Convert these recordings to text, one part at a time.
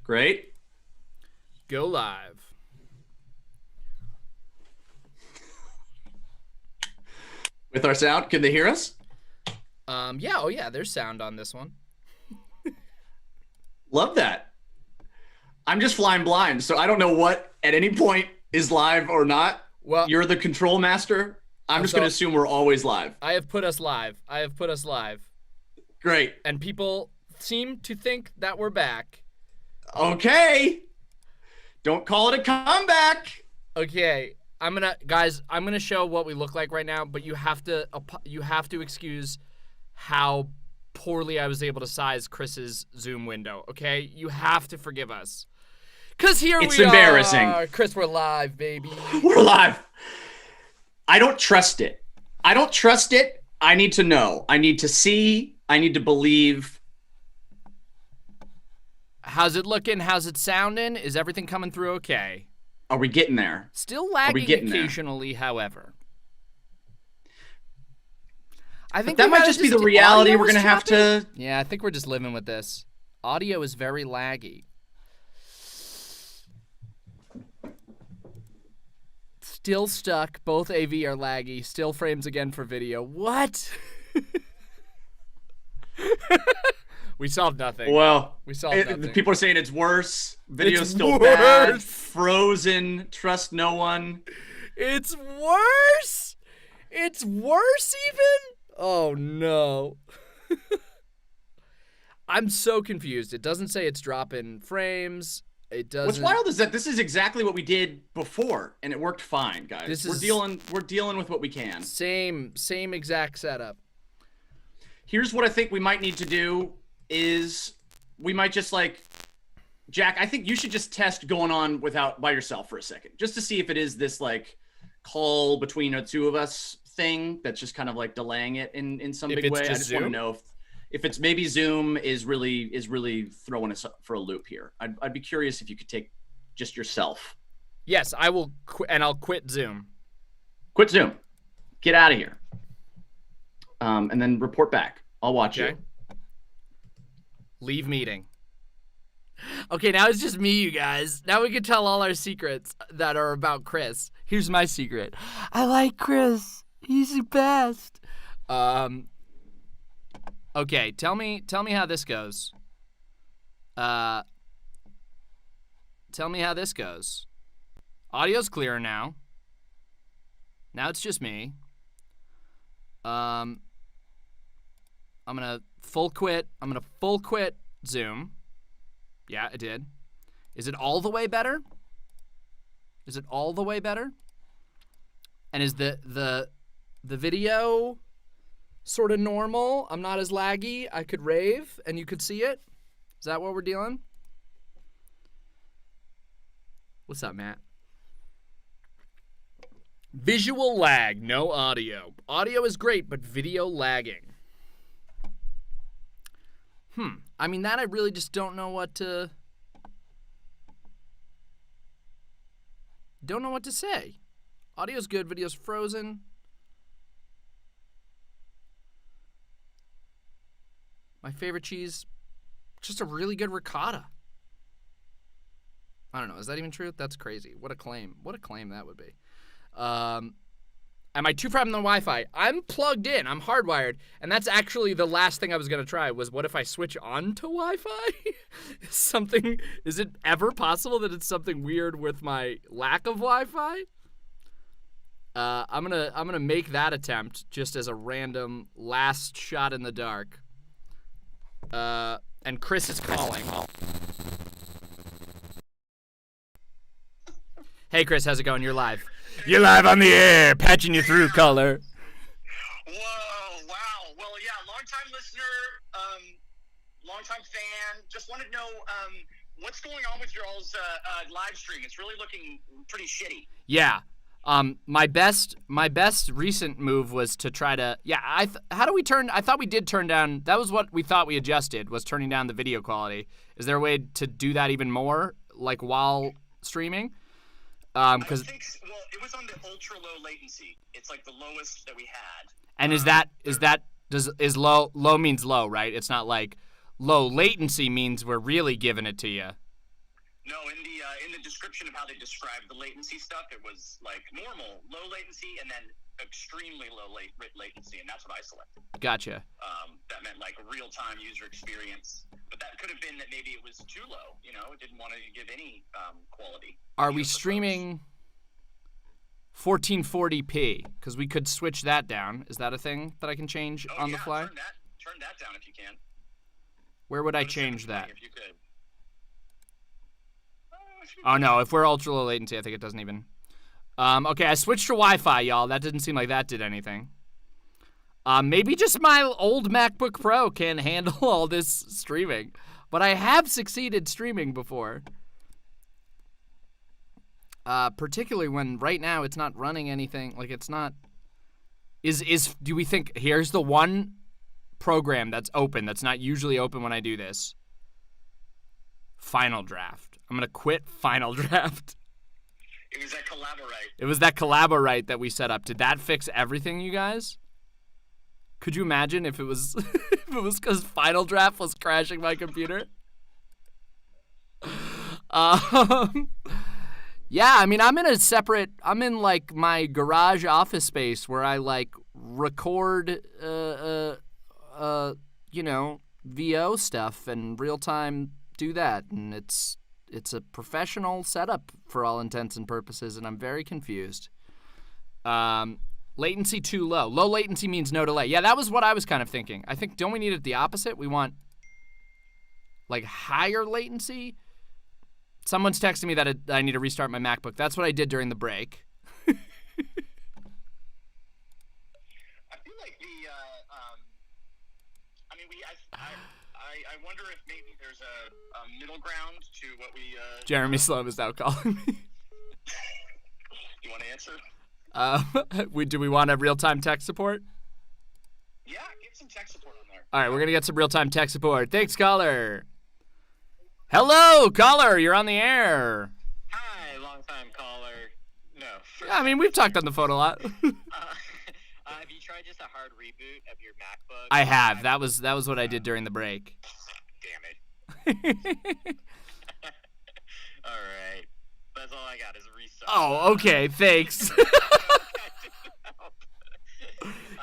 Great. Go live. With our sound, can they hear us? Yeah, oh yeah, there's sound on this one. Love that. I'm just flying blind, so I don't know what at any point is live or not. Well, you're the control master. I'm just going to assume we're always live. I have put us live. Great. And people seem to think that we're back. Okay. Don't call it a comeback. Okay. I'm gonna show what we look like right now, but you have to excuse how poorly I was able to size Chris's Zoom window, okay? You have to forgive us. Cause it's embarrassing. Chris, we're live, baby. We're live. I don't trust it. I need to know. I need to see. I need to believe. How's it looking? How's it sounding? Is everything coming through okay? Are we getting there? Still lagging occasionally, however. I think that might just be the reality we're going to have to... Yeah, I think we're just living with this. Audio is very laggy. Still stuck. Both AV are laggy. Still frames again for video. What? We solved nothing. Well, we solved nothing. People are saying it's worse. Video's still worse. Bad. Frozen. Trust no one. It's worse. It's worse even. Oh no. I'm so confused. It doesn't say it's dropping frames. It doesn't. What's wild is that this is exactly what we did before, and it worked fine, guys. We're dealing with what we can. Same exact setup. Here's what I think we might need to do is we might just Jack, I think you should just test going on by yourself for a second, just to see if it is this call between the two of us thing that's just kind of delaying it in some big way. I just want to know if it's maybe Zoom is really throwing us for a loop here. I'd be curious if you could take just yourself. Yes, I will and I'll quit Zoom. Quit Zoom. Get out of here. And then report back. I'll watch you. Leave meeting. Okay, now it's just me, you guys. Now we can tell all our secrets that are about Chris. Here's my secret. I like Chris. He's the best. Okay, tell me how this goes. Tell me how this goes. Audio's clearer now. Now it's just me. I'm gonna full quit Zoom. Yeah, it did. Is it all the way better? And is the video sort of normal? I'm not as laggy. I could rave and you could see it. Is that what we're dealing? What's up, Matt? Visual lag, no audio. Audio is great, but video lagging. I mean, that I really just don't know what to... Don't know what to say. Audio's good, video's frozen. My favorite cheese, just a really good ricotta. I don't know, is that even true? That's crazy. What a claim. What a claim that would be. Am I too far from the Wi-Fi? I'm plugged in. I'm hardwired. And that's actually the last thing I was going to try was what if I switch on to Wi-Fi? Is it ever possible that it's something weird with my lack of Wi-Fi? I'm gonna make that attempt just as a random last shot in the dark. And Chris is calling. Hey Chris, how's it going? You're live. You're live on the air, patching you through, caller. Whoa, wow. Well, yeah, long-time listener, long-time fan. Just wanted to know what's going on with your all's live stream. It's really looking pretty shitty. Yeah. My best recent move was to try to I thought we did turn down. That was what we thought we adjusted, was turning down the video quality. Is there a way to do that even more, while streaming? Because well, it was on the ultra low latency. It's the lowest that we had. And is low means low, right? It's not low latency means we're really giving it to you. No, in the description of how they described the latency stuff, it was like normal, low latency, and then extremely low latency, and that's what I selected. Gotcha. That meant like real-time user experience, but that could have been that maybe it was too low. You know, it didn't want to give any quality. Are we streaming 1440p? Because we could switch that down. Is that a thing that I can change on the fly? Turn that down if you can. Where would I change that? If you could. Oh no, if we're ultra low latency, I think it doesn't even. Okay, I switched to Wi-Fi, y'all. That didn't seem like that did anything. Maybe just my old MacBook Pro can handle all this streaming, but I have succeeded streaming before. Particularly when right now it's not running anything. Like it's not. Do we think here's the one program that's open that's not usually open when I do this? Final Draft. I'm gonna quit Final Draft. It was that Collaborate. It was that Collaborate that we set up. Did that fix everything, you guys? Could you imagine if it was if it was because Final Draft was crashing my computer? Yeah, I mean, I'm in like my garage office space where I like record, VO stuff and real time do that, and it's a professional setup for all intents and purposes, and I'm very confused. Latency too low. Low latency means no delay. Yeah, that was what I was kind of thinking. I think, don't we need it the opposite? We want like higher latency. Someone's texting me that I need to restart my MacBook. That's what I did during the break. I feel like I wonder if maybe there's a middle ground to what we. Jeremy Sloan is now calling me. You want to answer? Do we want a real-time tech support? Yeah, get some tech support on there. All right, we're gonna get some real-time tech support. Thanks, caller. Hello, caller. You're on the air. Hi, long-time caller. No. Yeah, I mean, we've talked on the phone a lot. Have you tried just a hard reboot of your MacBook? I have. That was what I did during the break. Damn it. All right. That's all I got is a restart. Oh, okay. Thanks.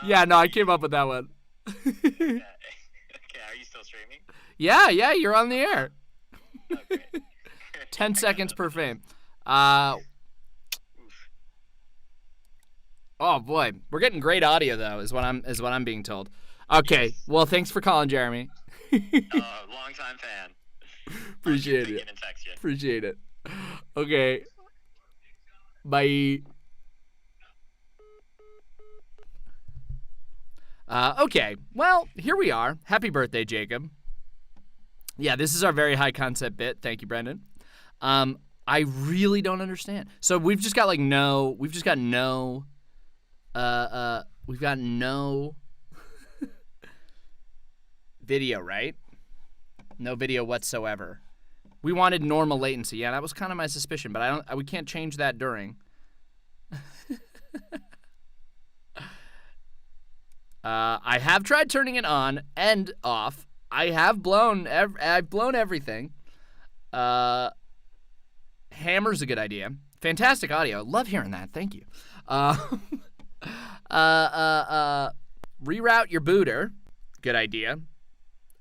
Yeah, no, I came up with that one. Okay, are you still streaming? Yeah, you're on the air. Okay. 10 seconds per frame. Oh boy, we're getting great audio though, is what I'm being told. Okay, well, thanks for calling, Jeremy. Long-time fan. Appreciate it. Appreciate it. Okay. Bye. Okay, well, here we are. Happy birthday, Jacob. Yeah, this is our very high concept bit. Thank you, Brendan. I really don't understand. So we've got no video, right? No video whatsoever. We wanted normal latency. Yeah, that was kind of my suspicion, but we can't change that during. I have tried turning it on and off. I've blown everything. Hammer's a good idea. Fantastic audio. Love hearing that. Thank you. Reroute your booter. Good idea.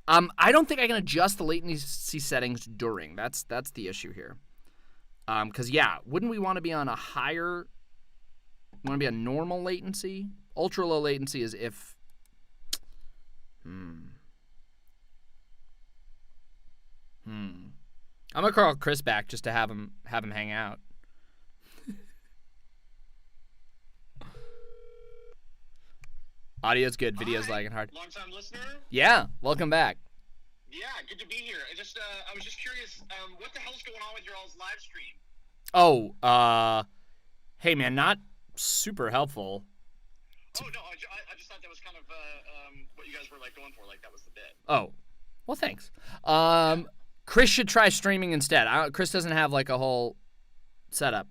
I don't think I can adjust the latency settings during. That's the issue here. Because yeah, wouldn't we want to be on a higher? Want to be a normal latency? Ultra low latency is if. I'm gonna call Chris back just to have him hang out. Audio's good, video's lagging hard. Long-time listener. Yeah, welcome back. Yeah, good to be here. I was just curious, what the hell's going on with your all's live stream? Oh, hey man, not super helpful. Oh no, I just thought that was kind of what you guys were like going for, like that was the bit. Oh, well, thanks. Chris should try streaming instead. Chris doesn't have like a whole setup.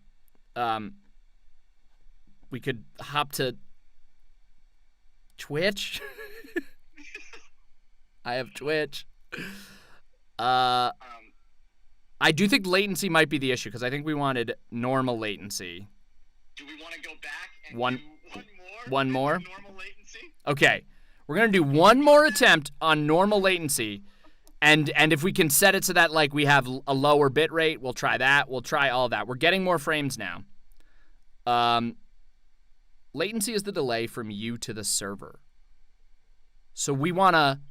We could hop to Twitch. I have Twitch. I do think latency might be the issue because I think we wanted normal latency. Do we want to go back and One- do one more? one more? Normal latency? Okay, we're gonna do one more attempt on normal latency, and if we can set it so that like we have a lower bit rate, we'll try that. We'll try all that. We're getting more frames now. Latency is the delay from you to the server. So we wanna.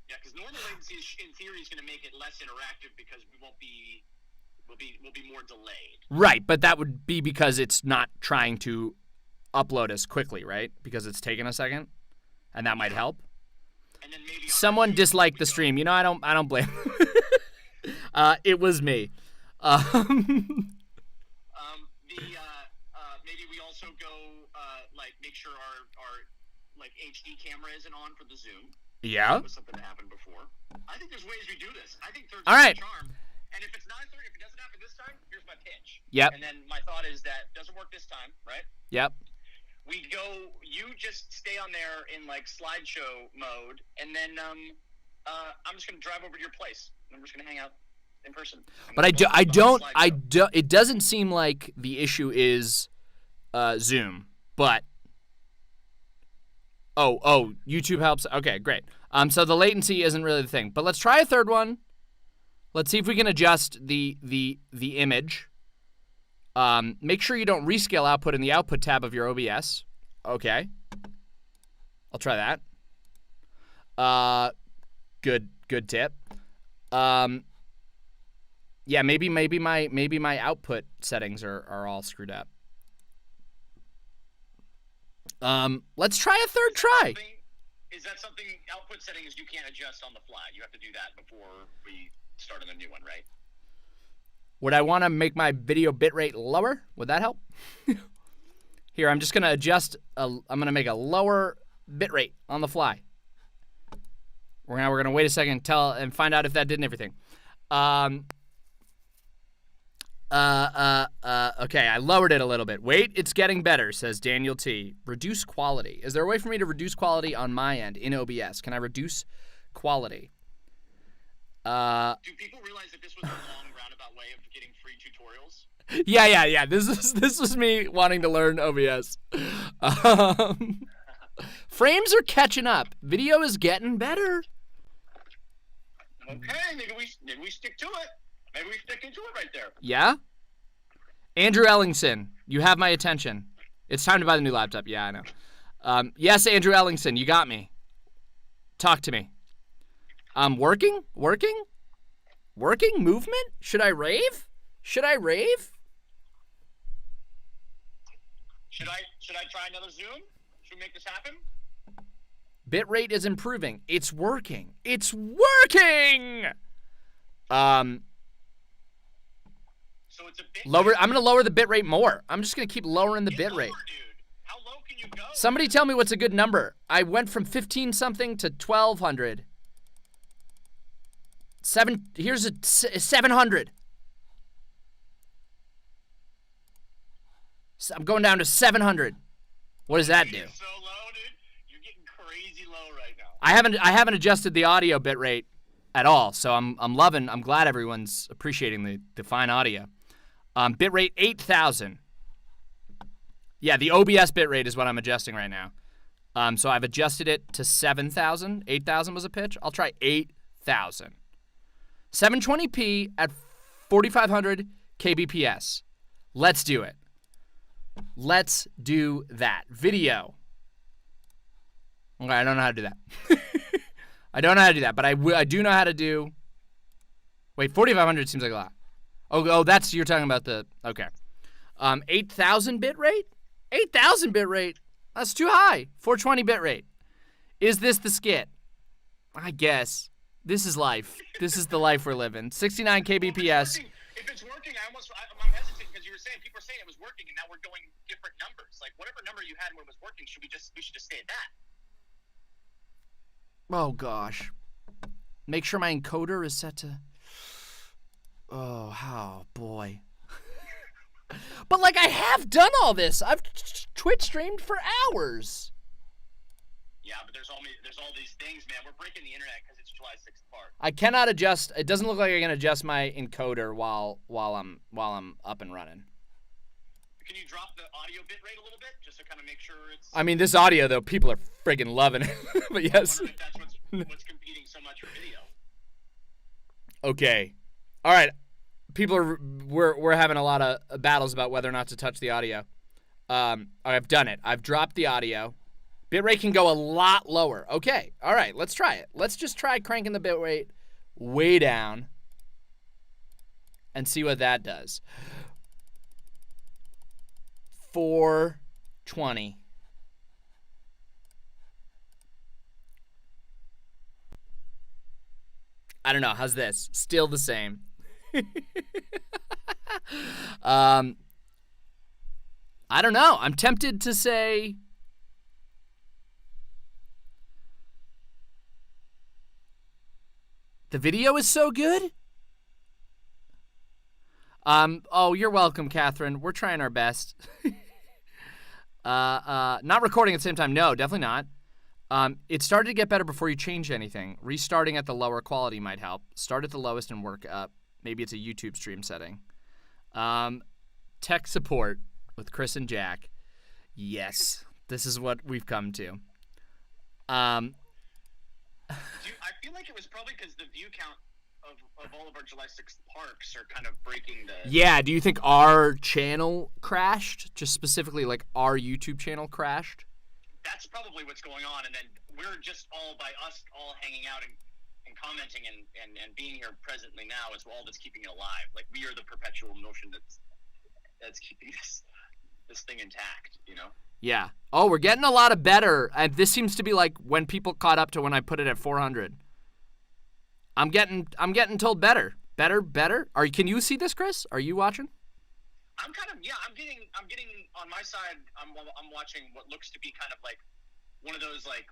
Yeah, because normal latency in theory is going to make it less interactive because we'll be more delayed. Right, but that would be because it's not trying to upload as quickly, right? Because it's taking a second, and that might help. And then maybe Someone disliked the stream. You know, I don't blame. It was me. Maybe we also go like make sure our like HD camera isn't on for the Zoom. Yeah. That was something that happened before. I think there's ways we do this. I think there's All right. charm. And if it's not if it doesn't happen this time, here's my pitch. Yep. And then my thought is that doesn't work this time, right? Yep. We go. You just stay on there in like slideshow mode, and then I'm just gonna drive over to your place. And we're just gonna hang out in person. But I don't. It doesn't seem like the issue is Zoom, but. Oh, YouTube helps. Okay, great. So the latency isn't really the thing. But let's try a third one. Let's see if we can adjust the image. Make sure you don't rescale output in the output tab of your OBS. Okay. I'll try that. Good tip. Yeah, maybe my output settings are all screwed up. Let's try a third try. Is that something output settings you can't adjust on the fly? You have to do that before we start on a new one, right? Would I want to make my video bitrate lower? Would that help? Here, I'm just going to adjust. I'm going to make a lower bitrate on the fly. We're going to wait a second and find out if that did everything. Okay, I lowered it a little bit. Wait, it's getting better, says Daniel T. Reduce quality. Is there a way for me to reduce quality on my end in OBS? Can I reduce quality? Do people realize that this was a long roundabout way of getting free tutorials? Yeah. This was me wanting to learn OBS. Frames are catching up. Video is getting better. Okay, maybe we stick to it. Maybe we stick into it right there. Yeah? Andrew Ellingson, you have my attention. It's time to buy the new laptop. Yeah, I know. Yes, Andrew Ellingson, you got me. Talk to me. Working? Movement? Should I rave? Should I try another Zoom? Should we make this happen? Bitrate is improving. It's working. So it's a bit Lower. I'm gonna lower the bitrate more. I'm just gonna keep lowering the bitrate. dude. How low can you go? Somebody tell me what's a good number. I went from 15 something to 1200. Here's a 700. I'm going down to 700. What does that do? You're so low, dude. You're getting crazy low right now. I haven't adjusted the audio bitrate at all, so I'm glad everyone's appreciating the fine audio. Bitrate 8,000. Yeah, the OBS bitrate is what I'm adjusting right now. So I've adjusted it to 7,000. 8,000 was a pitch. I'll try 8,000. 720p at 4,500 kbps. Let's do it. Let's do that. Video. Okay, I don't know how to do that. I don't know how to do that, but I do know how to do... Wait, 4,500 seems like a lot. Oh, that's... You're talking about the... Okay. 8,000 bit rate? 8,000 bit rate? That's too high. 420 bit rate. Is this the skit? I guess. This is life. This is the life we're living. 69 kbps. If it's working, I'm hesitant because you were saying people are saying it was working, and now we're going different numbers. Like whatever number you had when it was working, we should just stay at that. Oh gosh. Make sure my encoder is set to. Oh boy. But like I have done all this. I've Twitch streamed for hours. Yeah, but there's all these things, man. We're breaking the internet because it's July 6th Park. I cannot adjust. It doesn't look like I can adjust my encoder while I'm up and running. Can you drop the audio bit rate a little bit just to kind of make sure it's? I mean, this audio though, people are friggin' loving it. But yes. I wonder if that's what's competing so much for video. Okay. All right. We're having a lot of battles about whether or not to touch the audio. I've done it. I've dropped the audio. Bitrate can go a lot lower. Okay. All right. Let's try it. Let's just try cranking the bitrate way down and see what that does. 420. I don't know. How's this? Still the same. I don't know. I'm tempted to say the video is so good. Oh, you're welcome, Catherine. We're trying our best. Not recording at the same time. No, definitely not. It started to get better before you change anything. Restarting at the lower quality might help. Start at the lowest and work up. Maybe it's a YouTube stream setting. Tech support with Chris and Jack. Yes, this is what we've come to. I feel like it was probably because the view count of all of our July 6th parks are kind of breaking the... Yeah, do you think our channel crashed? Just specifically, like, our YouTube channel crashed? That's probably what's going on, and then we're just all by us all hanging out and commenting and being here presently now is all that's keeping it alive. Like, we are the perpetual motion that's keeping this thing intact, you know? Yeah. Oh, we're getting a lot of better. And this seems to be like when people caught up to when I put it at 400. I'm getting told better. Better. Can you see this, Chris? Are you watching? I'm getting on my side. I'm watching what looks to be kind of like one of those like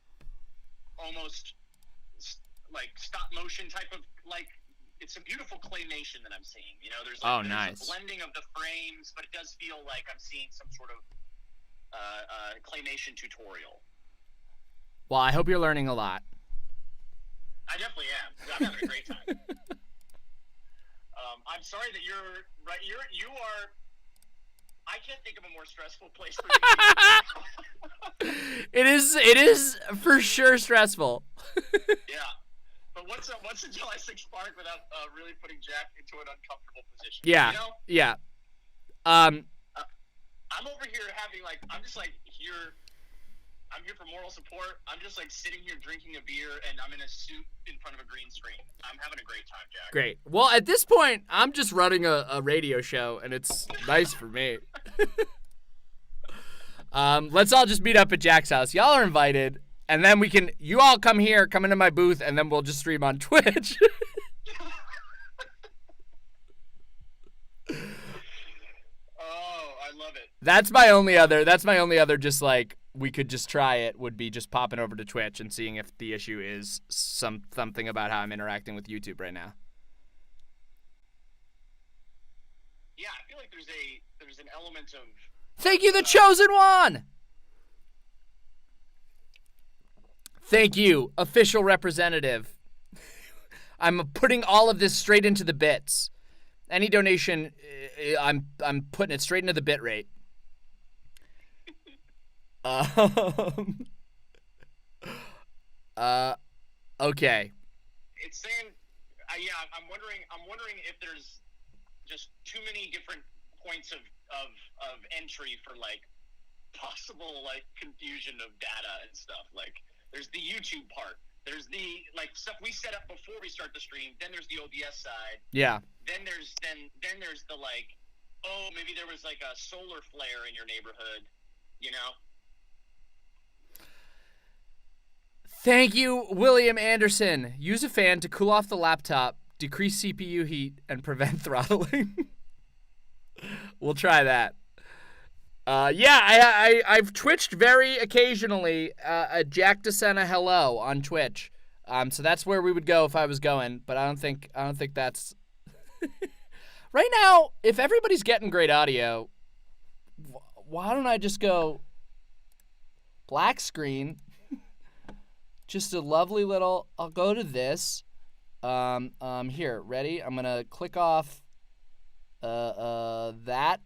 almost like stop motion type of like. It's a beautiful claymation that I'm seeing. You know, there's nice. A blending of the frames, but it does feel like I'm seeing some sort of claymation tutorial. Well, I hope you're learning a lot. I definitely am. I'm having a great time. I'm sorry that you're right. You are. I can't think of a more stressful place for you. It is for sure stressful. Yeah. But what's a July 6th park without really putting Jack into an uncomfortable position? Yeah. You know? Yeah. I'm over here having like I'm just like here. I'm here for moral support. I'm just like sitting here drinking a beer, and I'm in a suit in front of a green screen. I'm having a great time, Jack. Great. Well, at this point, I'm just running a radio show, and it's nice for me. Let's all just meet up at Jack's house. Y'all are invited, and then you all come here, come into my booth, and then we'll just stream on Twitch. Oh, I love it. That's my only other just like we could just try it would be just popping over to Twitch and seeing if the issue is something about how I'm interacting with YouTube right now. Yeah, I feel like there's an element of Thank you, the chosen one. Thank you, official representative. I'm putting all of this straight into the bits. Any donation, I'm putting it straight into the bit rate. Okay. It's saying, yeah. I'm wondering if there's just too many different points of entry for like possible like confusion of data and stuff. Like, there's the YouTube part. There's the like stuff we set up before we start the stream. Then there's the OBS side. Yeah. Then there's the like, oh, maybe there was like a solar flare in your neighborhood, you know? Thank you, William Anderson. Use a fan to cool off the laptop, decrease CPU heat, and prevent throttling. We'll try that. Yeah, I've twitched very occasionally. Jack DeSena hello on Twitch. So that's where we would go if I was going, but I don't think that's right now. If everybody's getting great audio, why don't I just go black screen Just a lovely little, I'll go to this. Here, ready? I'm going to click off that.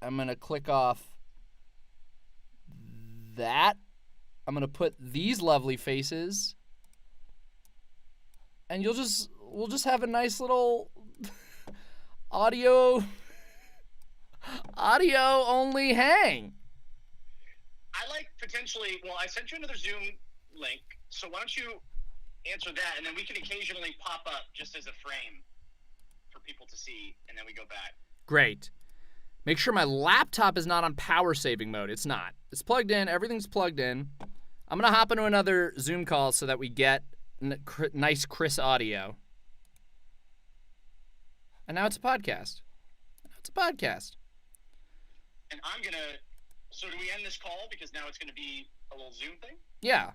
I'm going to click off that. I'm going to put these lovely faces. And we'll just have a nice little audio only hang. I like potentially, well, I sent you another Zoom link, so why don't you answer that, and then we can occasionally pop up just as a frame for people to see, and then we go back. Great. Make sure my laptop is not on power saving mode. It's not. It's plugged in. Everything's plugged in. I'm going to hop into another Zoom call so that we get nice, crisp audio. And now it's a podcast. And I'm going to, so do we end this call because now it's going to be a little Zoom thing? Yeah.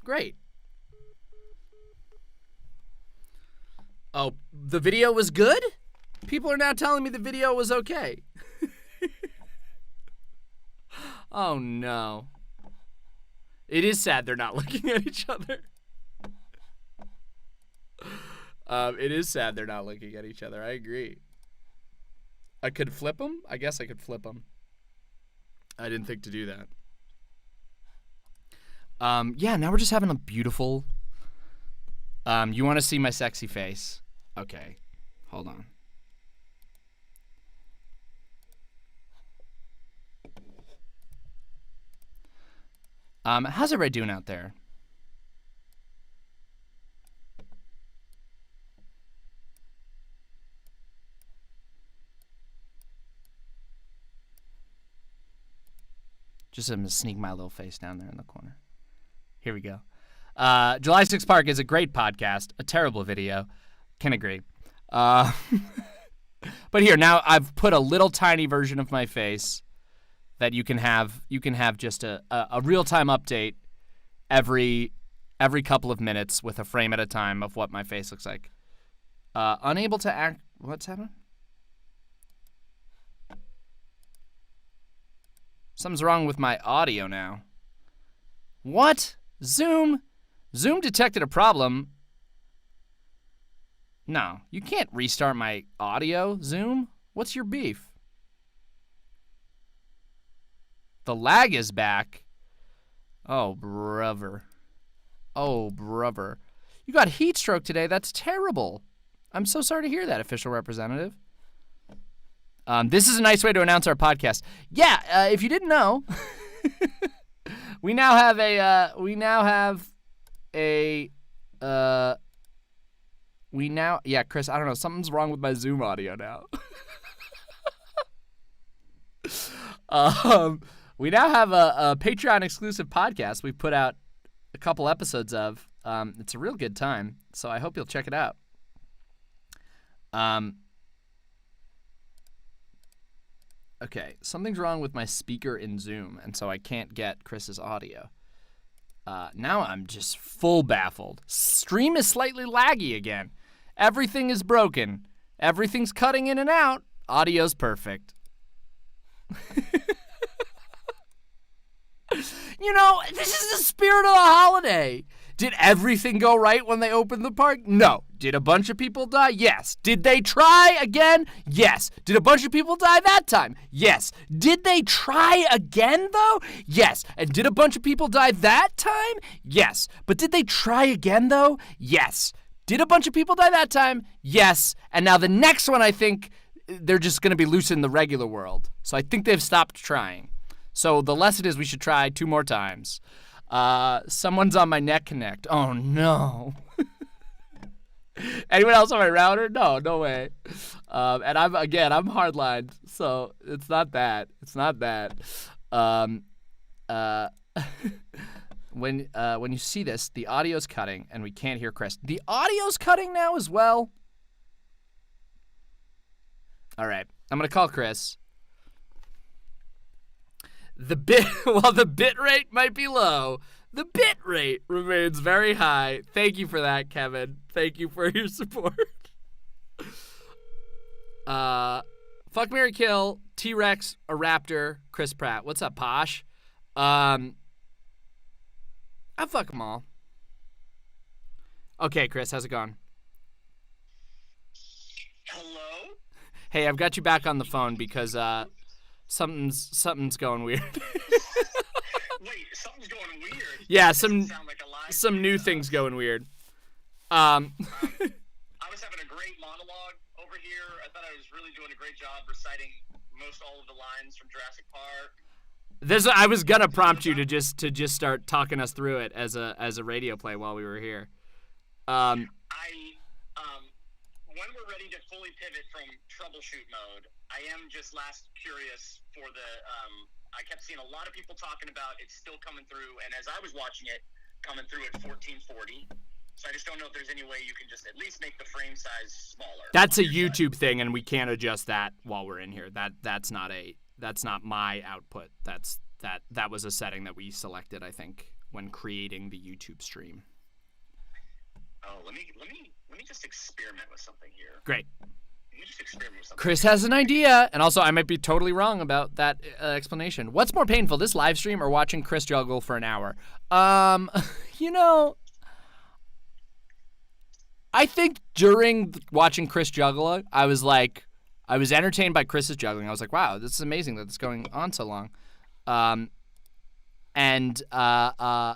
Great. Oh, the video was good? People are now telling me the video was okay. Oh, no. It is sad they're not looking at each other. It is sad they're not looking at each other. I agree. I could flip them? I guess I could flip them. I didn't think to do that. Yeah, now we're just having a beautiful... you want to see my sexy face? Okay, hold on. How's everybody doing out there? Just I'm gonna sneak my little face down there in the corner. Here we go. Julysixth Park is a great podcast, a terrible video. Can agree. But here, now I've put a little tiny version of my face that you can have just a real-time update every couple of minutes with a frame at a time of what my face looks like. Unable to act... What's happening? Something's wrong with my audio now. What? Zoom detected a problem. No, you can't restart my audio, Zoom. What's your beef? The lag is back. Oh, brother. You got heat stroke today. That's terrible. I'm so sorry to hear that, official representative. This is a nice way to announce our podcast. Yeah, if you didn't know, we now have Chris, I don't know, something's wrong with my Zoom audio now. We now have a Patreon exclusive podcast we've put out a couple episodes of. It's a real good time, so I hope you'll check it out. Okay, something's wrong with my speaker in Zoom, and so I can't get Chris's audio. Now I'm just full baffled. Stream is slightly laggy again. Everything is broken. Everything's cutting in and out. Audio's perfect. You know, this is the spirit of the holiday. Did everything go right when they opened the park? No. Did a bunch of people die? Yes. Did they try again? Yes. Did a bunch of people die that time? Yes. Did they try again, though? Yes. And did a bunch of people die that time? Yes. But did they try again, though? Yes. Did a bunch of people die that time? Yes. And now the next one, I think, they're just going to be loose in the regular world. So I think they've stopped trying. So the lesson is we should try 2 more times. Someone's on my neck connect. Oh, no. Anyone else on my router? No way. And I'm hardlined, so it's not that. When you see this, the audio's cutting, and we can't hear Chris. The audio's cutting now as well. All right, I'm gonna call Chris. While the bit rate might be low, the bit rate remains very high. Thank you for that, Kevin. Thank you for your support. Fuck, marry, kill, T-Rex, a raptor, Chris Pratt. What's up, Posh? I'll fuck them all. Okay, Chris, how's it going? Hello? Hey, I've got you back on the phone because something's going weird. Wait, something's going weird. Yeah, That doesn't sound like a live new stream, things going weird. I was having a great monologue over here. I thought I was really doing a great job reciting most all of the lines from Jurassic Park. I was gonna prompt you to just start talking us through it as a radio play while we were here. When we're ready to fully pivot from troubleshoot mode, I am just last curious for the, I kept seeing a lot of people talking about it's still coming through, and as I was watching it, coming through at 1440. So I just don't know if there's any way you can just at least make the frame size smaller. That's a YouTube thing, and we can't adjust that while we're in here. That's not my output. That was a setting that we selected, I think, when creating the YouTube stream. Oh, let me just experiment with something here. Great. Let me just experiment with something. Chris has an idea, and also I might be totally wrong about that explanation. What's more painful, this live stream or watching Chris juggle for an hour? I think during watching Chris juggle, I was entertained by Chris's juggling. I was like, wow, this is amazing that it's going on so long.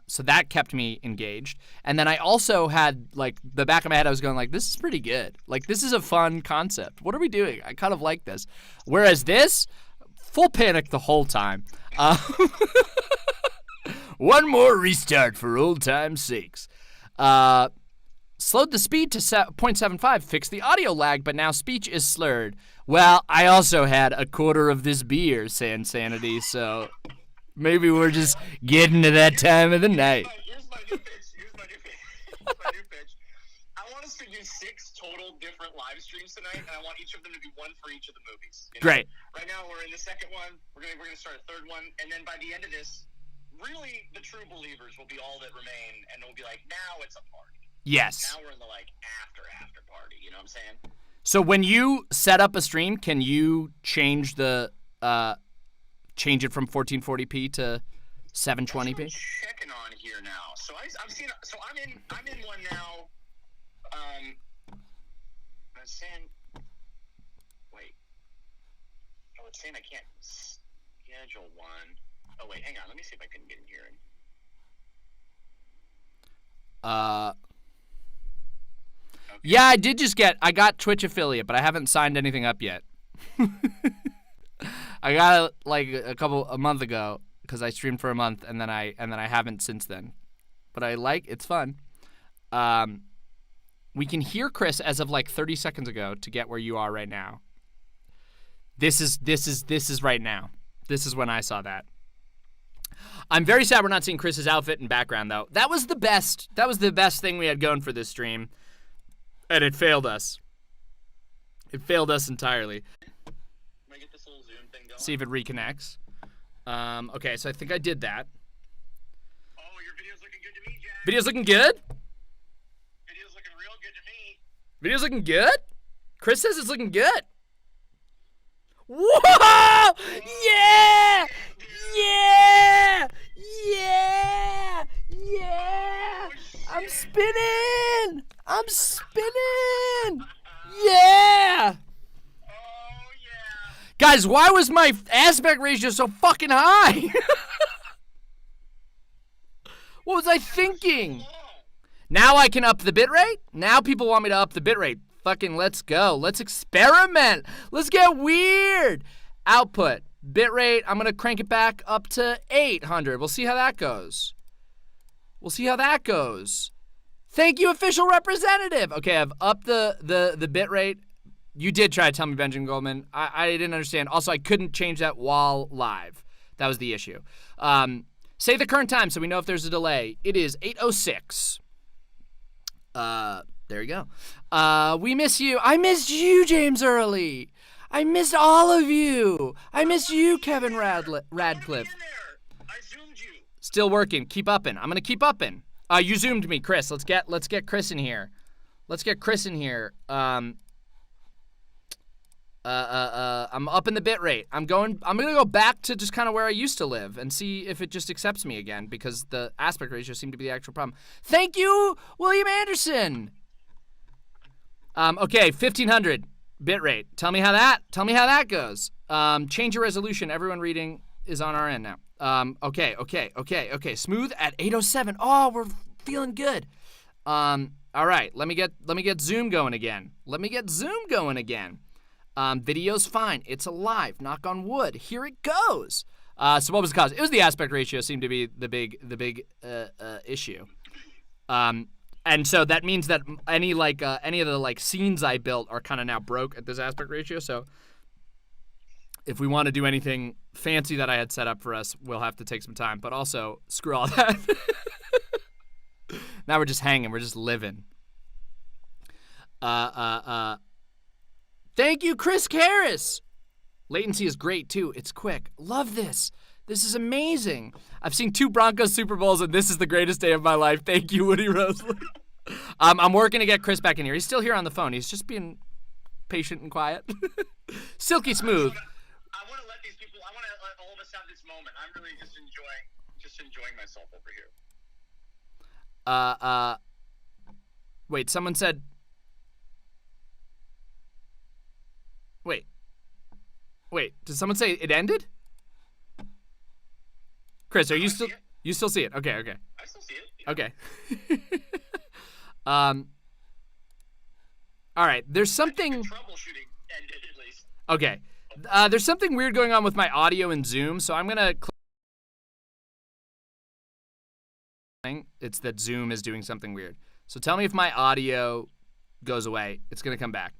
So that kept me engaged. And then I also had, like, the back of my head, I was going, like, this is pretty good. Like, this is a fun concept. What are we doing? I kind of like this. Whereas this, full panic the whole time. One more restart for old time's sakes. Slowed the speed to 0.75, fixed the audio lag, but now speech is slurred. Well, I also had a quarter of this beer, Sansanity, so maybe we're just getting to that time of the night. Here's my new pitch. I want us to do 6 total different live streams tonight, and I want each of them to be one for each of the movies. You know? Great. Right now, we're in the second one. We're gonna start a third one, and then by the end of this, really, the true believers will be all that remain, and it'll be like, now it's a party. Yes. Now we're in the, like, after party. You know what I'm saying? So when you set up a stream, can you change it from 1440p to 720p? I'm checking on here now. So I've seen. So I'm in one now. I'm saying. Wait. Oh, it's saying I can't schedule one. Oh wait, hang on. Let me see if I can get in here. Okay. Yeah, I got Twitch affiliate, but I haven't signed anything up yet. I got it like a month ago because I streamed for a month and then I haven't since then. But it's fun. We can hear Chris as of like 30 seconds ago to get where you are right now. This is right now. This is when I saw that. I'm very sad we're not seeing Chris's outfit and background though. That was the best thing we had going for this stream. And it failed us. It failed us entirely. Can I get this little Zoom thing going? See if it reconnects. Okay, so I think I did that. Oh, your video's looking good to me, Jack. Video's looking good? Video's looking real good to me. Video's looking good? Chris says it's looking good. Whoa! Yeah! Yeah! Yeah! Yeah! I'm spinning! I'm spinning! Yeah! Oh yeah! Guys, why was my aspect ratio so fucking high? What was I thinking? Now I can up the bitrate? Now people want me to up the bitrate. Fucking let's go. Let's experiment. Let's get weird. Output. Bitrate, I'm going to crank it back up to 800. We'll see how that goes. Thank you, official representative. Okay, I've upped the bitrate. You did try to tell me, Benjamin Goldman. I didn't understand. Also, I couldn't change that while live. That was the issue. Say the current time so we know if there's a delay. It is 8:06. There you go. We miss you. I missed you, James Early. I missed all of you. I missed you, Kevin Radcliffe. I zoomed you. Still working. Keep upping. I'm gonna keep upping. You zoomed me, Chris. Let's get Chris in here. I'm up in the bit rate. I'm gonna go back to just kind of where I used to live and see if it just accepts me again, because the aspect ratio seemed to be the actual problem. Thank you, William Anderson. Okay, 1500 bit rate. Tell me how that goes. Change your resolution. Everyone reading is on our end now. Okay. Smooth at 807. Oh, we're feeling good. All right, let me get Zoom going again. Video's fine. It's alive. Knock on wood. Here it goes. So what was the cause? It was the aspect ratio seemed to be the big issue. And so that means that any of the scenes I built are kind of now broke at this aspect ratio. So if we want to do anything fancy that I had set up for us, we'll have to take some time. But also, screw all that. Now we're just hanging. We're just living. Thank you, Chris Karras. Latency is great, too. It's quick. Love this. This is amazing. I've seen 2 Broncos Super Bowls, and this is the greatest day of my life. Thank you, Woody Roseland. I'm working to get Chris back in here. He's still here on the phone. He's just being patient and quiet. Silky smooth. I want to let these people. I want to let all of us have this moment. I'm really just enjoying myself over here. Wait. Someone said. Wait. Did someone say it ended? Chris, are you still? You still see it? Okay. I still see it. Yeah. Okay. All right. There's something. The troubleshooting ended at least. Okay. There's something weird going on with my audio in Zoom, so I'm gonna. It's that Zoom is doing something weird. So tell me if my audio goes away. It's gonna come back.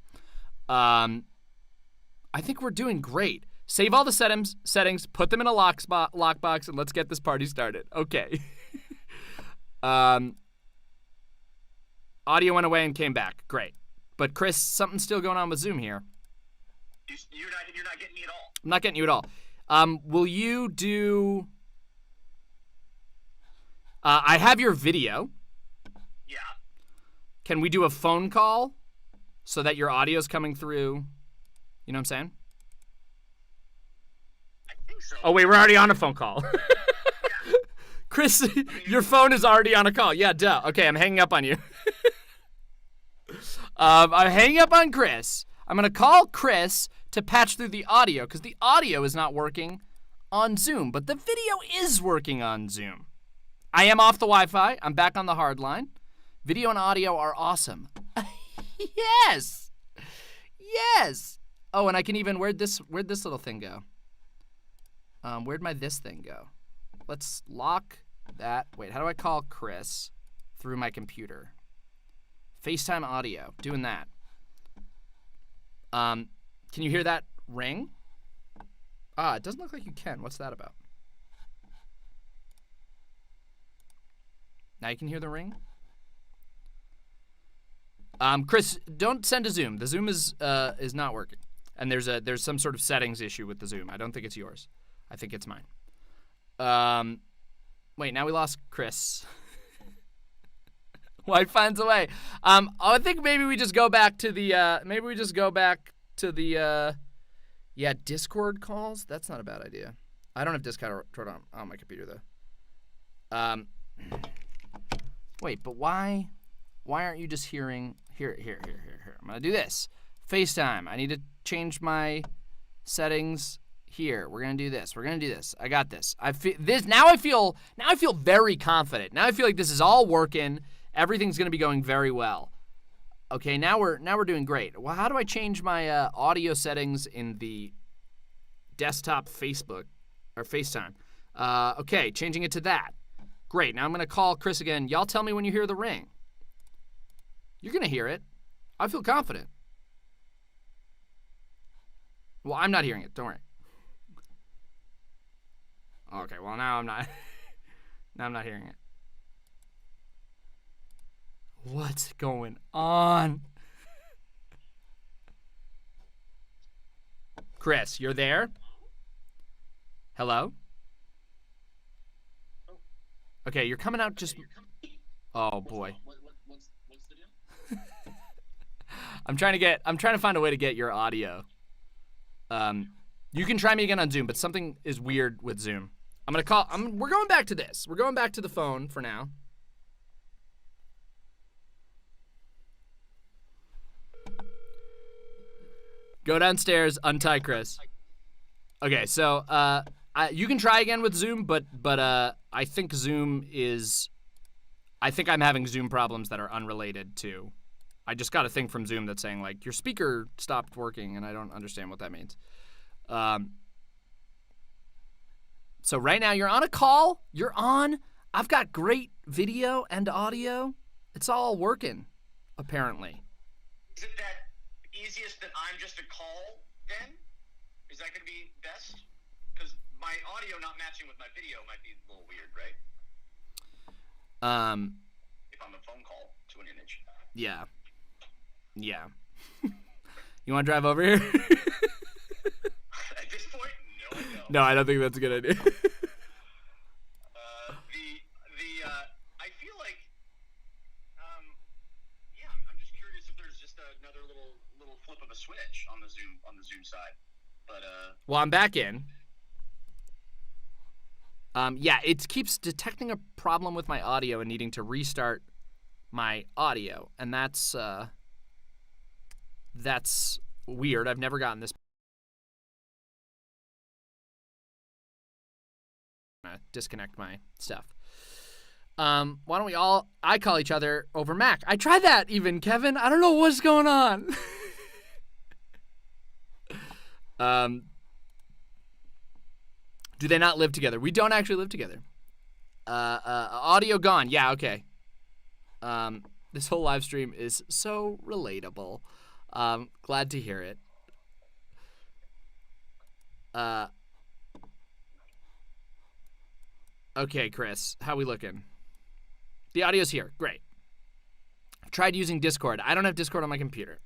I think we're doing great. Save all the settings, put them in a lockbox, and let's get this party started. Okay. Audio went away and came back. Great. But Chris, something's still going on with Zoom here. You're not getting me at all. I'm not getting you at all. Will you do... I have your video. Yeah. Can we do a phone call so that your audio's coming through? You know what I'm saying? I think so. Oh, wait, we're already on a phone call. Chris, your phone is already on a call. Yeah, duh. Okay, I'm hanging up on you. I'm hanging up on Chris. I'm going to call Chris to patch through the audio because the audio is not working on Zoom, but the video is working on Zoom. I am off the Wi-Fi. I'm back on the hard line. Video and audio are awesome. Yes. Oh, and I can even, where'd this little thing go? Where'd my this thing go? Let's lock that. Wait, how do I call Chris through my computer? FaceTime audio, doing that. Can you hear that ring? It doesn't look like you can. What's that about? Now you can hear the ring? Chris, don't send to Zoom. The Zoom is not working. And there's some sort of settings issue with the Zoom. I don't think it's yours. I think it's mine. Wait, now we lost Chris. White finds a way. I think maybe we just go back to the Discord calls. That's not a bad idea. I don't have Discord on my computer though. Wait, but why aren't you just hearing here? I'm gonna do this. FaceTime. I need to change my settings here. We're gonna do this. I got this. I feel very confident. Now I feel like this is all working. Everything's gonna be going very well. Okay, now we're doing great. Well, how do I change my audio settings in the desktop Facebook or FaceTime? Okay, changing it to that. Great. Now I'm gonna call Chris again. Y'all tell me when you hear the ring. You're gonna hear it. I feel confident. Well, I'm not hearing it. Don't worry. Okay, well, now I'm not. Now I'm not hearing it. What's going on? Chris, you're there? Hello? Okay, you're coming out just... Oh, boy. What's the deal? I'm trying to find a way to get your audio. You can try me again on Zoom, but something is weird with Zoom. I'm gonna call. We're going back to this. We're going back to the phone for now. Go downstairs, untie Chris. Okay, so you can try again with Zoom, but I think I'm having Zoom problems that are unrelated to. I just got a thing from Zoom that's saying like your speaker stopped working, and I don't understand what that means. So right now you're on a call. You're on. I've got great video and audio. It's all working, apparently. Is it that easiest that I'm just a call then? Is that going to be best? Because my audio not matching with my video might be a little weird, right? If I'm a phone call to an image. Yeah. Yeah. You want to drive over here? At this point, no, I don't. No, I don't think that's a good idea. I feel like, yeah, I'm just curious if there's just another little flip of a switch on the Zoom side, but Well, I'm back in. Yeah, it keeps detecting a problem with my audio and needing to restart my audio, and that's weird. I've never gotten this. I'm gonna disconnect my stuff. Why don't we I call each other over Mac. I tried that even, Kevin. I don't know what's going on. Do they not live together? We don't actually live together. Audio gone. Yeah, okay. This whole live stream is so relatable. Glad to hear it. Okay, Chris, how we looking? The audio's here. Great. Tried using Discord. I don't have Discord on my computer.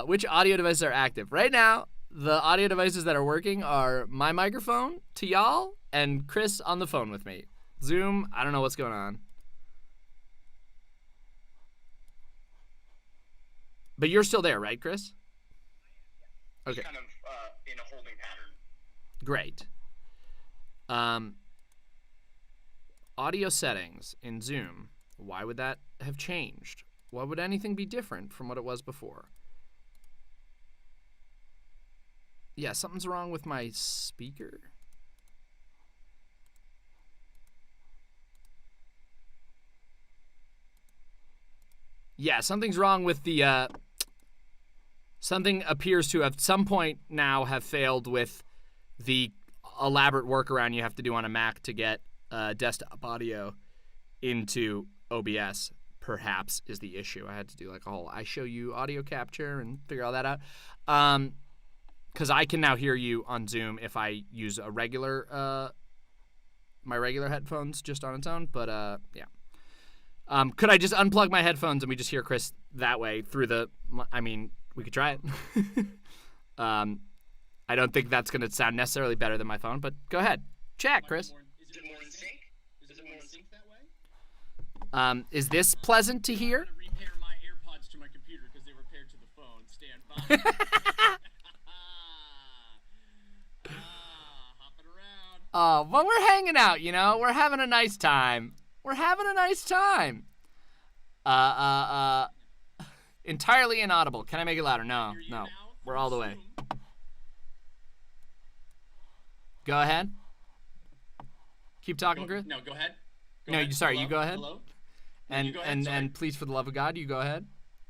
Which audio devices are active? Right now, the audio devices that are working are my microphone to y'all and Chris on the phone with me. Zoom, I don't know what's going on. But you're still there, right, Chris? Okay. kind of in a holding pattern. Great. Audio settings in Zoom. Why would that have changed? Why would anything be different from what it was before? Yeah, something's wrong with my speaker. Yeah, something's wrong with the, something appears to have, some point now have failed with the elaborate workaround you have to do on a Mac to get desktop audio into OBS, perhaps, is the issue. I had to do like a whole I show you audio capture and figure all that out. Because I can now hear you on Zoom if I use a regular, my regular headphones just on its own, but yeah. Could I just unplug my headphones and we just hear Chris that way through the, I mean, we could try it. I don't think that's going to sound necessarily better than my phone, but go ahead. Check, Chris. Is it more in sync? Is it more in sync that way? Is this pleasant to hear? I'm going to repair my AirPods to my computer because they were paired to the phone. Stand by. Hopping around. Oh, well, we're hanging out, you know? We're having a nice time. We're having a nice time. Entirely inaudible. Can I make it louder? No, no. We're all the way. Go ahead. Keep talking, Chris. No, go ahead. No, ahead. sorry, Hello? you go ahead. Hello? No, And you go ahead, sorry. and please, for the love of God, you go ahead.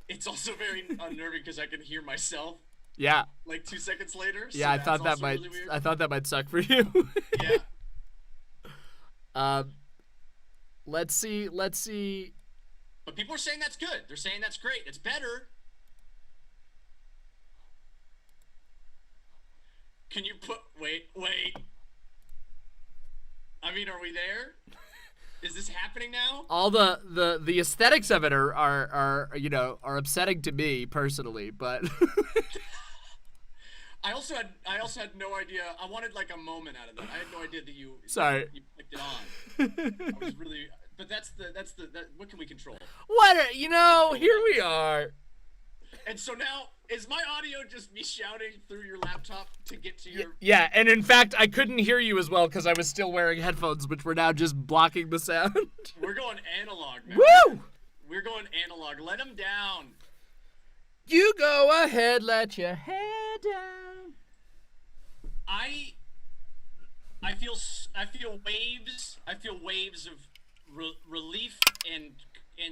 It's also very unnerving because I can hear myself Yeah. like 2 seconds later. So Yeah, I that's thought that also might. really weird. I thought that might suck for you. Yeah. Let's see. But people are saying that's good. They're saying that's great. It's better. Can you put wait. I mean, are we there? Is this happening now? All the aesthetics of it are upsetting to me personally, but I also had no idea. I wanted like a moment out of that. I had no idea that you Sorry. you clicked it on. I was really, but that's what can we control? here we are. And so now, is my audio just me shouting through your laptop to get to your... Yeah, and in fact, I couldn't hear you as well because I was still wearing headphones, which were now just blocking the sound. We're going analog now. Woo! We're going analog. Let them down. You go ahead, let your head down. I feel waves. I feel waves of relief and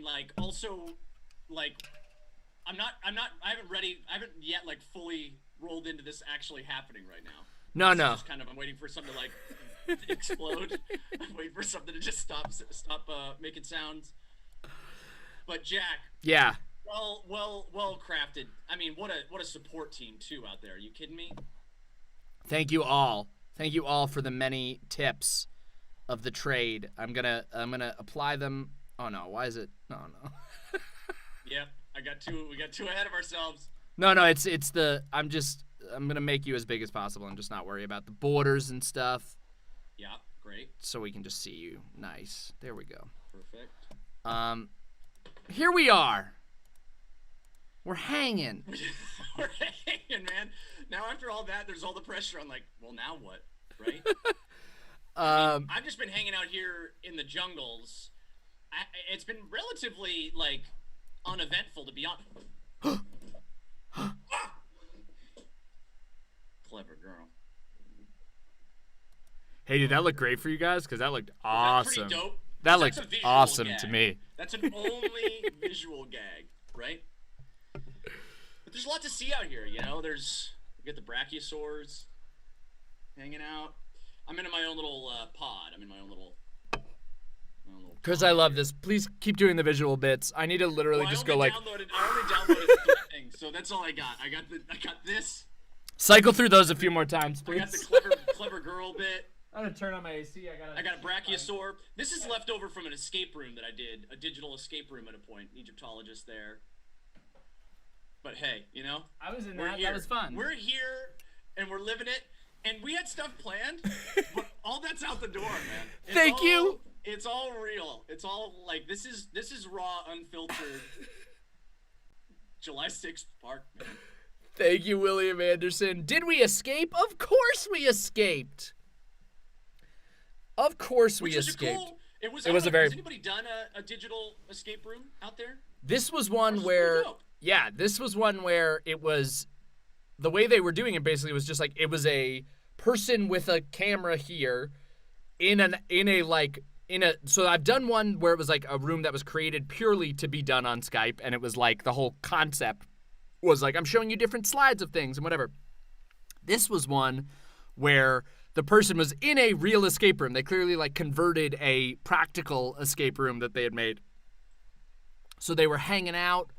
like also like I haven't yet like fully rolled into this actually happening right now. No. Just kind of, I'm waiting for something to like explode. I'm waiting for something to just stop making sounds. But Jack. Yeah. Well crafted. I mean, what a support team too out there. Are you kidding me? Thank you all. Thank you all for the many tips of the trade. I'm gonna apply them. Oh no, why is it? No. Yep, we got too ahead of ourselves. No, it's the I'm gonna make you as big as possible and just not worry about the borders and stuff. Yeah, great. So we can just see you. Nice. There we go. Perfect. Here we are. We're hanging. We're hanging, man. Now after all that, there's all the pressure on like, well, now what, right? I've just been hanging out here in the jungles. It's been relatively like uneventful, to be honest. Clever girl. Hey, did that look great for you guys? Because that looked awesome. Pretty dope. That That's looked a visual awesome gag. to me. That's an only visual gag, right? But there's a lot to see out here, you know. We got the brachiosaurs hanging out. I'm in my own little pod. I'm in my own little. Because I love this. Please keep doing the visual bits. I need to literally just go like I only downloaded 3 things, so that's all I got. I got this. cycle through those a few more times, I got the please. clever girl bit. I'm gonna turn on my AC. I got a brachiosaur. This is left over from an escape room that I did, a digital escape room at a point. Egyptologist there. But hey, you know, I was in we're that. here. That was fun. We're here, and we're living it. And we had stuff planned, but all that's out the door, man. Thank you. It's all real. It's all like this is raw, unfiltered. Julysixth Park, man. Thank you, William Anderson. Did we escape? Of course we escaped. Of course we escaped. It was a very. Has anybody done a digital escape room out there? This was one This is where. pretty dope. Yeah, this was one where it was. The way they were doing it basically was just like it was a person with a camera here, so I've done one where it was like a room that was created purely to be done on Skype, and it was like the whole concept was like I'm showing you different slides of things and whatever. This was one where the person was in a real escape room. They clearly like converted a practical escape room that they had made. So they were hanging out,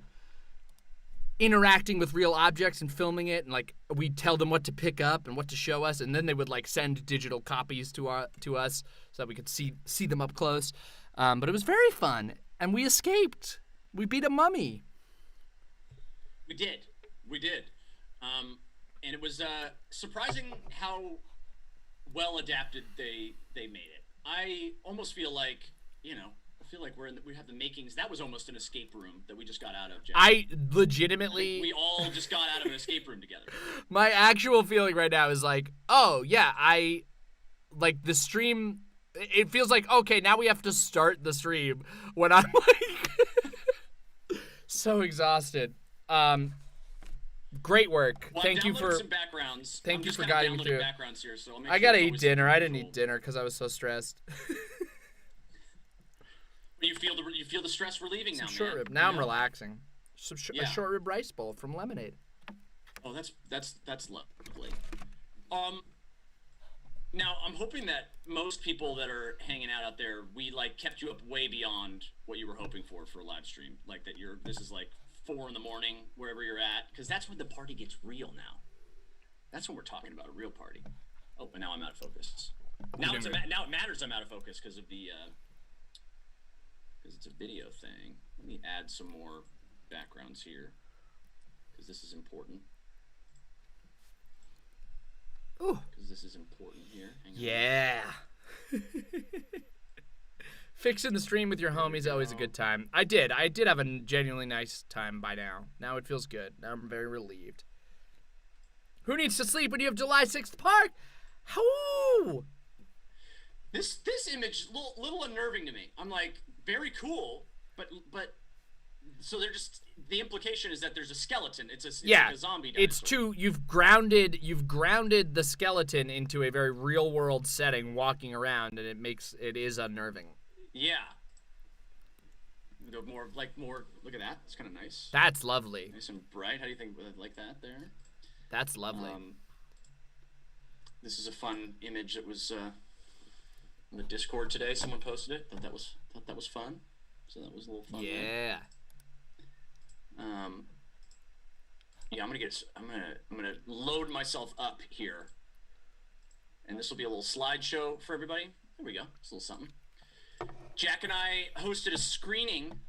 interacting with real objects and filming it, and like we'd tell them what to pick up and what to show us, and then they would like send digital copies to us so that we could see them up close. But it was very fun, and we escaped. We beat a mummy. We did, and it was surprising how well adapted they made it. I almost feel like we have the makings. That was almost an escape room that we just got out of, Jack. I legitimately... We all just got out of an escape room together. My actual feeling right now is like, oh, yeah, like, the stream... It feels like, okay, now we have to start the stream when I'm, like, so exhausted. Great work. Well, Thank you for... some backgrounds. Thank you for guiding me through. Backgrounds here, so I gotta eat dinner. I didn't eat dinner because I was so stressed. You feel the stress relieving now, Short man. rib. Now I'm relaxing. A short rib rice bowl from Lemonade. Oh, that's lovely. Now I'm hoping that most people that are hanging out there, we like kept you up way beyond what you were hoping for a live stream. Like that this is like 4 a.m. wherever you're at, because that's when the party gets real now. That's when we're talking about a real party. Oh, but now I'm out of focus. Now it matters. I'm out of focus because of the. Because it's a video thing. Let me add some more backgrounds here, because this is important. Ooh. Because this is important here. Hang on. Yeah. Fixing the stream with your homies always a good time. I did have a genuinely nice time by now. Now it feels good. Now I'm very relieved. Who needs to sleep when you have July 6th Park? How? This image little unnerving to me. I'm like, very cool, but so they're just, the implication is that there's a skeleton. It's like a zombie dinosaur. It's too, you've grounded the skeleton into a very real world setting, walking around, and it is unnerving. Yeah. More. Look at that. It's kind of nice. That's lovely. Nice and bright. How do you think like that there? That's lovely. This is a fun image that was on the Discord today. Someone posted it. Thought that was fun. So that was a little fun. Yeah. There. Yeah, I'm gonna load myself up here, and this will be a little slideshow for everybody. There we go. It's a little something. Jack and I hosted a screening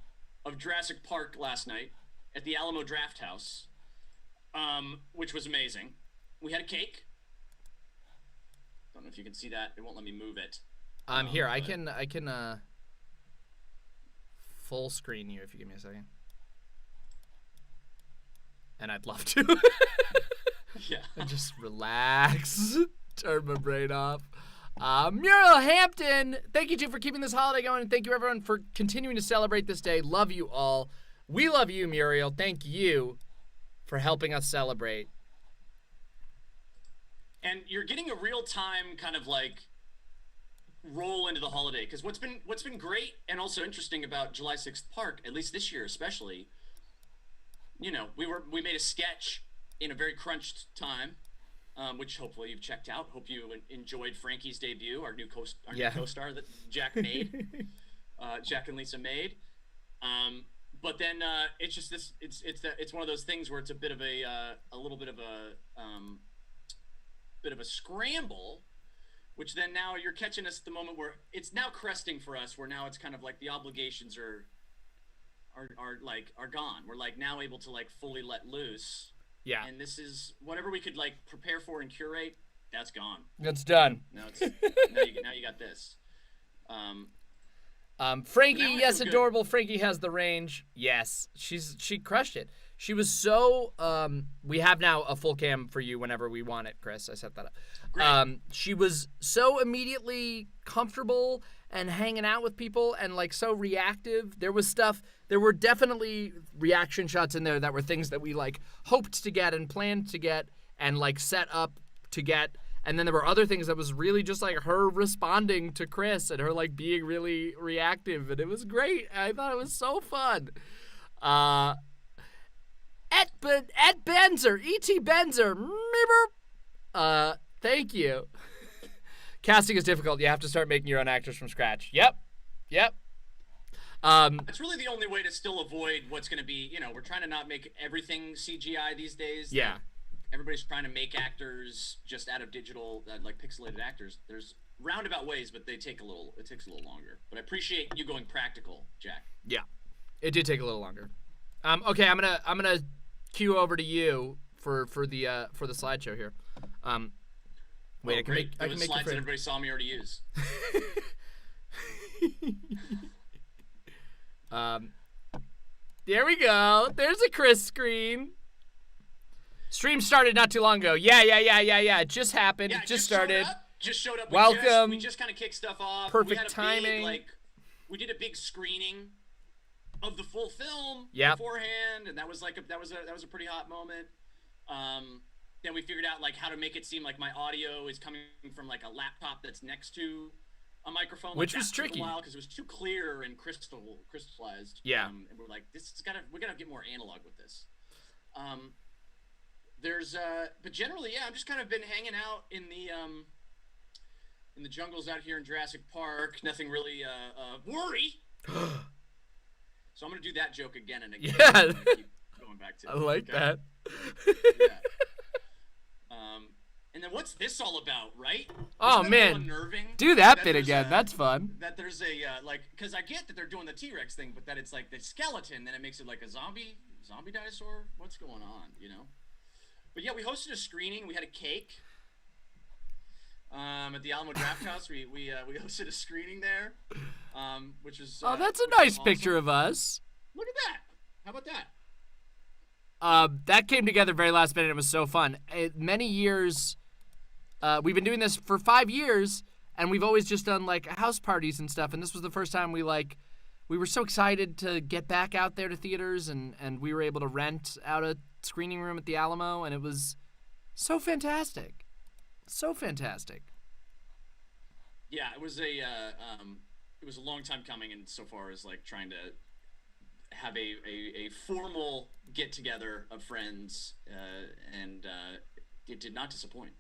of Jurassic Park last night at the Alamo Drafthouse, which was amazing. We had a cake. Don't know if you can see that. It won't let me move it. Here, I can full screen you if you give me a second. And I'd love to. Yeah. And just relax. Turn my brain off. Muriel Hampton, thank you two for keeping this holiday going, and thank you everyone for continuing to celebrate this day. Love you all. We love you, Muriel. Thank you for helping us celebrate. And you're getting a real-time kind of like roll into the holiday, because what's been great and also interesting about July 6th Park, at least this year especially, you know, we made a sketch in a very crunched time, which hopefully you've checked out. Hope you enjoyed Frankie's debut, our new co-star that Jack made, Jack and Lisa made. But then it's just this. It's one of those things where it's a bit of a little bit of a scramble, which then now you're catching us at the moment where it's now cresting for us. Where now it's kind of like the obligations are gone. We're like now able to like fully let loose. Yeah. And this is whatever we could like prepare for and curate. That's gone. That's done. Now you got this. Frankie, Now I yes, feel good. adorable. Frankie has the range. Yes, she crushed it. She was so. We have now a full cam for you whenever we want it, Chris. I set that up. Great. She was so immediately comfortable and hanging out with people and like so reactive. There were definitely reaction shots in there that were things that we like hoped to get and planned to get and like set up to get. And then there were other things that was really just like her responding to Chris and her like being really reactive, and it was great. I thought it was so fun. At Benzer, E.T. Benzer, thank you. Casting is difficult. You have to start making your own actors from scratch. Yep. It's really the only way to still avoid what's going to be, you know, we're trying to not make everything CGI these days. Yeah. Everybody's trying to make actors just out of digital, like pixelated actors. There's roundabout ways, but it takes a little longer. But I appreciate you going practical, Jack. Yeah. It did take a little longer. Okay, I'm gonna cue over to you for the slideshow here. Wait, I can make slides your that frame. everybody saw me already use. There we go. There's a Chris screen. Stream started not too long ago. Yeah. It just happened. Yeah, it just started. Just showed up. Welcome. We just kind of kicked stuff off. Perfect we had a timing. Big, we did a big screening of the full film beforehand, and that was a pretty hot moment. Then we figured out like how to make it seem like my audio is coming from like a laptop that's next to a microphone, which was tricky because it was too clear and crystallized. Yeah. And we're like, we gotta get more analog with this. But generally, yeah, I've just kind of been hanging out in the jungles out here in Jurassic Park. Nothing really worry. So I'm gonna do that joke again and again. Yeah. I'm gonna keep going back to it. I like that. Yeah. And then what's this all about, right? Oh, Isn't that a little man. unnerving? Do that bit there's again. That's fun. That there's a because I get that they're doing the T-Rex thing, but that it's like the skeleton, then it makes it like a zombie dinosaur. What's going on, you know? But yeah, we hosted a screening. We had a cake. at the Alamo Draft House. We hosted a screening there, which is Oh, that's a which was nice awesome. picture of us. Look at that. How about that? That came together very last minute. It was so fun. Many years, we've been doing this for 5 years, and we've always just done like house parties and stuff. And this was the first time we were so excited to get back out there to theaters, and we were able to rent out a screening room at the Alamo, and it was so fantastic. So fantastic. Yeah, it was a long time coming, and so far as like trying to have a formal get together of friends, and it did not disappoint.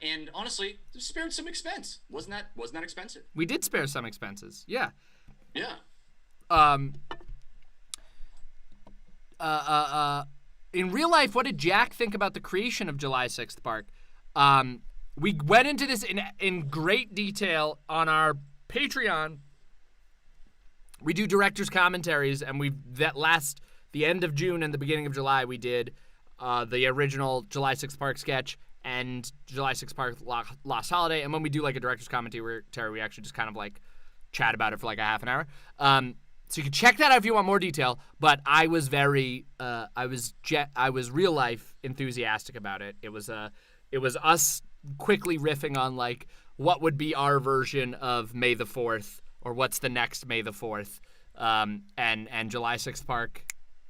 And honestly, it spared some expense. Wasn't that expensive? We did spare some expenses. Yeah. Yeah. In real life, what did Jack think about the creation of Julysixth Park? We went into this in great detail on our Patreon. We do director's commentaries, and the end of June and the beginning of July, we did the original Julysixth Park sketch and Julysixth Park Lost Holiday. And when we do like a director's commentary, we actually just kind of like chat about it for like a half an hour. So you can check that out if you want more detail. But I was I was real life enthusiastic about it. It was us quickly riffing on like what would be our version of May the 4th, or what's the next May the 4th. And Julysixth Park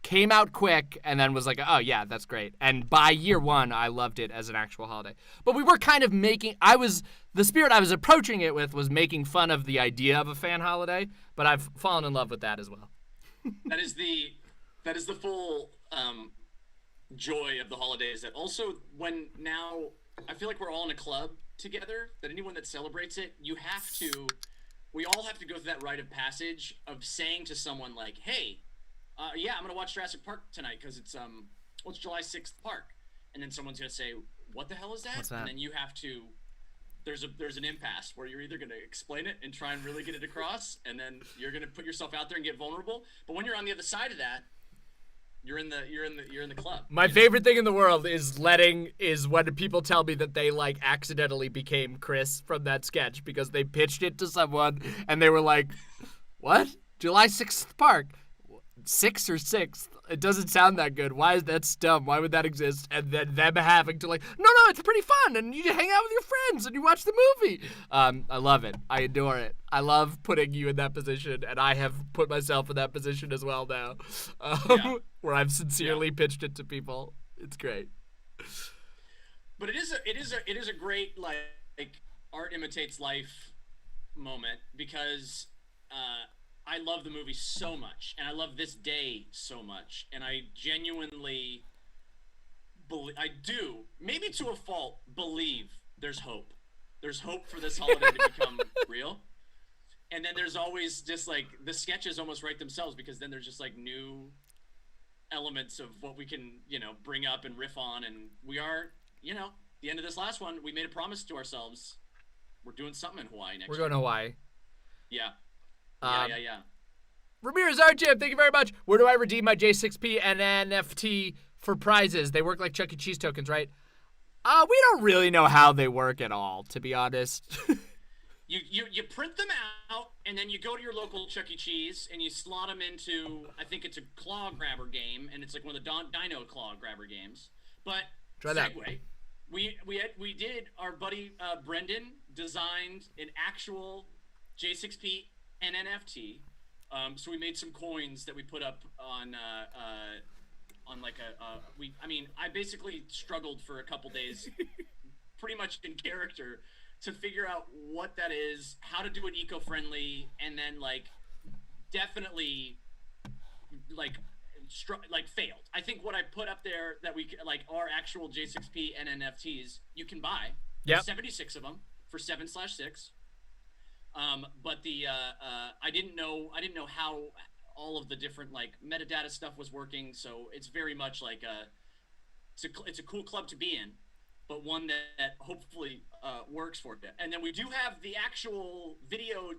came out quick and then was like, oh yeah, that's great. And by year 1, I loved it as an actual holiday. But we were kind of the spirit I was approaching it with was making fun of the idea of a fan holiday, but I've fallen in love with that as well. That is the full joy of the holidays. That also, when now I feel like we're all in a club together, that anyone that celebrates it, we all have to go through that rite of passage of saying to someone like, hey, yeah, I'm gonna watch Jurassic Park tonight because it's Julysixth Park, and then someone's gonna say, what the hell is that? What's that? And then you have to. There's an impasse where you're either gonna explain it and try and really get it across, and then you're gonna put yourself out there and get vulnerable. But when you're on the other side of that, you're in the club. My favorite thing in the world is when people tell me that they like accidentally became Chris from that sketch because they pitched it to someone and they were like, what? Julysixth Park? 6th or 6th? It doesn't sound that good. Why is that dumb? Why would that exist? And then them having to like, no, it's pretty fun, and you hang out with your friends and you watch the movie. I love it. I adore it. I love putting you in that position, and I have put myself in that position as well now, where I've sincerely pitched it to people. It's great. But it is a great like art imitates life moment, because I love the movie so much, and I love this day so much, and I genuinely maybe to a fault, believe there's hope. There's hope for this holiday to become real. And then there's always just like the sketches almost write themselves, because then there's just like new elements of what we can, bring up and riff on. And we are, the end of this last one, we made a promise to ourselves. We're doing something in Hawaii next year. We're going to Hawaii. Yeah. Yeah. Ramirez Archib, thank you very much. Where do I redeem my J6P and NFT for prizes? They work like Chuck E. Cheese tokens, right? We don't really know how they work at all, to be honest. You print them out, and then you go to your local Chuck E. Cheese, and you slot them into, I think it's a claw grabber game, and it's like one of the Dino claw grabber games. But try that. Segue. We did, our buddy Brendan designed an actual J6P and NFT. So we made some coins that we put up on like I basically struggled for a couple days, pretty much in character, to figure out what that is, how to do it eco-friendly, and then like definitely failed. I think what I put up there that we like our actual J6P and NFTs you can buy. Yep. 76 of them for 7/6. But I didn't know how all of the different like metadata stuff was working. So it's very much like it's a cool club to be in, but one that hopefully works for you. And then we do have the actual video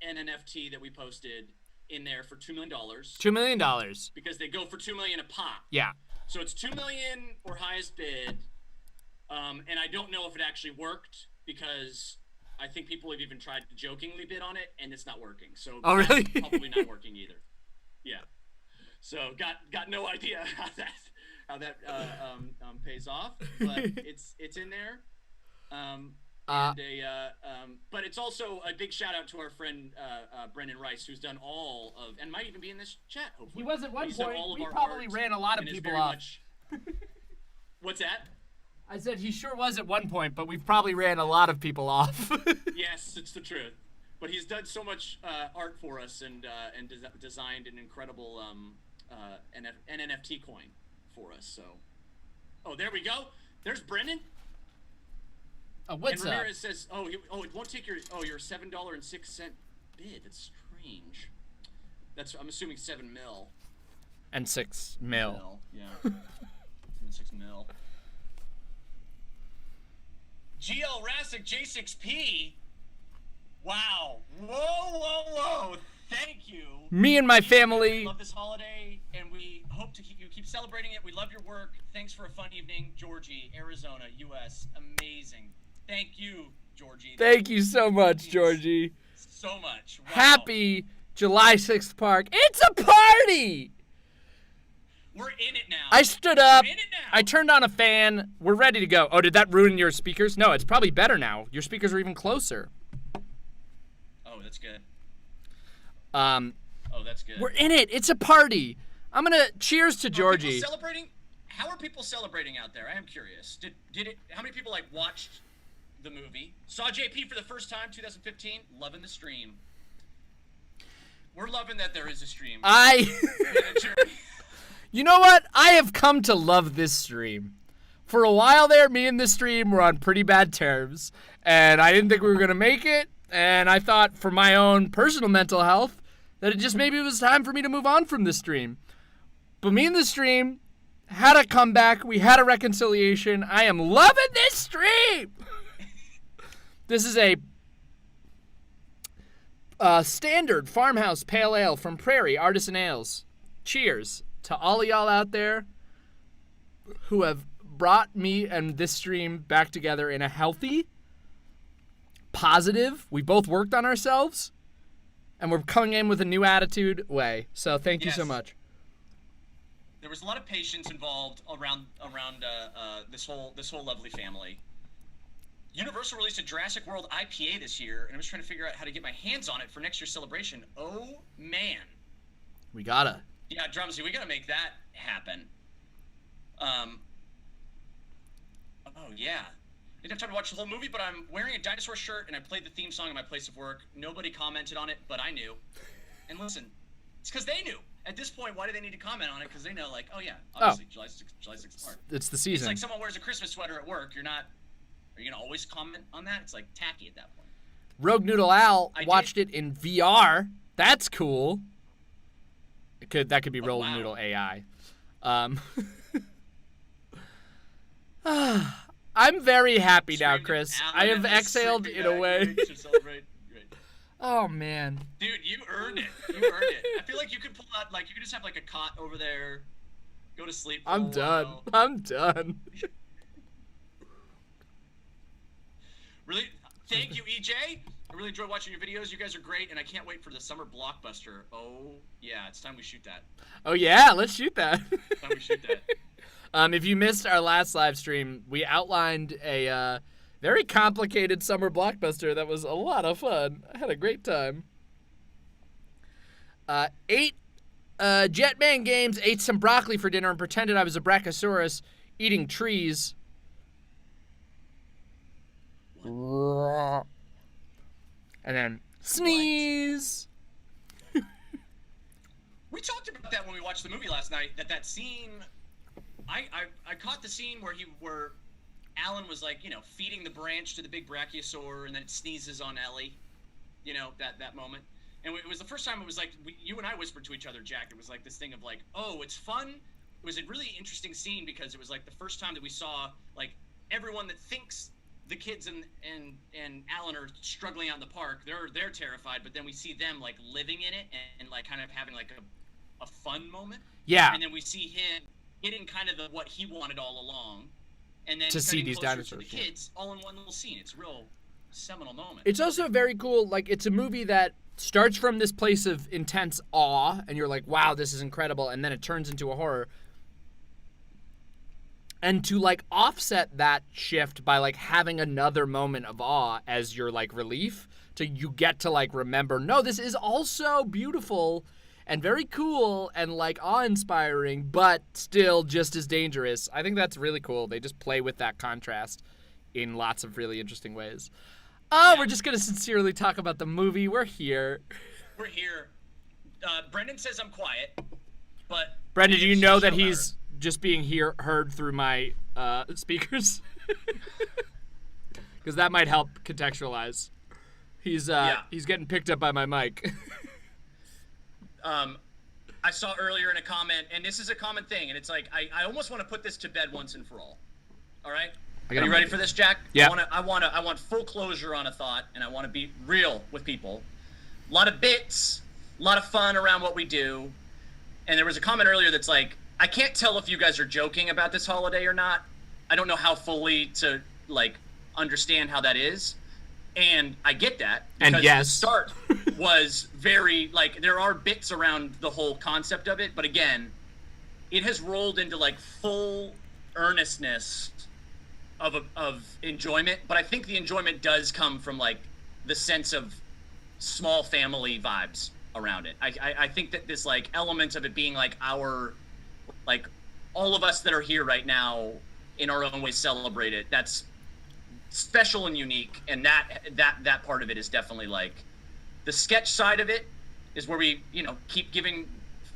and NFT that we posted in there for $2 million. $2 million. Because they go for $2 million a pop. Yeah. So it's $2 million or highest bid. And I don't know if it actually worked. because I think people have even tried to jokingly bid on it, and it's not working. So Oh, really? that's probably not working either. Yeah. So got no idea how that pays off, but it's in there. But it's also a big shout out to our friend Brendan Rice, who's done all of, and might even be in this chat. Hopefully, He was at one He's done point. all of We our probably art ran a lot of and is people very off. much- What's that? I said he sure was at one point, but we've probably ran a lot of people off. Yes, it's the truth. But he's done so much art for us and designed an incredible an NFT coin for us. So, oh, there we go. There's Brendan. Oh, what's and up? Ramirez says, it won't take your $7.06 bid. That's strange. I'm assuming 7 mil. And 6 mil. Yeah. 6 mil. Jurassic J6P. Wow. Whoa. Thank you. Me and my family. We love this holiday, and we hope to keep celebrating it. We love your work. Thanks for a fun evening, Georgie, Arizona, U.S. Amazing. Thank you, Georgie. Thank you so much, Georgie. So much. Wow. Happy Julysixth Park. It's a party! We're in it now. I stood up. We're in it now. I turned on a fan. We're ready to go. Oh, did that ruin your speakers? No, it's probably better now. Your speakers are even closer. Oh, that's good. Oh, that's good. We're in it. It's a party. I'm gonna cheers to Georgie. Are people celebrating? How are people celebrating out there? I am curious. Did it? How many people watched the movie? Saw JP for the first time, 2015. Loving the stream. We're loving that there is a stream. You know what? I have come to love this stream. For a while there, me and this stream were on pretty bad terms, and I didn't think we were gonna make it. And I thought, for my own personal mental health, that maybe it was time for me to move on from this stream. But me and the stream had a comeback. We had a reconciliation. I am loving this stream. This is a standard farmhouse pale ale from Prairie Artisan Ales. Cheers to all of y'all out there who have brought me and this stream back together in a healthy, positive, we both worked on ourselves, and we're coming in with a new attitude way. So thank you so much. There was a lot of patience involved around this whole lovely family. Universal released a Jurassic World IPA this year, and I was trying to figure out how to get my hands on it for next year's celebration. Oh man. We gotta. Yeah, Drumsy, we gotta make that happen. Oh yeah. Didn't have time to watch the whole movie, but I'm wearing a dinosaur shirt and I played the theme song in my place of work. Nobody commented on it, but I knew. And listen, it's because they knew. At this point, why do they need to comment on it? Because they know, oh yeah, obviously July 6th part. It's the season. It's like someone wears a Christmas sweater at work. Are you gonna always comment on that? It's like tacky at that point. Rogue Noodle Al watched it in VR. That's cool. That could be Rogue Noodle AI. I'm very happy now, Chris. I have exhaled in a way. Oh man. Dude, you earned it. I feel like you could pull out, you could just have a cot over there, go to sleep. I'm done. I'm done. Really, thank you, EJ. I really enjoyed watching your videos. You guys are great, and I can't wait for the summer blockbuster. Oh yeah, it's time we shoot that. Oh yeah, let's shoot that. It's time we shoot that. If you missed our last live stream, we outlined a very complicated summer blockbuster that was a lot of fun. I had a great time. 8 Jetman games, ate some broccoli for dinner, and pretended I was a brachiosaurus eating trees. And then sneeze. We talked about that when we watched the movie last night. That scene. I caught the scene where Alan was feeding the branch to the big brachiosaur, and then it sneezes on Ellie. That moment. And it was the first time it was you and I whispered to each other, Jack. It was this thing of oh, it's fun. It was a really interesting scene because it was the first time that we saw everyone that thinks the kids and Alan are struggling out in the park. They're terrified, but then we see them living in it and kind of having a fun moment. Yeah. And then we see him getting kind of what he wanted all along, and then To see cutting these closer dinosaurs, to the yeah. kids all in one little scene. It's a real seminal moment. It's also very cool. Like, it's a movie that starts from this place of intense awe, and you're like, wow, this is incredible, and then it turns into a horror. And to, like, offset that shift by, like, having another moment of awe as your, like, relief, to you get to, like, remember, no, this is also beautiful and very cool and, like, awe-inspiring, but still just as dangerous. I think that's really cool. They just play with that contrast in lots of really interesting ways. Oh, we're just going to sincerely talk about the movie. We're here. We're here. Brendan says I'm quiet, but Brendan, do you know that show he's just being heard through my speakers? Because that might help contextualize. He's getting picked up by my mic. I saw earlier in a comment, and this is a common thing, and it's like I almost want to put this to bed once and for all. All right? Are you ready for this, Jack? Yeah. I want full closure on a thought, and I want to be real with people. A lot of bits, a lot of fun around what we do. And there was a comment earlier that's like, I can't tell if you guys are joking about this holiday or not. I don't know how fully to, like, understand how that is. And I get that. And yes. The start was very, like, there are bits around the whole concept of it. But again, it has rolled into, like, full earnestness of enjoyment. But I think the enjoyment does come from, like, the sense of small family vibes around it. I think that this, like, element of it being, like, our, like, all of us that are here right now in our own way celebrate it. That's special and unique, and that part of it is definitely, like, the sketch side of it is where we, you know, keep giving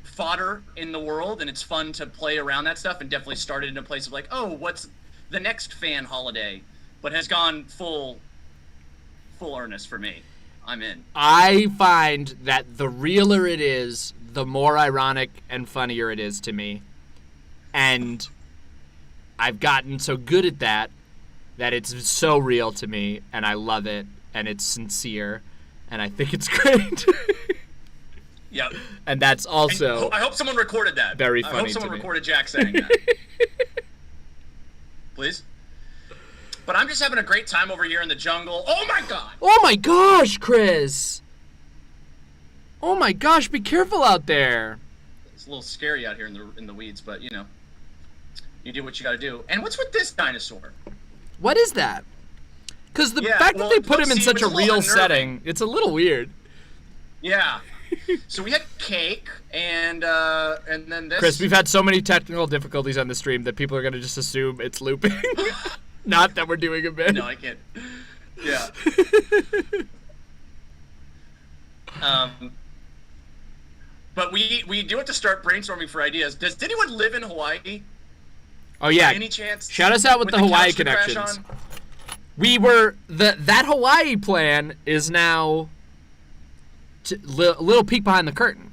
fodder in the world, and it's fun to play around that stuff, and definitely started in a place of, like, oh, what's the next fan holiday, but has gone full earnest for me. I'm in. I find that the realer it is, the more ironic and funnier it is to me. And I've gotten so good at that it's so real to me, and I love it, and it's sincere, and I think it's great. Yep. And that's also I hope someone recorded that. very I funny hope someone to me. recorded Jack saying that. Please. But I'm just having a great time over here in the jungle. Oh my god! Oh my gosh, Chris! Oh my gosh, be careful out there. It's a little scary out here in the weeds, but you know, you do what you got to do. And what's with this dinosaur? What is that? Because the Yeah, fact well, that they put look, him in see, such it a was a little real unnerving. setting, it's a little weird. Yeah. So we had cake, and then this. Chris, we've had so many technical difficulties on the stream that people are going to just assume it's looping. Not that we're doing a bit. No, I can't. Yeah. But we do have to start brainstorming for ideas. Does anyone live in Hawaii? Oh yeah. By any chance? Shout us out with the Hawaii couch to crash connections. on? We were that Hawaii plan is now little peek behind the curtain.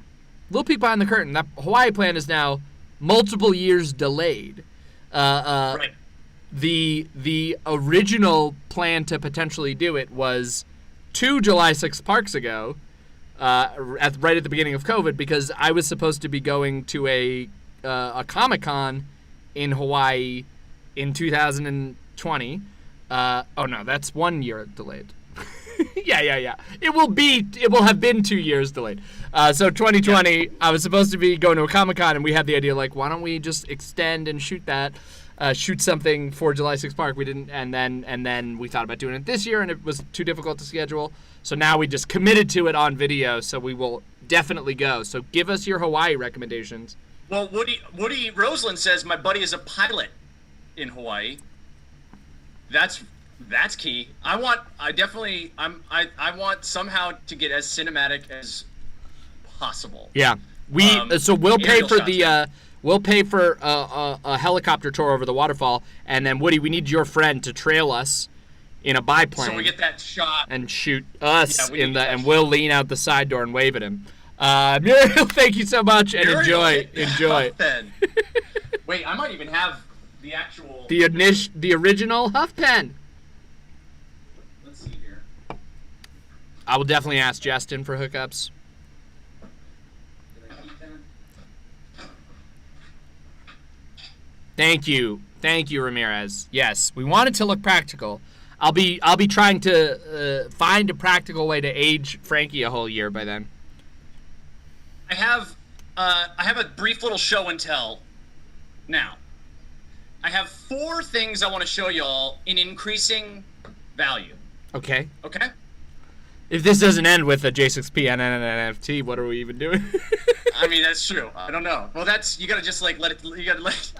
Little peek behind the curtain. That Hawaii plan is now multiple years delayed. Right. The original plan to potentially do it was 2 July 6th parks ago, right at the beginning of COVID, because I was supposed to be going to a Comic-Con in Hawaii in 2020. Oh no, that's 1 year delayed. Yeah. It will have been 2 years delayed. So 2020, yeah. I was supposed to be going to a Comic-Con, and we had the idea, like, why don't we just extend and shoot something for July 6th Park. We didn't, and then we thought about doing it this year, and it was too difficult to schedule. So now we just committed to it on video, so we will definitely go. So give us your Hawaii recommendations. Well, Woody Roseland says my buddy is a pilot in Hawaii. That's key. I want somehow to get as cinematic as possible. Yeah, so we'll pay for shots, we'll pay for a helicopter tour over the waterfall, and then Woody, we need your friend to trail us in a biplane. So we get that shot and shoot us yeah, and we'll lean out the side door and wave at him. Muriel, thank you so much, and enjoy. Wait, I might even have the actual the original Huff pen. Let's see here. I will definitely ask Justin for hookups. Did I keep that? Thank you, Ramirez. Yes, we want it to look practical. I'll be trying to find a practical way to age Frankie a whole year by then. I have a brief little show and tell now. I have 4 things I want to show y'all in increasing value. Okay. Okay? If this doesn't end with a J6P NFT, what are we even doing? I mean, that's true. I don't know. Well, you gotta just like let it. You gotta let.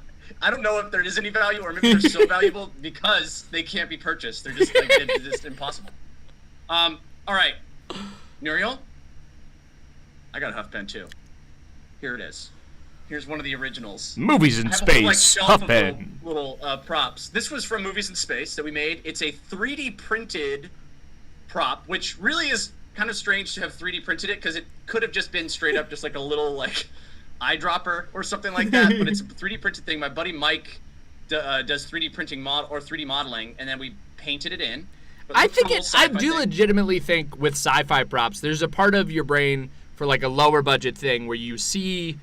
I don't know if there is any value or maybe they're so valuable because they can't be purchased. They're just like it's just impossible. All right, Muriel. I got a Huff pen too. Here it is. Here's one of the originals. Movies in I have a whole, like, space. shelf Huff of pen. little props. This was from Movies in Space that we made. It's a 3D printed prop, which really is kind of strange to have 3D printed it because it could have just been straight up just like a little like eyedropper or something like that. But it's a 3D printed thing. My buddy Mike does 3D printing or 3D modeling, and then we painted it in. I do legitimately think with sci-fi props, there's a part of your brain for like a lower budget thing where you see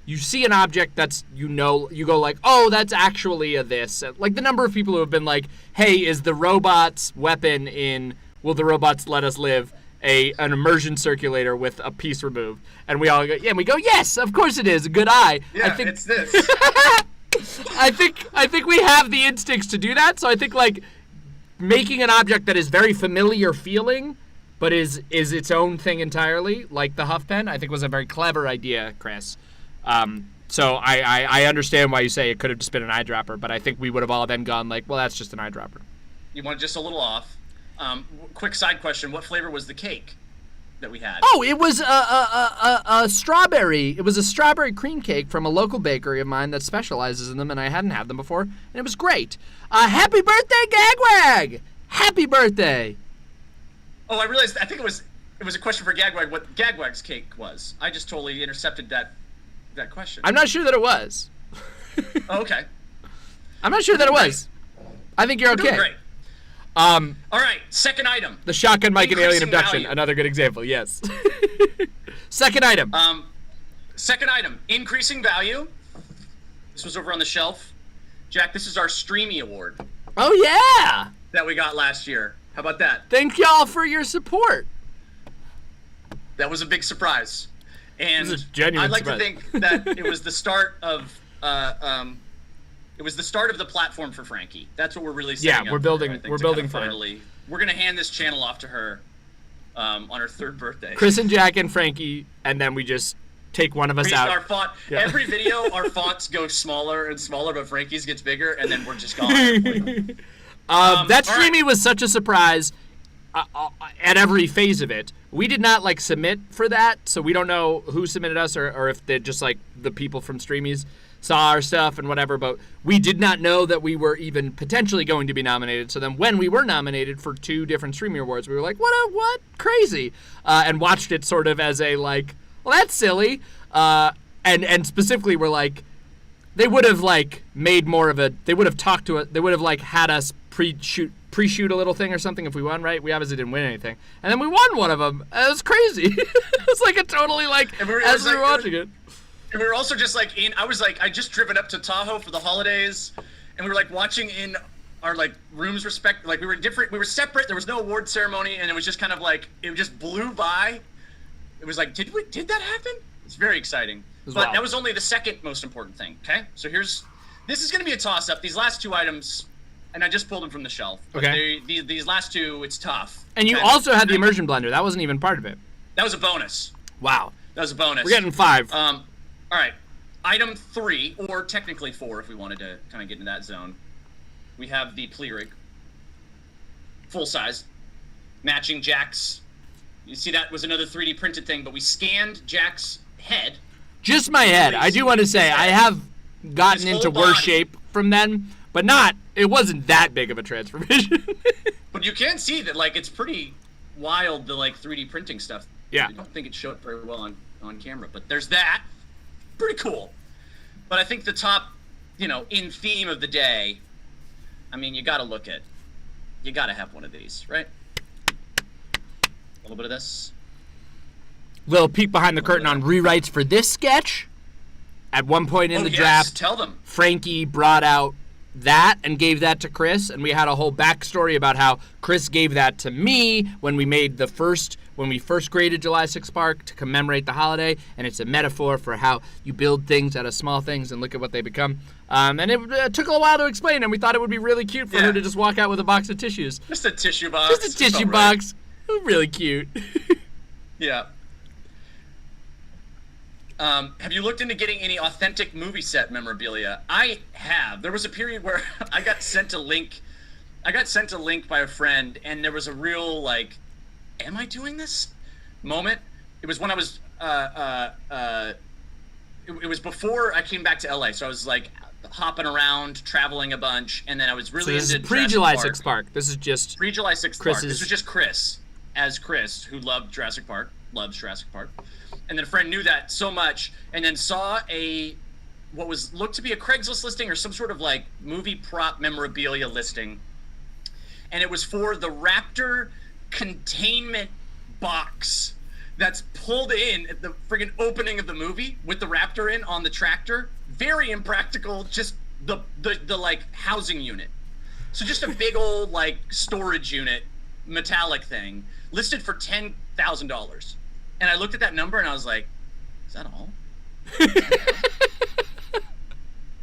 an object that's, you go like, oh, that's actually a this. Like the number of people who have been like, hey, is the robot's weapon in Will the Robots Let Us Live an immersion circulator with a piece removed? And we all go, yeah, and we go, yes, of course it is. A good eye. Yeah, it's this. I think we have the instincts to do that. So I think like making an object that is very familiar feeling, but is its own thing entirely, like the Huff pen, I think was a very clever idea, Chris. So I understand why you say it could have just been an eyedropper, but I think we would have all then gone like, well, that's just an eyedropper. You want just a little off. Quick side question: what flavor was the cake that we had? Oh, it was a strawberry. It was a strawberry cream cake from a local bakery of mine that specializes in them, and I hadn't had them before, and it was great. Happy birthday, Gagwag! Happy birthday! Oh, I realized. I think it was a question for Gagwag. What Gagwag's cake was? I just totally intercepted that question. I'm not sure that it was. Oh, okay. I'm not sure that it was. I think you're okay. Doing great. All right, second item. The shotgun mic and alien Increasing abduction. value. Another good example. Yes. Second item. Second item, increasing value. This was over on the shelf. Jack, this is our Streamy Award Oh yeah. that we got last year. How about that? Thank y'all for your support. That was a big surprise. And This is a genuine I'd like surprise. to think that it was the start of the platform for Frankie. That's what we're really setting up we're for building- her, I think, we're to building kind of for her. finally. We're gonna hand this channel off to her on her 3rd birthday. Chris and Jack and Frankie, and then we just take one of us out. Our font. Yeah. Every video, our fonts go smaller and smaller, but Frankie's gets bigger, and then we're just gone. That all right. streamy was such a surprise at every phase of it. We did not like submit for that, so we don't know who submitted us or if they just like the people from Streamies saw our stuff and whatever, but we did not know that we were even potentially going to be nominated. So then when we were nominated for 2 different Streamy Awards, we were like, what? Crazy. And watched it sort of as a like, well, that's silly. And specifically we're like, they would have like made more of a, they would have talked to it, they would have like had us pre-shoot a little thing or something if we won, right? We obviously didn't win anything. And then we won one of them. It was crazy. It was like a totally like, as we were watching it. And we were also just like I was like, I just driven up to Tahoe for the holidays, and we were like watching in our like rooms like we were separate, there was no award ceremony, and it was just kind of like, it just blew by. It was like, did that happen? It's very exciting. But wild. that was only the second most important thing, okay? So this is gonna be a toss-up. These last 2 items, and I just pulled them from the shelf. But Okay. These last 2, it's tough. And you Okay? also had the immersion blender. That wasn't even part of it. That was a bonus. Wow. That was a bonus. We're getting 5. All right, item 3, or technically 4 if we wanted to kind of get into that zone. We have the plea rig, full size, matching Jack's. You see, that was another 3D printed thing, but we scanned Jack's head. Just my head. I do want to say I have gotten His into whole worse body. shape from then, but it wasn't that big of a transformation. But you can see that, like, it's pretty wild, the like 3D printing stuff. Yeah. I don't think it showed very well on camera, but there's that. Pretty cool. But I think the top, in theme of the day, I mean, you gotta have one of these, right? A little bit of this. Little peek behind the curtain on rewrites for this sketch. at one point in Oh, the yes, draft, tell them. Frankie brought out that and gave that to Chris, and we had a whole backstory about how Chris gave that to me when we first created Julysixth Park to commemorate the holiday, and it's a metaphor for how you build things out of small things and look at what they become. And it took a while to explain, and we thought it would be really cute for her to just walk out with a box of tissues. Just a tissue box. Just a tissue box. Really cute. Yeah. Have you looked into getting any authentic movie set memorabilia? I have. There was a period where I got sent a link. By a friend, and there was a real like, "Am I doing this?" moment. It was when I was. It was before I came back to LA, so I was like hopping around, traveling a bunch, and then I was really so this into is pre-Julysixth Park. This is just pre-Julysixth Park. This Chris's- was just Chris, as Chris, who loved Jurassic Park, loves Jurassic Park. And then a friend knew that so much, and then saw what was looked to be a Craigslist listing or some sort of like movie prop memorabilia listing. And it was for the Raptor containment box that's pulled in at the friggin' opening of the movie with the Raptor in on the tractor. Very impractical, just the like housing unit. So just a big old like storage unit, metallic thing, listed for $10,000. And I looked at that number and I was like, is that all?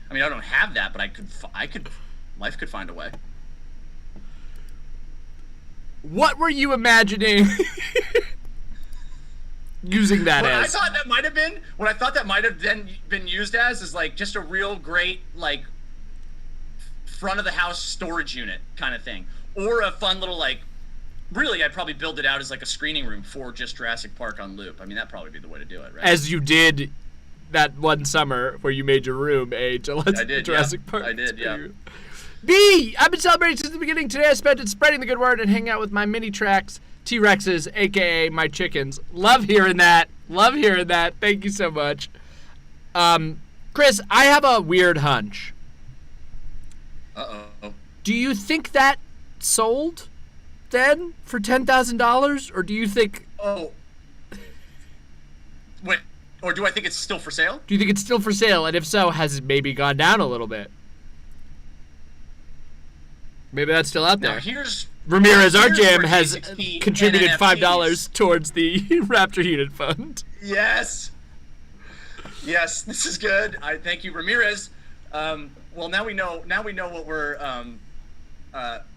I mean, I don't have that, but life could find a way. What were you imagining using that What I as? thought that might have then been used as is like just a real great like front of the house storage unit kind of thing, or a fun little like. Really, I'd probably build it out as like a screening room for just Jurassic Park on loop. I mean, that'd probably be the way to do it, right? As you did that one summer where you made your room a Jurassic Park. I did, yeah. room. B, I've been celebrating since the beginning. Today I spent it spreading the good word and hanging out with my mini tracks, T-Rexes, a.k.a. my chickens. Love hearing that. Thank you so much. Chris, I have a weird hunch. Uh-oh. Do you think that sold then for $10,000, or do you think? Oh. Wait. Or do I think it's still for sale? Do you think it's still for sale? And if so, has it maybe gone down a little bit? Maybe that's still out Now there. here's Ramirez, our here's jam, where has G60 contributed and $5 towards the Raptor Unit Fund. Yes. Yes, this is good. I thank you, Ramirez. Well, now we know what we're.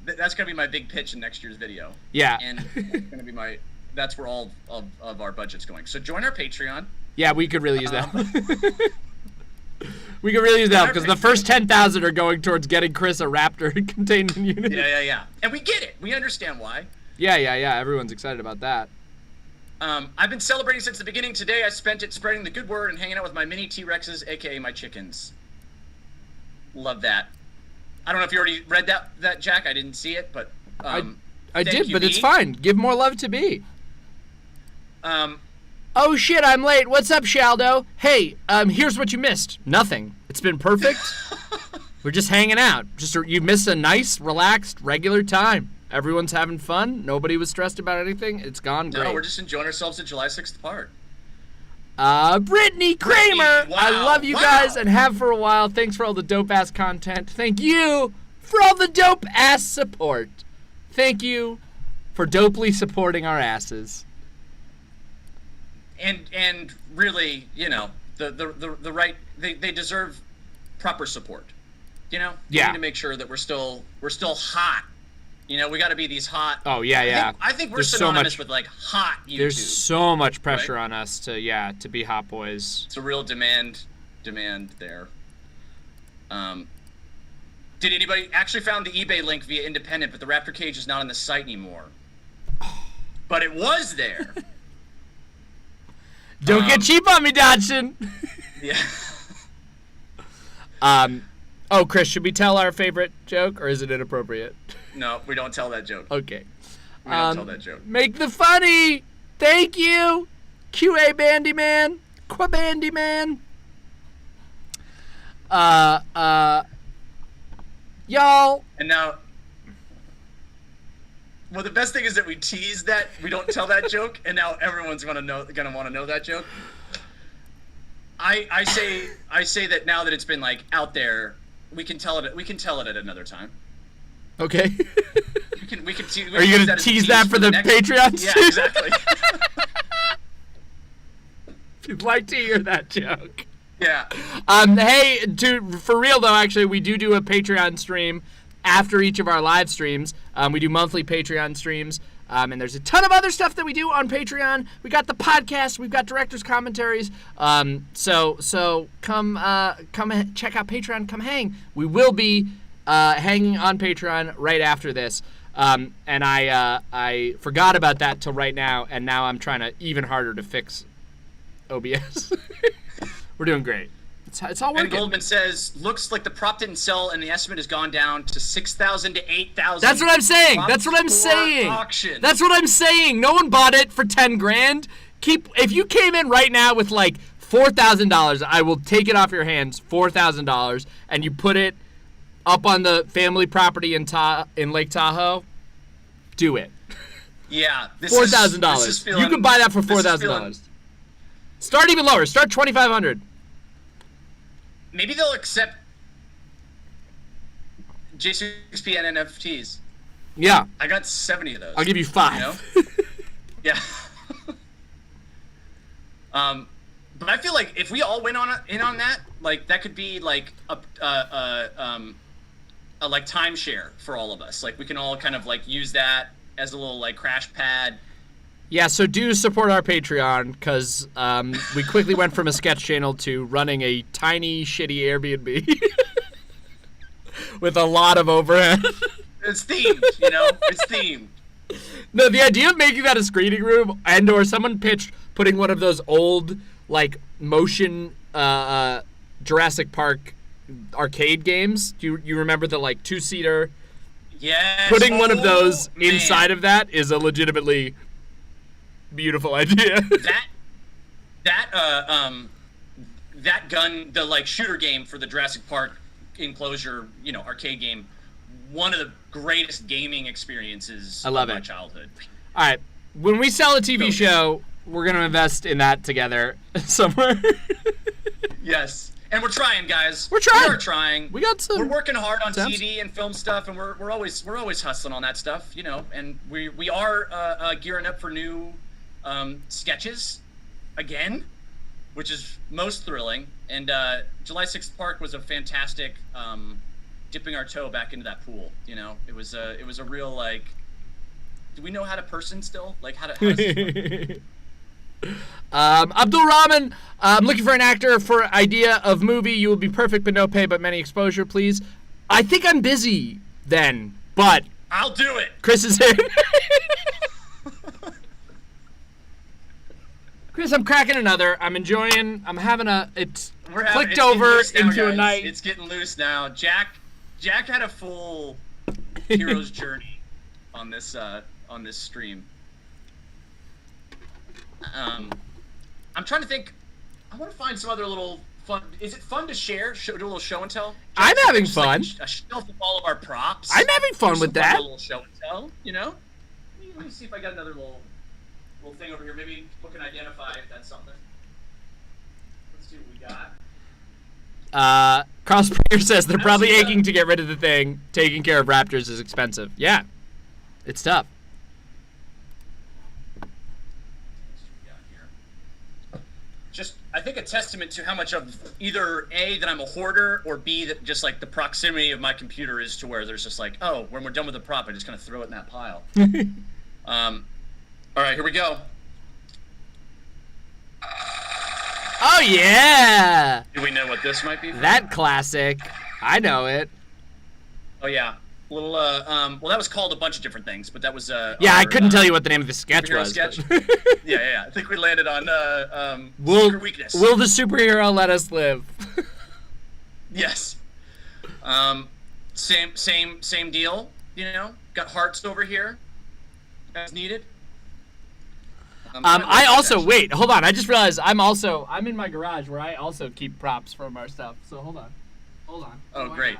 That's gonna be my big pitch in next year's video. Yeah. And it's gonna be that's where all of our budget's going. So join our Patreon. Yeah, we could really use that. We could really use that because the first 10,000 are going towards getting Chris a Raptor containment unit. Yeah. And we get it. We understand why. Yeah. Everyone's excited about that. I've been celebrating since the beginning. Today I spent it spreading the good word and hanging out with my mini T-Rexes, aka my chickens. Love that. I don't know if you already read that Jack. I didn't see it, but I thank did, you, but it's B. fine. Give more love to B. Oh shit, I'm late. What's up, Shaldo? Hey, here's what you missed. Nothing. It's been perfect. We're just hanging out. You missed a nice, relaxed, regular time. Everyone's having fun. Nobody was stressed about anything. It's gone great. No, we're just enjoying ourselves at Julysixth Park. Brittany Kramer. Brittany, wow, I love you guys and have for a while. Thanks for all the dope ass content. Thank you for all the dope ass support. Thank you for dopely supporting our asses. And really, the right they deserve proper support. Yeah. We need to make sure that we're still hot. We got to be these hot. Oh yeah. I think we're There's synonymous so much, with like hot YouTube. There's so much pressure on us to be hot boys. It's a real demand there. Did anybody actually found the eBay link via independent, but the Raptor cage is not on the site anymore. But it was there. Don't get cheap on me, Dodson. Yeah. Oh, Chris, should we tell our favorite joke, or is it inappropriate? No, we don't tell that joke. Okay. We don't tell that joke. Make the funny. Thank you, QA Bandyman, Quabandyman. Y'all. And now, well, the best thing is that we tease that we don't tell that joke, and now everyone's gonna want to know that joke. I say that now that it's been like out there, we can tell it at another time. Okay. We can Are you gonna tease that for the Patreon? Yeah, exactly. You'd like to hear that joke. Yeah. Hey, for real though, actually, we do a Patreon stream after each of our live streams. We do monthly Patreon streams. And there's a ton of other stuff that we do on Patreon. We got the podcast. We've got director's commentaries. So come check out Patreon. Come hang. We will be hanging on Patreon right after this. And I forgot about that till right now, and now I'm trying to even harder to fix OBS. We're doing great. It's all working. Ben Goldman says, looks like the prop didn't sell and the estimate has gone down to 6,000 to 8,000. That's what I'm saying. That's what I'm saying. That's what I'm saying. No one bought it for 10 grand. If you came in right now with like $4,000, I will take it off your hands, $4,000, and you put it up on the family property in Lake Tahoe, do it. Yeah. $4,000. You could buy that for $4,000. Start even lower. Start $2,500. Maybe they'll accept J6P and NFTs. Yeah. I got 70 of those. I'll give you 5. You know? Yeah. But I feel like if we all went in on that, like that could be like a like timeshare for all of us. Like we can all kind of like use that as a little like crash pad. Yeah, so do support our Patreon, because we quickly went from a sketch channel to running a tiny, shitty Airbnb with a lot of overhead. It's themed, you know? It's themed. No, the idea of making that a screening room, or someone pitched putting one of those old, like, motion Jurassic Park arcade games. Do you remember the, like, 2-seater? Yes. Putting one of those inside of that is a legitimately beautiful idea. That gun, the like shooter game for the Jurassic Park enclosure, you know, arcade game, one of the greatest gaming experiences of my childhood. All right, when we sell a TV show, we're gonna invest in that together somewhere. Yes, and we're trying, guys. We are trying. We got some. We're working hard on TV and film stuff, and we're always hustling on that stuff, you know. And we are gearing up for new sketches again, which is most thrilling. And Julysixth Park was a fantastic dipping our toe back into that pool. You know, it was a real like. Do we know how to person still? Like how does this work? Abdul Rahman, I'm looking for an actor for idea of movie. You will be perfect, but no pay, but many exposure, please. I think I'm busy then, but I'll do it. Chris is in. Chris, I'm cracking another. I'm enjoying. I'm having it's clicked over into a night. It's getting loose now. Jack had a full hero's journey on this stream. I'm trying to think. I want to find some other little fun. Is it fun to share? Do a little show and tell? I'm having fun. Like a shelf of all of our props. I'm having fun with that. A little show and tell. You know. Let me see if I got another little thing over here. Maybe we can identify if that's something. Let's see what we got. Carl Springer says they're probably aching to get rid of the thing. Taking care of raptors is expensive. Yeah, it's tough. Just, I think a testament to how much of either A, that I'm a hoarder, or B, that just like the proximity of my computer is to where there's just like, oh, when we're done with the prop, I'm just gonna throw it in that pile. All right, here we go. Oh yeah! Do we know what this might be? That classic. I know it. Oh yeah. Little well, that was called a bunch of different things, but that was yeah, I couldn't tell you what the name of the sketch was. Sketch. yeah. I think we landed on secret weakness. Will the superhero let us live? Yes. Same deal. You know, got hearts over here as needed. I also wait. Hold on. I just realized I'm in my garage where I also keep props from our stuff. So hold on. Oh, great.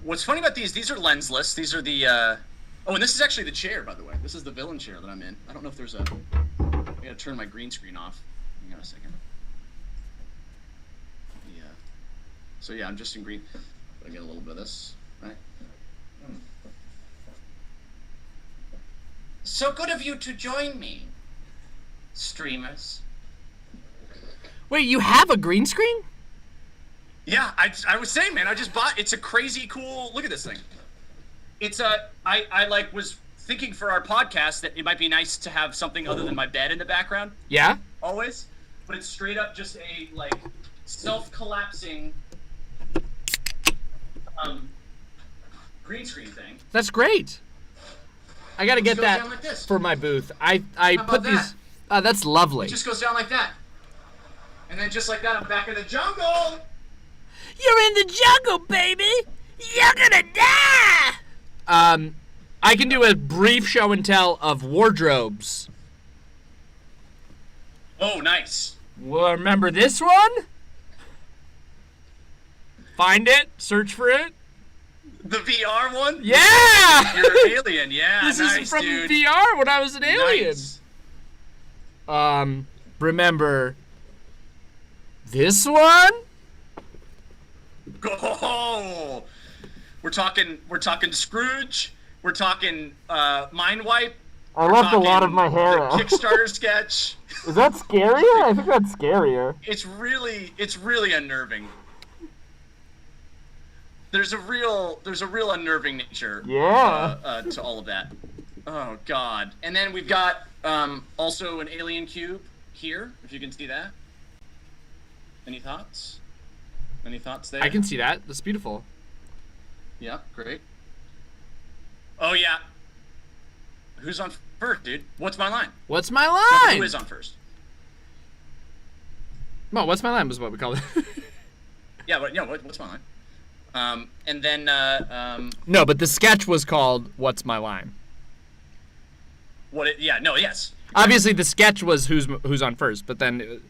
What's funny about these are lensless. These are the, oh, and this is actually the chair, by the way. This is the villain chair that I'm in. I don't know if there's I gotta turn my green screen off. Hang on a second. So yeah, I'm just in green. I get a little bit of this, right? So good of you to join me, streamers. Wait, you have a green screen? Yeah, I was saying, man, I just bought. It's a crazy cool. Look at this thing. It's a. I like was thinking for our podcast that it might be nice to have something other than my bed in the background. Yeah. Always, but it's straight up just a like self-collapsing green screen thing. That's great. I gotta get goes that down like this. for my booth. I How put about these. That's lovely. It just goes down like that, and then just like that, I'm back in the jungle. You're in the jungle, baby. You're gonna die. I can do a brief show and tell of wardrobes. Oh, nice. Well, remember this one? Find it. Search for it. The VR one? Yeah. You're an alien. Yeah, This nice, is from dude. VR when I was an alien. Nice. Remember this one? Oh, we're talking Scrooge. We're talking Mind Wipe. I We're left a lot of talking my hair the out. Kickstarter sketch. Is that scarier? I think that's scarier. It's really unnerving. There's a real unnerving nature. Yeah. To all of that. Oh God. And then we've got also an alien cube here, if you can see that. Any thoughts? Any thoughts there? I can see that. That's beautiful. Yeah, great. Oh yeah. Who's on first, dude? What's my line? What's my No, line? who is on first? Well, what's my line was what we called it. Yeah, what's my line? And then No, but the sketch was called "What's My Line." yes. Obviously, the sketch was who's on first, but then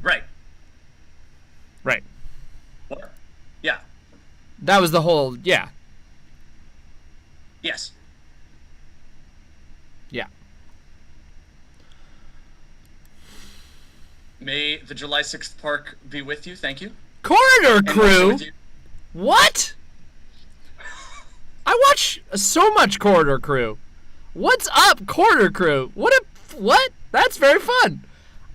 Right. right. What? Yeah. That was the whole yeah. Yes. Yeah. May the July 6th park be with you. Thank you. Corridor And also Crew. with you. What? I watch so much Corridor Crew. What's up, Corridor Crew? What? That's very fun.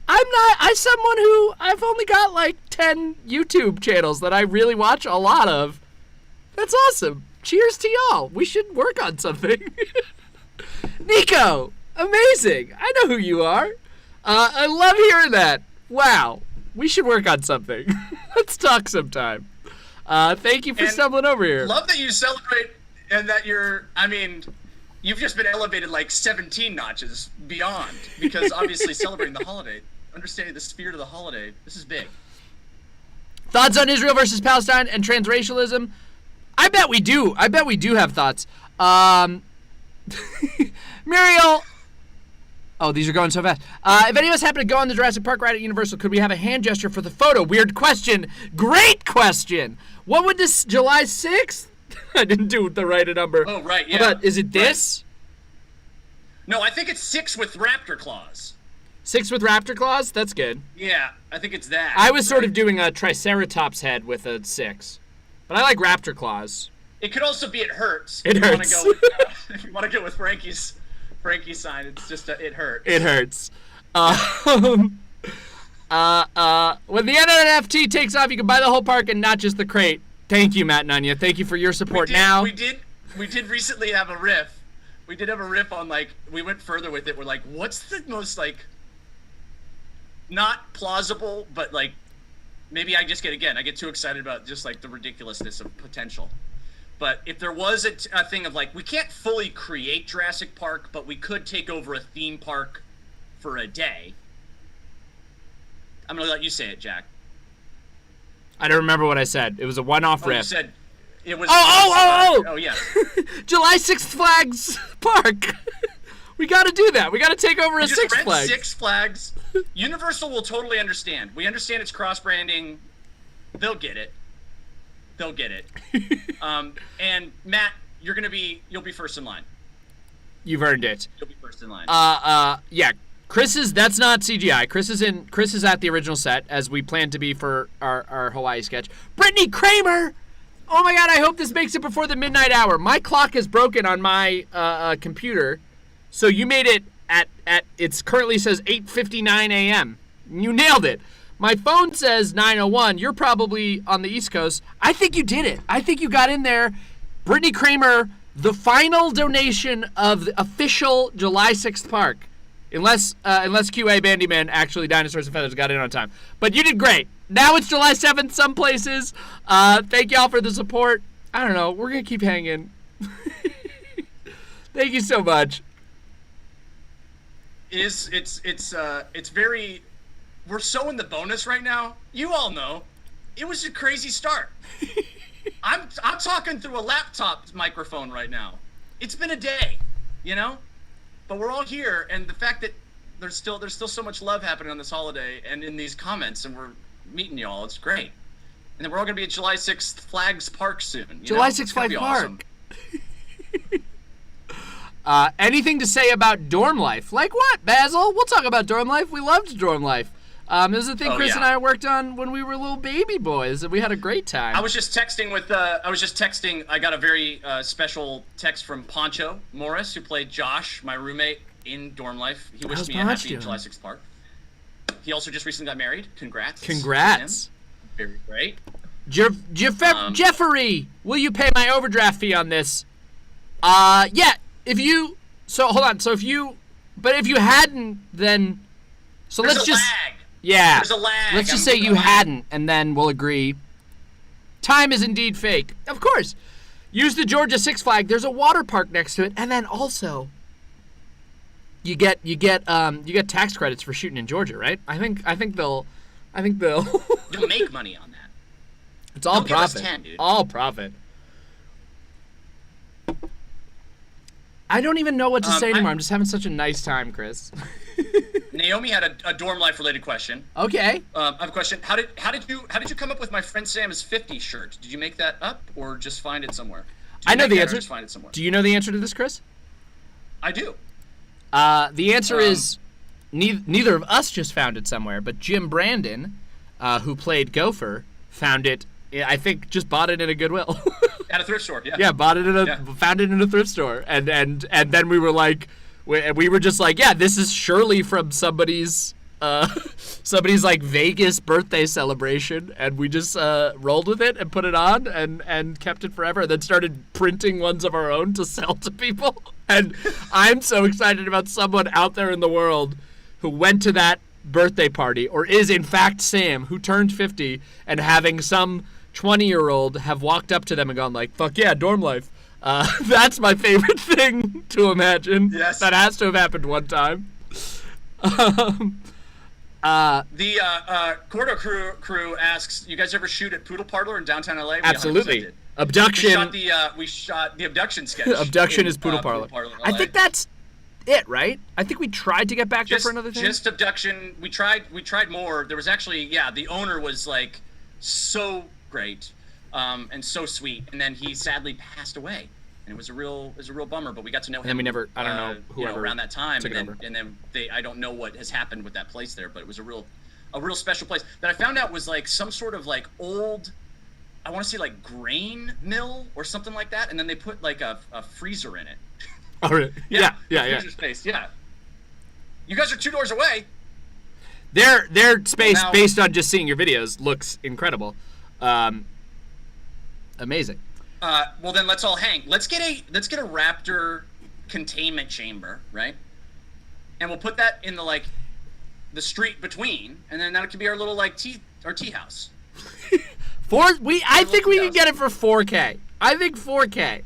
I'm someone who I've only got like 10 YouTube channels that I really watch a lot of. That's awesome. Cheers to y'all. We should work on something. Nico, amazing. I know who you are. I love hearing that. Wow. We should work on something. Let's talk sometime. Thank you for And stumbling over here. Love that you celebrate and that you've just been elevated like 17 notches beyond because obviously celebrating the holiday, understanding the spirit of the holiday, this is big. Thoughts on Israel versus Palestine and transracialism? I bet we do. I bet we do have thoughts. Muriel. Oh, these are going so fast. If any of us happen to go on the Jurassic Park ride at Universal, could we have a hand gesture for the photo? Weird question. Great question. What would this July 6th? I didn't do the right number. Oh, right, yeah. How about, is it this? No, I think it's 6 with raptor claws. 6 with raptor claws? That's good. Yeah, I think it's that. I was sort of doing a Triceratops head with a 6. But I like raptor claws. It could also be it hurts. It if hurts. You wanna go with, if you want to go with Frankie's sign, it's just it hurts. It hurts. When the NFT takes off, you can buy the whole park and not just the crate. Thank you, Matt Nunya. Thank you for your support. We did recently have a riff. We did have a riff on like we went further with it. We're like, what's the most like not plausible, but like maybe I get too excited about just like the ridiculousness of potential. But if there was a thing of like we can't fully create Jurassic Park, but we could take over a theme park for a day. I'm gonna let you say it, Jack. I don't remember what I said. It was a one-off riff. You said it was. Oh, yeah. July 6th Flags Park. We got to do that. We got to take over a Just Six rent Flags. Six Flags. Universal will totally understand. We understand it's cross-branding. They'll get it. And Matt, you'll be first in line. You've earned it. You'll be first in line. Yeah. That's not CGI. Chris is at the original set, as we planned to be for our Hawaii sketch. Brittany Kramer! Oh my god, I hope this makes it before the midnight hour. My clock is broken on my computer, so you made it at it currently says 8:59 a.m. You nailed it. My phone says 9:01. You're probably on the East Coast. I think you did it. I think you got in there. Brittany Kramer, the final donation of the official Julysixth park. Unless QA Bandyman, actually Dinosaurs and Feathers, got in on time. But you did great. Now it's July 7th some places. Thank y'all for the support. I don't know. We're going to keep hanging. Thank you so much. It's very, we're so in the bonus right now. You all know, it was a crazy start. I'm talking through a laptop microphone right now. It's been a day, you know? But we're all here, and the fact that there's still so much love happening on this holiday and in these comments, and we're meeting y'all, it's great. And then we're all gonna be at July 6th Flags Park soon. July 6th Flags Park. Awesome. Anything to say about dorm life? Like what, Basil? We'll talk about dorm life. We loved dorm life. It was a thing Chris and I worked on when we were little baby boys, and we had a great time. I was just texting. I got a very special text from Poncho Morris, who played Josh, my roommate in dorm life. He wished me a happy July 6th park. He also just recently got married. Congrats. Very great. Jeffrey, will you pay my overdraft fee on this? Yeah. If you hadn't, then let's just lag. Yeah. There's a lag. Let's just say you hadn't, and then we'll agree. Time is indeed fake. Of course. Use the Georgia Six Flag. There's a water park next to it, and then also you get tax credits for shooting in Georgia, right? I think they'll You'll make money on that. It's all They'll give us profit. 10, dude. All profit. I don't even know what to say anymore. I'm just having such a nice time, Chris. Naomi had a dorm life related question. Okay. I have a question. How did you come up with my friend Sam's 50 shirt? Did you make that up or just find it somewhere? I know the answer. Just find it somewhere. Do you know the answer to this, Chris? I do. The answer is neither of us just found it somewhere, but Jim Brandon, who played Gopher, found it. I think just bought it in a Goodwill. At a thrift store, yeah. Yeah, found it in a thrift store, and then we were like, we were just like, yeah, this is surely from somebody's like Vegas birthday celebration, and we just rolled with it and put it on and kept it forever, and then started printing ones of our own to sell to people. And I'm so excited about someone out there in the world who went to that birthday party, or is in fact Sam, who turned 50, and having some 20-year-old have walked up to them and gone like, fuck yeah, dorm life. That's my favorite thing to imagine. Yes. That has to have happened one time. The Cordo crew asks, you guys ever shoot at Poodle Parlor in downtown LA? We Absolutely. 100% did. Abduction. We shot the abduction sketch. Abduction in, is Poodle Parlor. in I LA. think that's it, right? I think we tried to get back there for another thing. Just abduction. We tried more. There was actually, the owner was like so great, and so sweet, and then he sadly passed away, and it was a real bummer. But we got to know him. And then we never, I don't know whoever around that time, took and over. then I don't know what has happened with that place there, but it was a real special place that I found out was like some sort of like old, I want to say like grain mill or something like that, and then they put like a freezer in it. Oh, really? Yeah. Freezer space, yeah. You guys are 2 doors away. Their space, based on just seeing your videos, looks incredible. Amazing. Well, then let's all hang. Let's get a raptor containment chamber, right? And we'll put that in the street between, and then that could be our little tea house. I think we can get it for 4K. I think 4K.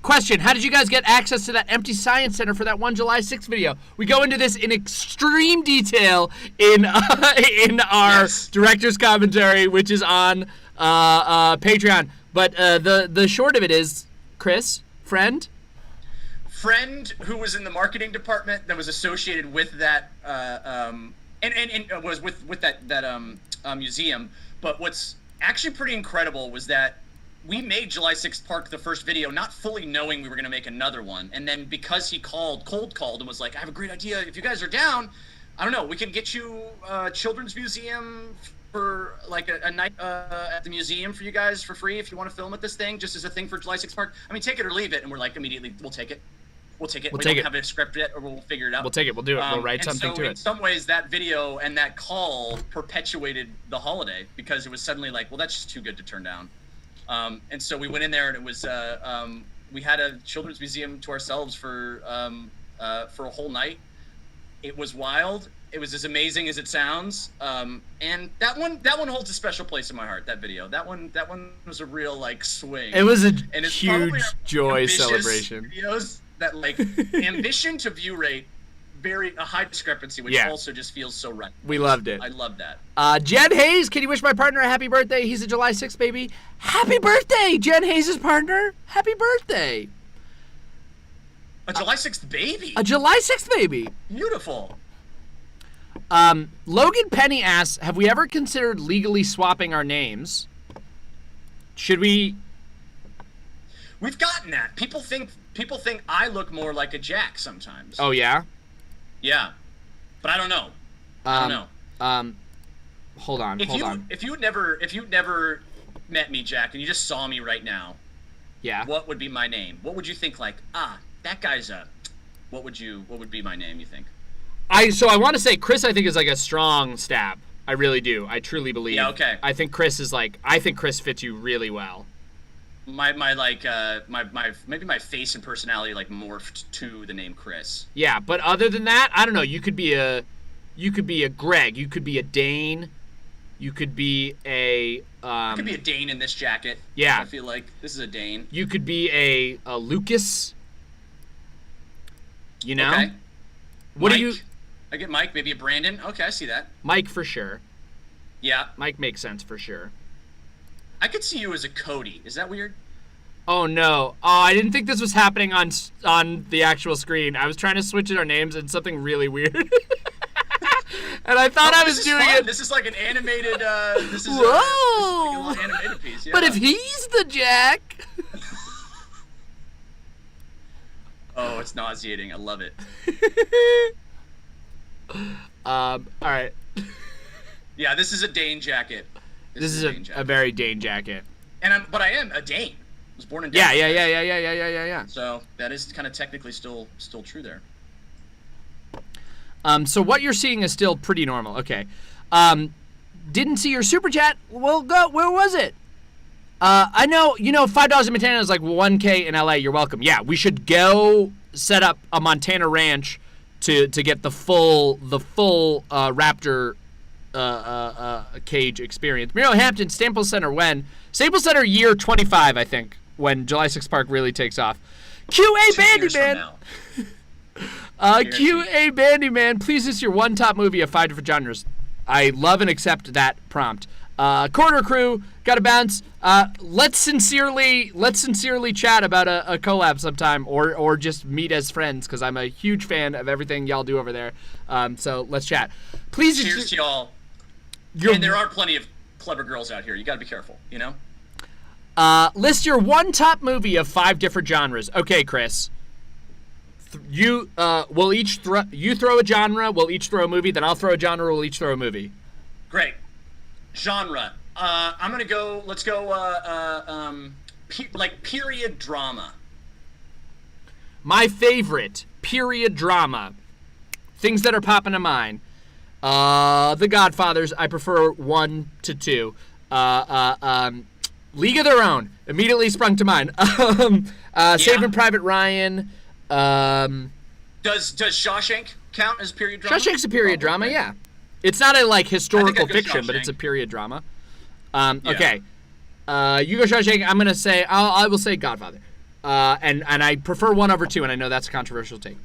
Question: how did you guys get access to that empty science center for that one July 6th video? We go into this in extreme detail in our director's commentary, which is on Patreon. But the short of it is, Chris, friend who was in the marketing department that was associated with that and was with that museum. But what's actually pretty incredible was that we made July 6th Park the first video, not fully knowing we were going to make another one. And then because he cold called and was like, I have a great idea. If you guys are down, I don't know, we can get you a children's museum for like a night at the museum for you guys for free if you want to film at this thing, just as a thing for July 6th Park. I mean, take it or leave it. And we're like, immediately, we'll take it. We'll take it. We don't have a script yet, or we'll figure it out. We'll take it. We'll do it. We'll write something to it. In some ways, that video and that call perpetuated the holiday because it was suddenly like, well, that's just too good to turn down. And so we went in there, and it was we had a children's museum to ourselves for a whole night. It was wild. It was as amazing as it sounds. And that one holds a special place in my heart. That video. That one was a real like swing. It was a and it's huge joy celebration. Videos that like ambition to view rate, a high discrepancy, which also just feels so right. We loved it. I love that. Jen Hayes, can you wish my partner a happy birthday? He's a July 6th baby. Happy birthday, Jen Hayes' partner. Happy birthday. A July 6th baby. A July 6th baby. Beautiful. Logan Penny asks, have we ever considered legally swapping our names? Should we? We've gotten that. People think I look more like a Jack sometimes. Oh yeah? Yeah. But I don't know. I don't know. Hold on. If you'd never met me, Jack, and you just saw me right now, what would be my name? What would you think like, that guy's what would be my name, you think? I want to say Chris, I think, is like a strong stab. I really do. I truly believe. Yeah, okay. I think Chris fits you really well. My maybe my face and personality like morphed to the name Chris. Yeah, but other than that, I don't know. You could be a Greg. You could be a Dane. You could be a. I could be a Dane in this jacket. Yeah. I feel like this is a Dane. You could be a Lucas. You know. Okay. What Mike. do you? I get Mike. Maybe a Brandon. Okay, I see that. Mike for sure. Yeah. Mike makes sense for sure. I could see you as a Cody. Is that weird? Oh no! Oh, I didn't think this was happening on the actual screen. I was trying to switch in our names and something really weird. And I thought I was doing it. This is like an animated. This is Whoa! Like a little animated piece. Yeah. But if he's the Jack. Oh, it's nauseating. I love it. All right. Yeah, this is a Dane jacket. This is a very Dane jacket. But I am a Dane. I was born in Denver. Yeah. So that is kind of technically still true there. So what you're seeing is still pretty normal. Okay. Didn't see your super chat. Well, go. Where was it? I know. $5 in Montana is like $1K in LA. You're welcome. Yeah, we should go set up a Montana ranch to get the full Raptor cage experience. Muriel Hampton, Staples Center when? Staples Center year 25, I think, when July 6th Park really takes off. QA Bandyman. QA Bandyman, please list your one top movie of 5 different genres. I love and accept that prompt. Corner Crew, gotta bounce. Let's sincerely chat about a collab sometime, or just meet as friends, because I'm a huge fan of everything y'all do over there. So let's chat. Please. Cheers to y'all. And there are plenty of clever girls out here. You gotta be careful, List your one top movie of 5 different genres. Okay, Chris. You throw a genre. We'll each throw a movie. Then I'll throw a genre. We'll each throw a movie. Great. Genre. I'm gonna go. Let's go. Like period drama. My favorite period drama. Things that are popping to mind. The Godfathers. I prefer 1 to 2. League of Their Own immediately sprung to mind. Saving Private Ryan. Does Shawshank count as period drama? Shawshank's a period drama. Yeah. It's not a historical fiction, but it's a period drama. Okay. You go Shawshank. I'm gonna say I will say Godfather. And I prefer 1 over 2, and I know that's a controversial take.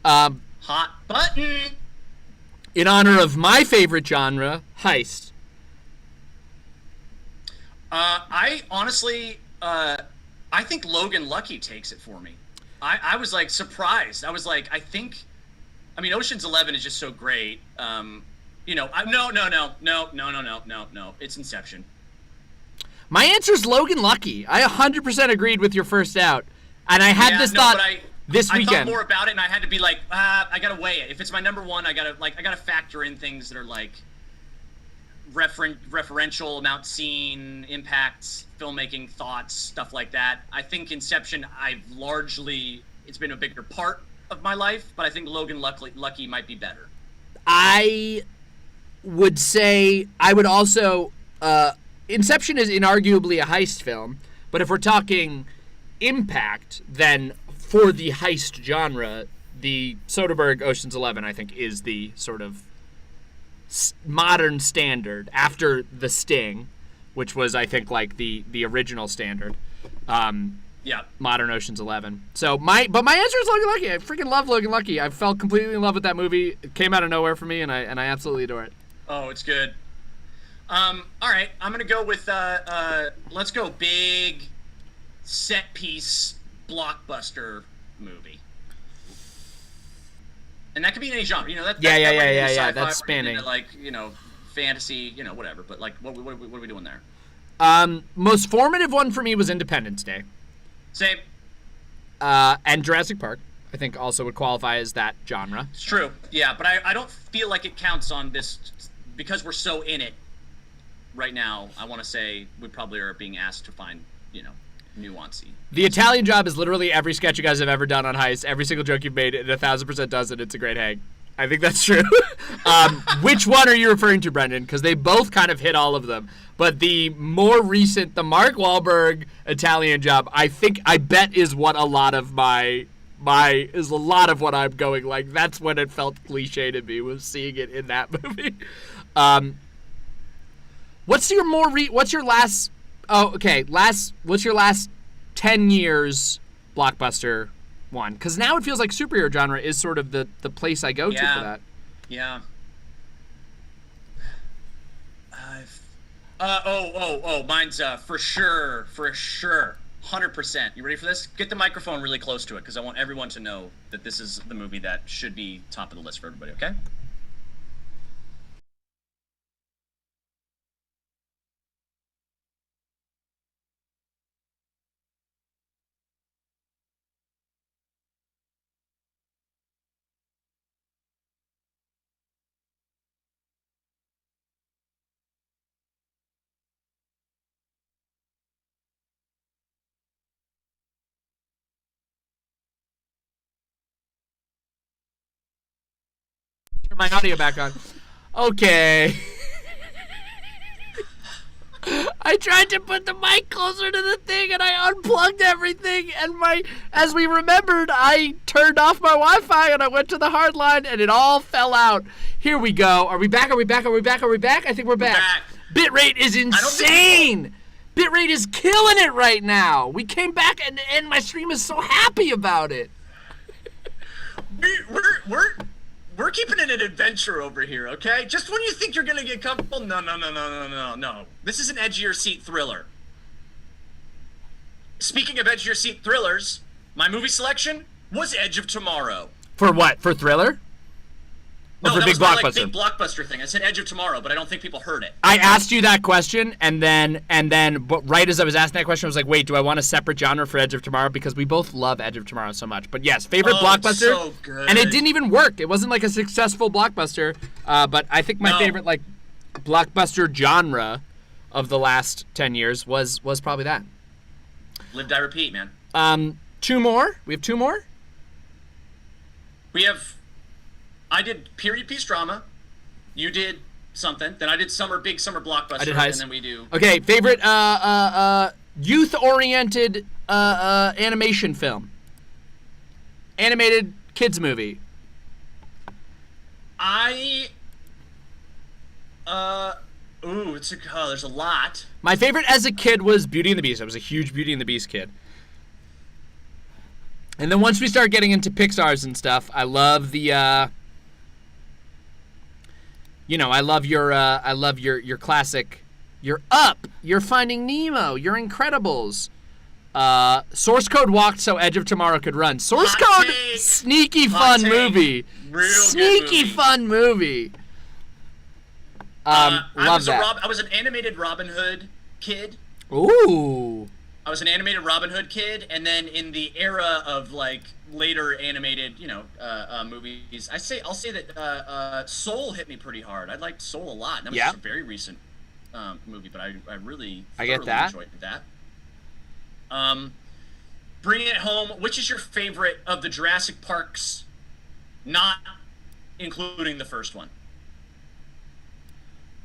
Hot button. In honor of my favorite genre, heist. I honestly, I think Logan Lucky takes it for me. I was like surprised. I was like, Ocean's 11 is just so great. No. It's Inception. My answer is Logan Lucky. I 100% agreed with your first out. And I had this thought this weekend. I thought more about it, and I had to be like, I gotta weigh it. If it's my number one, I gotta factor in things that are like referential, amount seen, impacts, filmmaking, thoughts, stuff like that. I think Inception, it's been a bigger part of my life, but I think Logan Lucky might be better. I would say I would also Inception is inarguably a heist film, but if we're talking impact, then for the heist genre, the Soderbergh Ocean's 11 I think is the sort of modern standard after The Sting, which was I think like the original standard. Modern Ocean's 11. So my answer is Logan Lucky. I freaking love Logan Lucky. I fell completely in love with that movie. It came out of nowhere for me, and I absolutely adore it. Oh, it's good. All right, I'm gonna go with let's go big set piece blockbuster movie, and that could be in any genre. You know, yeah. That's spanning, like, you know, fantasy, you know, whatever. But like, what are we doing there? Most formative one for me was Independence Day. Same. And Jurassic Park, I think, also would qualify as that genre. It's true, yeah, but I don't feel like it counts on this because we're so in it right now. I want to say we probably are being asked to find, you know, nuancy. The Italian Job is literally every sketch you guys have ever done on heist. Every single joke you've made, it 1,000% does it. It's a great hang. I think that's true. Which one are you referring to, Brendan? Because they both kind of hit all of them. But the more recent, the Mark Wahlberg Italian Job, I bet is what a lot of what I'm going like. That's when it felt cliche to me, was seeing it in that movie. What's your last 10 years blockbuster one? Because now it feels like superhero genre is sort of the place I go to for that. Yeah. Mine's for sure, 100%. You ready for this? Get the microphone really close to it, because I want everyone to know that this is the movie that should be top of the list for everybody, okay? Turn my audio back on. Okay. I tried to put the mic closer to the thing, and I unplugged everything, and as we remembered, I turned off my Wi-Fi, and I went to the hard line, and it all fell out. Here we go. Are we back? I think we're back. Bitrate is insane. Bitrate is killing it right now. We came back, and my stream is so happy about it. We're keeping it an adventure over here, okay? Just when you think you're gonna get comfortable, no. This is an edge-of-your-seat thriller. Speaking of edge-of-your-seat thrillers, my movie selection was Edge of Tomorrow. For what? For thriller? Or No, for that big was my, blockbuster? big blockbuster thing. I said Edge of Tomorrow, but I don't think people heard it. I asked you that question, and then, but right as I was asking that question, I was like, wait, do I want a separate genre for Edge of Tomorrow? Because we both love Edge of Tomorrow so much. But yes, favorite blockbuster. So good. And it didn't even work. It wasn't like a successful blockbuster. But I think my favorite like blockbuster genre of the last 10 years was probably that. Live, Die, Repeat, man. Two more. We have two more. I did period piece drama. You did something. Then I did big summer blockbuster. I did heist. And then we do. Okay, favorite youth-oriented animation film. Animated kids movie. There's a lot. My favorite as a kid was Beauty and the Beast. I was a huge Beauty and the Beast kid. And then once we start getting into Pixar's and stuff, I love the I love your classic, your Up, your Finding Nemo, your Incredibles. Source Code walked so Edge of Tomorrow could run. Source Code, sneaky fun movie. Sneaky fun movie. Love that. I was an animated Robin Hood kid. Ooh. I was an animated Robin Hood kid, and then in the era of like later animated, movies, I'll say that Soul hit me pretty hard. I liked Soul a lot. That was just a very recent movie, but I really enjoyed that. Bringing it home, which is your favorite of the Jurassic Parks, not including the first one?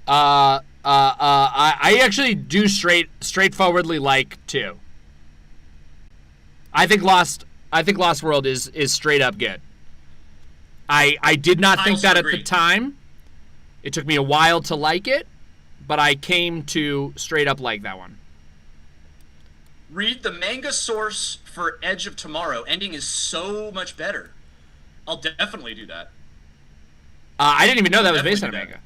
I actually do straightforwardly like 2. I think Lost World is straight up good. I did not think that agree. at the time. It took me a while to like it, but I came to straight up like that one. Read the manga source for Edge of Tomorrow. Ending is so much better. I'll definitely do that. I didn't even know that was based on a manga.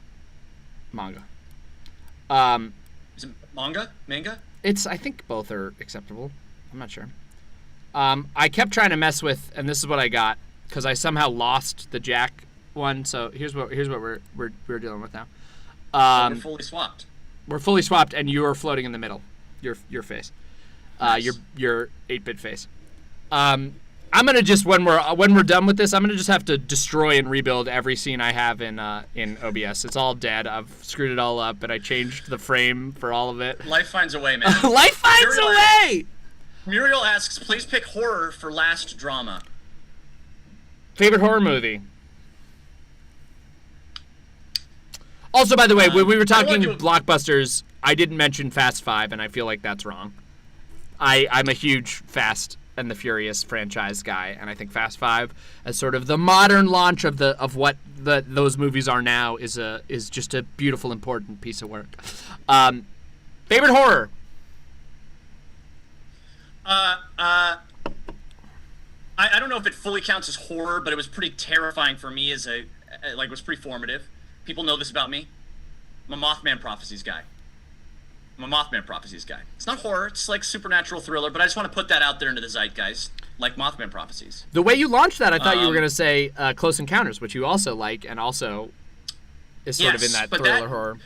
Is it manga? Manga? I think both are acceptable. I'm not sure. I kept trying to mess with, and this is what I got, because I somehow lost the Jack one. So here's what we're dealing with now. We're fully swapped. We're fully swapped, and you are floating in the middle. Your face. Nice. Your 8-bit face. I'm gonna just when we're done with this, I'm gonna just have to destroy and rebuild every scene I have in OBS. It's all dead. I've screwed it all up, and I changed the frame for all of it. Life finds a way, man. Life finds a way. Muriel asks, please pick horror for last drama. Favorite horror movie. Also, by the way, when we were talking blockbusters, I didn't mention Fast 5, and I feel like that's wrong. I'm a huge Fast and the Furious franchise guy, and I think Fast 5, as sort of the modern launch of what those movies are now, is just a beautiful, important piece of work. Favorite horror. I don't know if it fully counts as horror, but it was pretty terrifying for me it was pretty formative. People know this about me. I'm a Mothman Prophecies guy. It's not horror, it's like supernatural thriller, but I just want to put that out there into the zeitgeist, like Mothman Prophecies. The way you launched that, I thought you were going to say Close Encounters, which you also like, and also is sort of in that thriller horror.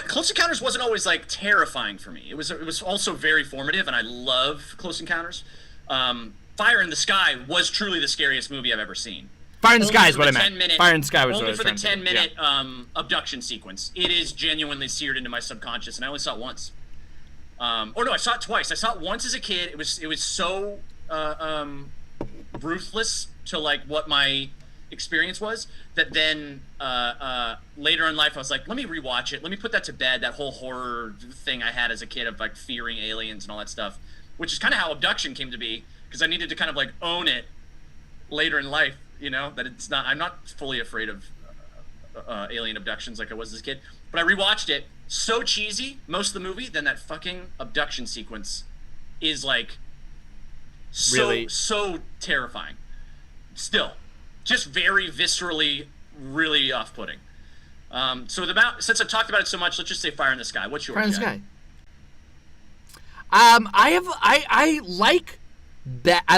Close Encounters wasn't always like terrifying for me. It was also very formative, and I love Close Encounters. Fire in the Sky was truly the scariest movie I've ever seen. Fire in the Sky is what I meant. Fire in the Sky was what I was trying to say. Only for the 10-minute abduction sequence. It is genuinely seared into my subconscious, and I only saw it once. Or no, I saw it twice. I saw it once as a kid. It was so ruthless to like what my experience was that then later in life I was like, let me rewatch it. Let me put that to bed. That whole horror thing I had as a kid of like fearing aliens and all that stuff, which is kind of how Abduction came to be, because I needed to kind of like own it later in life. That I'm not fully afraid of alien abductions like I was as a kid. But I rewatched it. So cheesy, most of the movie, then that fucking abduction sequence is like so terrifying. Still, just very viscerally, really off-putting. Since I've talked about it so much, let's just say Fire in the Sky. What's yours? Fire in the Sky. I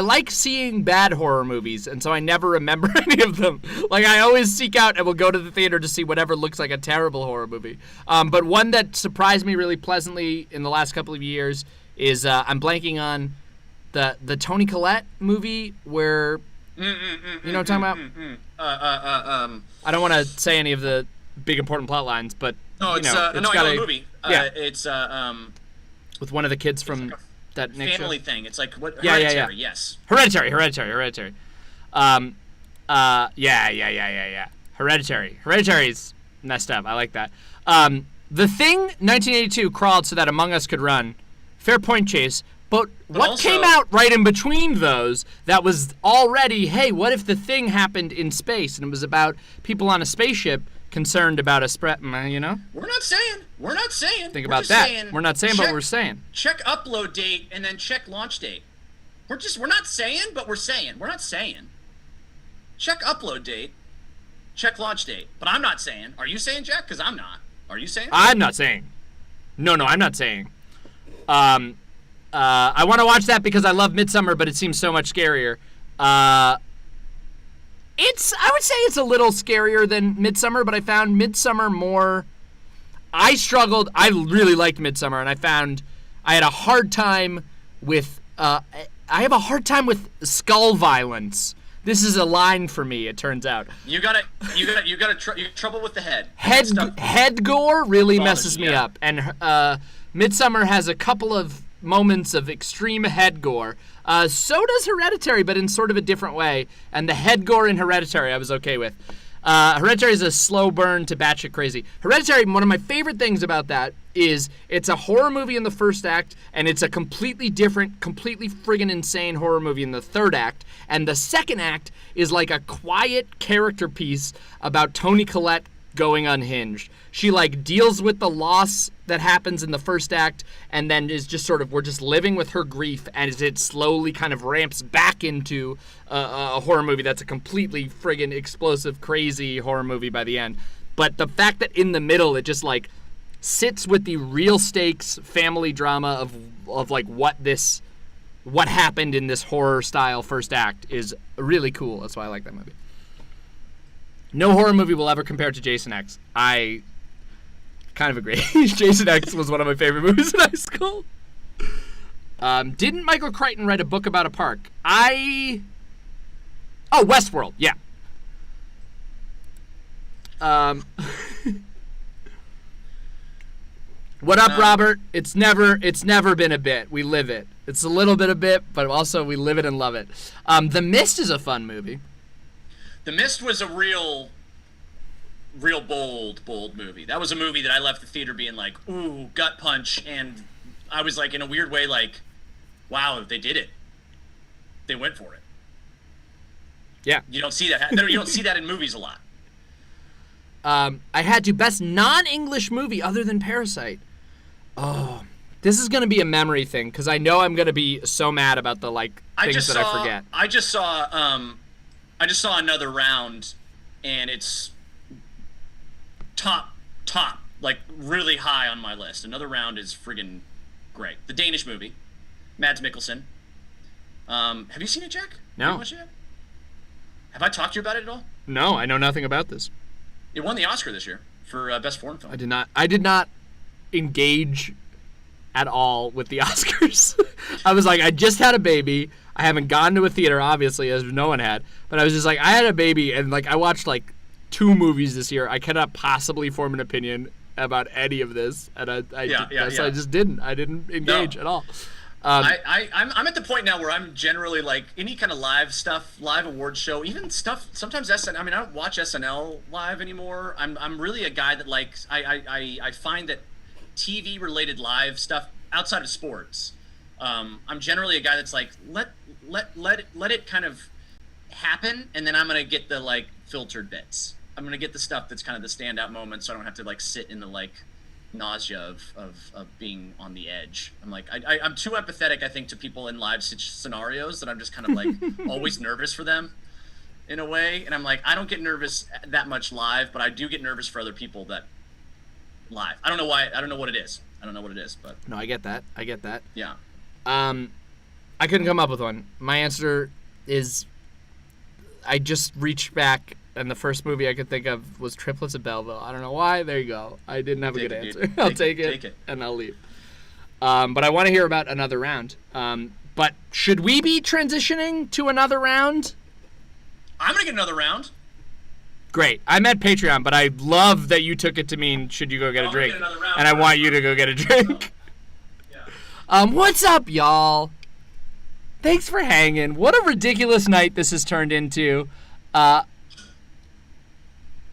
like seeing bad horror movies, and so I never remember any of them. Like, I always seek out and will go to the theater to see whatever looks like a terrible horror movie. But one that surprised me really pleasantly in the last couple of years is I'm blanking on the Toni Collette movie where you know what I'm talking about? I don't want to say any of the big important plot lines, but I know the movie. It's with one of the kids from that family thing. It's like what? Yeah. Yes. Hereditary. Hereditary is messed up. I like that. The Thing, 1982, crawled so that Among Us could run. Fair point, Chase. But what also came out right in between those that was already, hey, what if The Thing happened in space? And it was about people on a spaceship concerned about a spread, you know? We're not saying. Think about that. We're not saying, but we're saying. Check upload date and then check launch date. We're not saying, but we're saying. We're not saying. Check upload date, check launch date. But I'm not saying. Are you saying, Jack? Because I'm not. Are you saying? I'm not saying. No, I'm not saying. I want to watch that because I love Midsummer, but it seems so much scarier. I would say it's a little scarier than Midsummer, but I found Midsummer more. I struggled. I really liked Midsummer, and I found I had a hard time with I have a hard time with skull violence. This is a line for me, it turns out. You got trouble with the head. Head gore really messes me yeah. up, and Midsommar has a couple of moments of extreme head gore. So does Hereditary, but in sort of a different way. And the head gore in Hereditary I was okay with. Hereditary is a slow burn to batshit crazy. Hereditary, one of my favorite things about that is it's a horror movie in the first act, and it's a completely different, completely friggin' insane horror movie in the third act. And the second act is like a quiet character piece about Toni Collette going unhinged. She like deals with the loss that happens in the first act, and then is just sort of, we're just living with her grief as it slowly kind of ramps back into a horror movie that's a completely friggin' explosive, crazy horror movie by the end. But the fact that in the middle it just like sits with the real stakes family drama of like what happened in this horror style first act is really cool. That's why I like that movie. No horror movie will ever compare to Jason X. I kind of agree. Jason X was one of my favorite movies in high school. Didn't Michael Crichton write a book about a park? Westworld, yeah. What up, Robert? It's never been a bit. We live it. It's a little bit a bit, but also we live it and love it. The Mist is a fun movie. The Mist was a real bold movie. That was a movie that I left the theater being like, ooh, gut punch, and I was like, in a weird way, like, wow, they did it. They went for it. Yeah. You don't see that. You don't see that in movies a lot. I had to best non-English movie other than Parasite. Oh, this is going to be a memory thing because I know I'm going to be so mad about the like things that I forget. I just saw Another Round, and it's top, like really high on my list. Another Round is friggin' great. The Danish movie, Mads Mikkelsen. Have you seen it, Jack? No. Have you watched it yet? Have I talked to you about it at all? No, I know nothing about this. It won the Oscar this year for Best Foreign Film. I did not engage at all with the Oscars. I was like, I just had a baby. I haven't gone to a theater, obviously, as no one had. But I was just like, I had a baby, and like I watched like 2 movies this year. I cannot possibly form an opinion about any of this, and I just didn't. I didn't engage at all. I'm at the point now where I'm generally like any kind of live stuff, live award show, even stuff. Sometimes I don't watch SNL live anymore. I'm really a guy that likes. I find that TV related live stuff outside of sports. I'm generally a guy that's like let it kind of happen, and then I'm gonna get the like filtered bits. I'm gonna get the stuff that's kind of the standout moments, so I don't have to like sit in the like nausea of being on the edge. I'm like I'm too empathetic, I think, to people in live scenarios that I'm just kind of like always nervous for them in a way. And I'm like, I don't get nervous that much live, but I do get nervous for other people that live. I don't know why. I don't know what it is. But no, I get that. Yeah. I couldn't come up with one. My answer is I just reached back, and the first movie I could think of was Triplets of Belleville. I don't know why. There you go. I didn't have a good answer. I'll take it, and I'll leave. But I want to hear about Another Round. But should we be transitioning to Another Round? I'm going to get Another Round. Great. I meant Patreon, but I love that you took it to mean should you go get a drink. And I want you to go get a drink. Yeah. What's up, y'all? Thanks for hanging. What a ridiculous night this has turned into.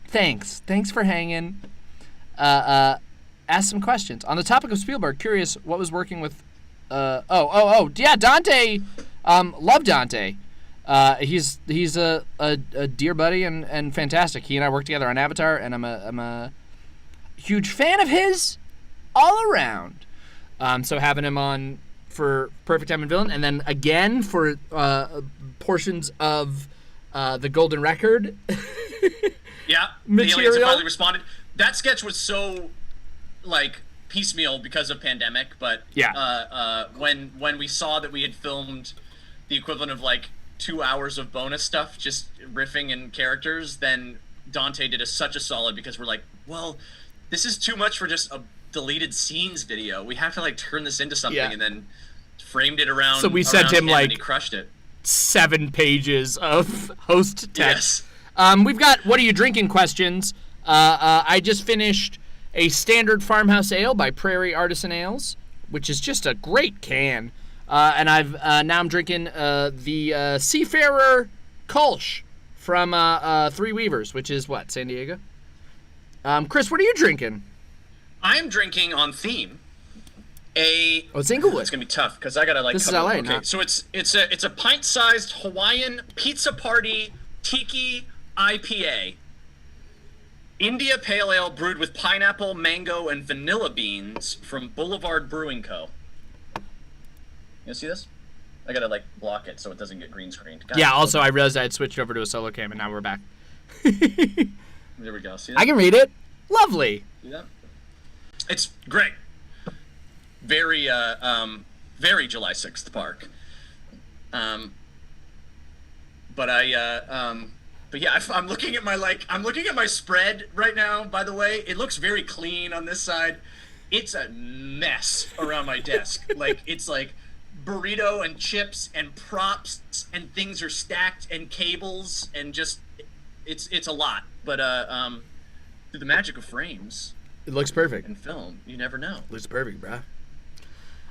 Thanks for hanging. Ask some questions. On the topic of Spielberg, curious what was working with yeah, Dante. Love Dante. He's a dear buddy and fantastic. He and I worked together on Avatar, and I'm a huge fan of his all around. So having him on for Perfect Time and Villain, and then again for portions of the Golden Record. Yeah, material. The aliens have finally responded. That sketch was so like piecemeal because of pandemic, but yeah. When we saw that we had filmed the equivalent of like 2 hours of bonus stuff, just riffing and characters, then Dante did such a solid, because we're like, well, this is too much for just deleted scenes video. We have to like turn this into something, Yeah. and then framed it around. So we sent around him, like, and he crushed it. 7 pages of host text. Yes. We've got what are you drinking questions. I just finished a standard farmhouse ale by Prairie Artisan Ales, which is just a great can. And now I'm drinking the Seafarer Kolsch from Three Weavers, which is what, San Diego? Chris, what are you drinking? I'm drinking on theme. It's Inglewood. It's gonna be tough because I gotta like. This is cover- LA, Okay, not- so it's a pint-sized Hawaiian pizza party tiki IPA. India Pale Ale brewed with pineapple, mango, and vanilla beans from Boulevard Brewing Co. You see this? I gotta like block it so it doesn't get green screened. God, Yeah, also I realized I had switched over to a solo cam and now we're back. There we go. See that? I can read it. Lovely. See that? It's great. Very very July 6th park. But yeah, I'm looking at my spread right now. By the way, it looks very clean on this side. It's a mess around my desk. Like it's like burrito and chips and props and things are stacked and cables and just it's a lot. But through the magic of frames It looks perfect. and film, you never know. Looks perfect, bruh.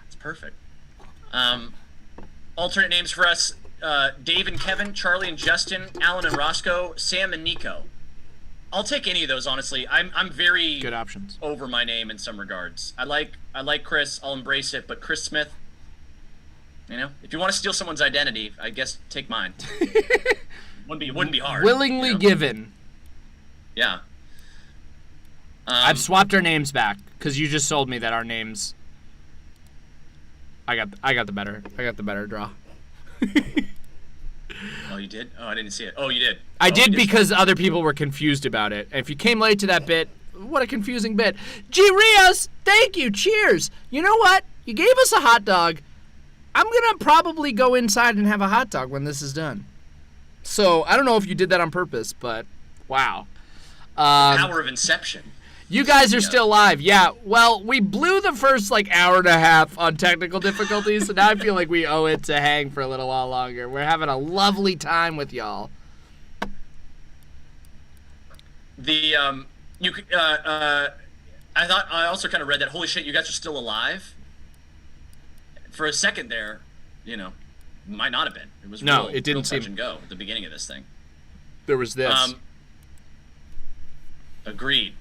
It's perfect. Alternate names for us: Dave and Kevin, Charlie and Justin, Alan and Roscoe, Sam and Nico. I'll take any of those, honestly. I'm very Good options. over my name in some regards. I like Chris. I'll embrace it. But Chris Smith, you know, if you want to steal someone's identity, I guess take mine. wouldn't be hard. Willingly you know? given. Yeah. I've swapped our names back because you just told me that our names. I got the better draw. Oh, you did? Oh, I didn't see it. Oh, you did. I Oh, did you because other people were confused about it. And if you came late to that bit, what a confusing bit. G. Rios, thank you. Cheers. You know what? You gave us a hot dog. I'm going to probably go inside and have a hot dog when this is done. So, I don't know if you did that on purpose, but wow. Power of Inception. You guys are still live. Yeah, well, we blew the first, hour and a half on technical difficulties, so now I feel like we owe it to hang for a little while longer. We're having a lovely time with y'all. I thought I also kind of read that. Holy shit, you guys are still alive. For a second there, might not have been. It was No, real, it didn't real touch seem- and go at the beginning of this thing. There was this. Agreed.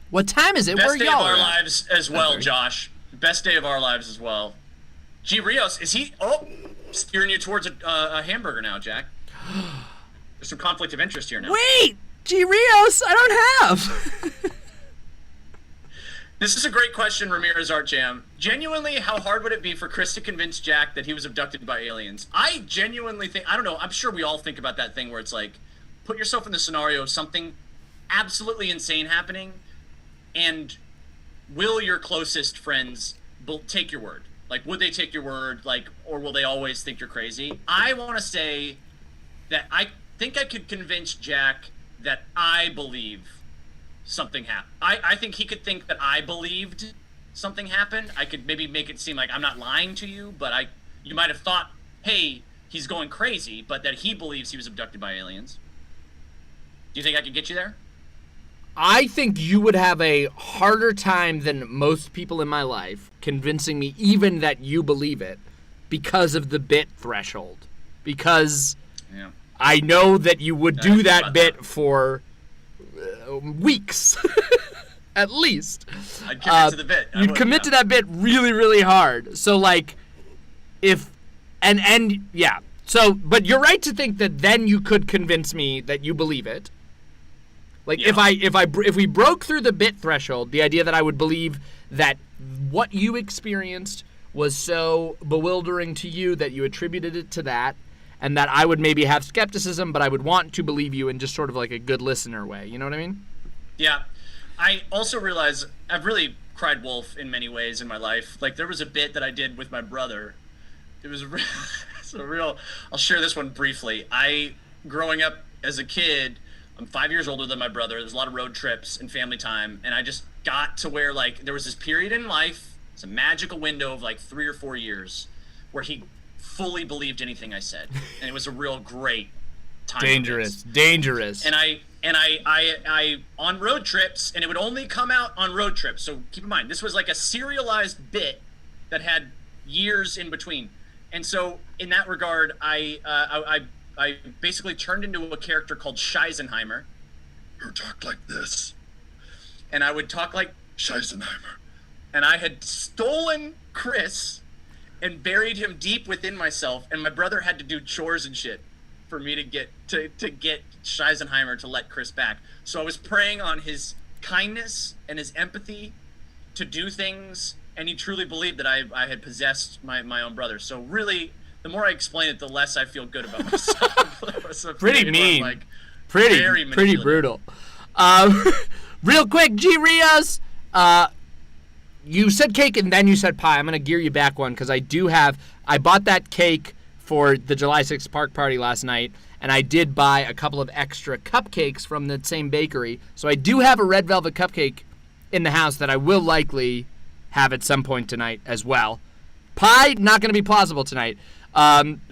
What time is it? Best Where day of y'all our are at? lives as well, 10:30. Josh. Best day of our lives as well. G. Rios, is he? Oh, steering you towards a hamburger now, Jack. There's some conflict of interest here now. Wait! G. Rios, I don't have! This is a great question, Ramirez Art Jam. Genuinely, how hard would it be for Chris to convince Jack that he was abducted by aliens? I genuinely think, I don't know, I'm sure we all think about that thing where it's like, put yourself in the scenario of something absolutely insane happening, and will your closest friends take your word? Like, would they take your word, or will they always think you're crazy? I want to say that I think I could convince Jack that I believe something happened. I think he could think that I believed something happened. I could maybe make it seem like I'm not lying to you, but you might have thought, hey, he's going crazy, but that he believes he was abducted by aliens. Do you think I could get you there? I think you would have a harder time than most people in my life convincing me even that you believe it because of the bit threshold. Because Yeah. I know that you would I do think that about bit that. for weeks, at least. I'd commit to the bit. I You'd would, commit yeah. to that bit really, really hard. So but you're right to think that then you could convince me that you believe it. Yeah. If we broke through the bit threshold, the idea that I would believe that what you experienced was so bewildering to you that you attributed it to that, and that I would maybe have skepticism, but I would want to believe you in just sort of like a good listener way. You know what I mean? Yeah. I also realize I've really cried wolf in many ways in my life. Like, there was a bit that I did with my brother. It was I'll share this one briefly. Growing up as a kid, I'm 5 years older than my brother. There's a lot of road trips and family time, and I just got to where like there was this period in life, it's a magical window of like 3 or 4 years, where he fully believed anything I said, and it was a real great time. Dangerous. And I on road trips, and it would only come out on road trips. So keep in mind, this was like a serialized bit that had years in between. And so in that regard, I basically turned into a character called Scheisenheimer, who talked like this, and I would talk like Scheisenheimer, and I had stolen Chris and buried him deep within myself, and my brother had to do chores and shit for me to get Scheisenheimer to let Chris back. So I was preying on his kindness and his empathy to do things, and he truly believed that I had possessed my own brother. So really, the more I explain it, the less I feel good about myself. So pretty mean. Like, pretty brutal. Real quick, G. Rios, you said cake and then you said pie. I'm going to gear you back one because I bought that cake for the July 6th park party last night, and I did buy a couple of extra cupcakes from the same bakery. So I do have a red velvet cupcake in the house that I will likely have at some point tonight as well. Pie, not going to be plausible tonight.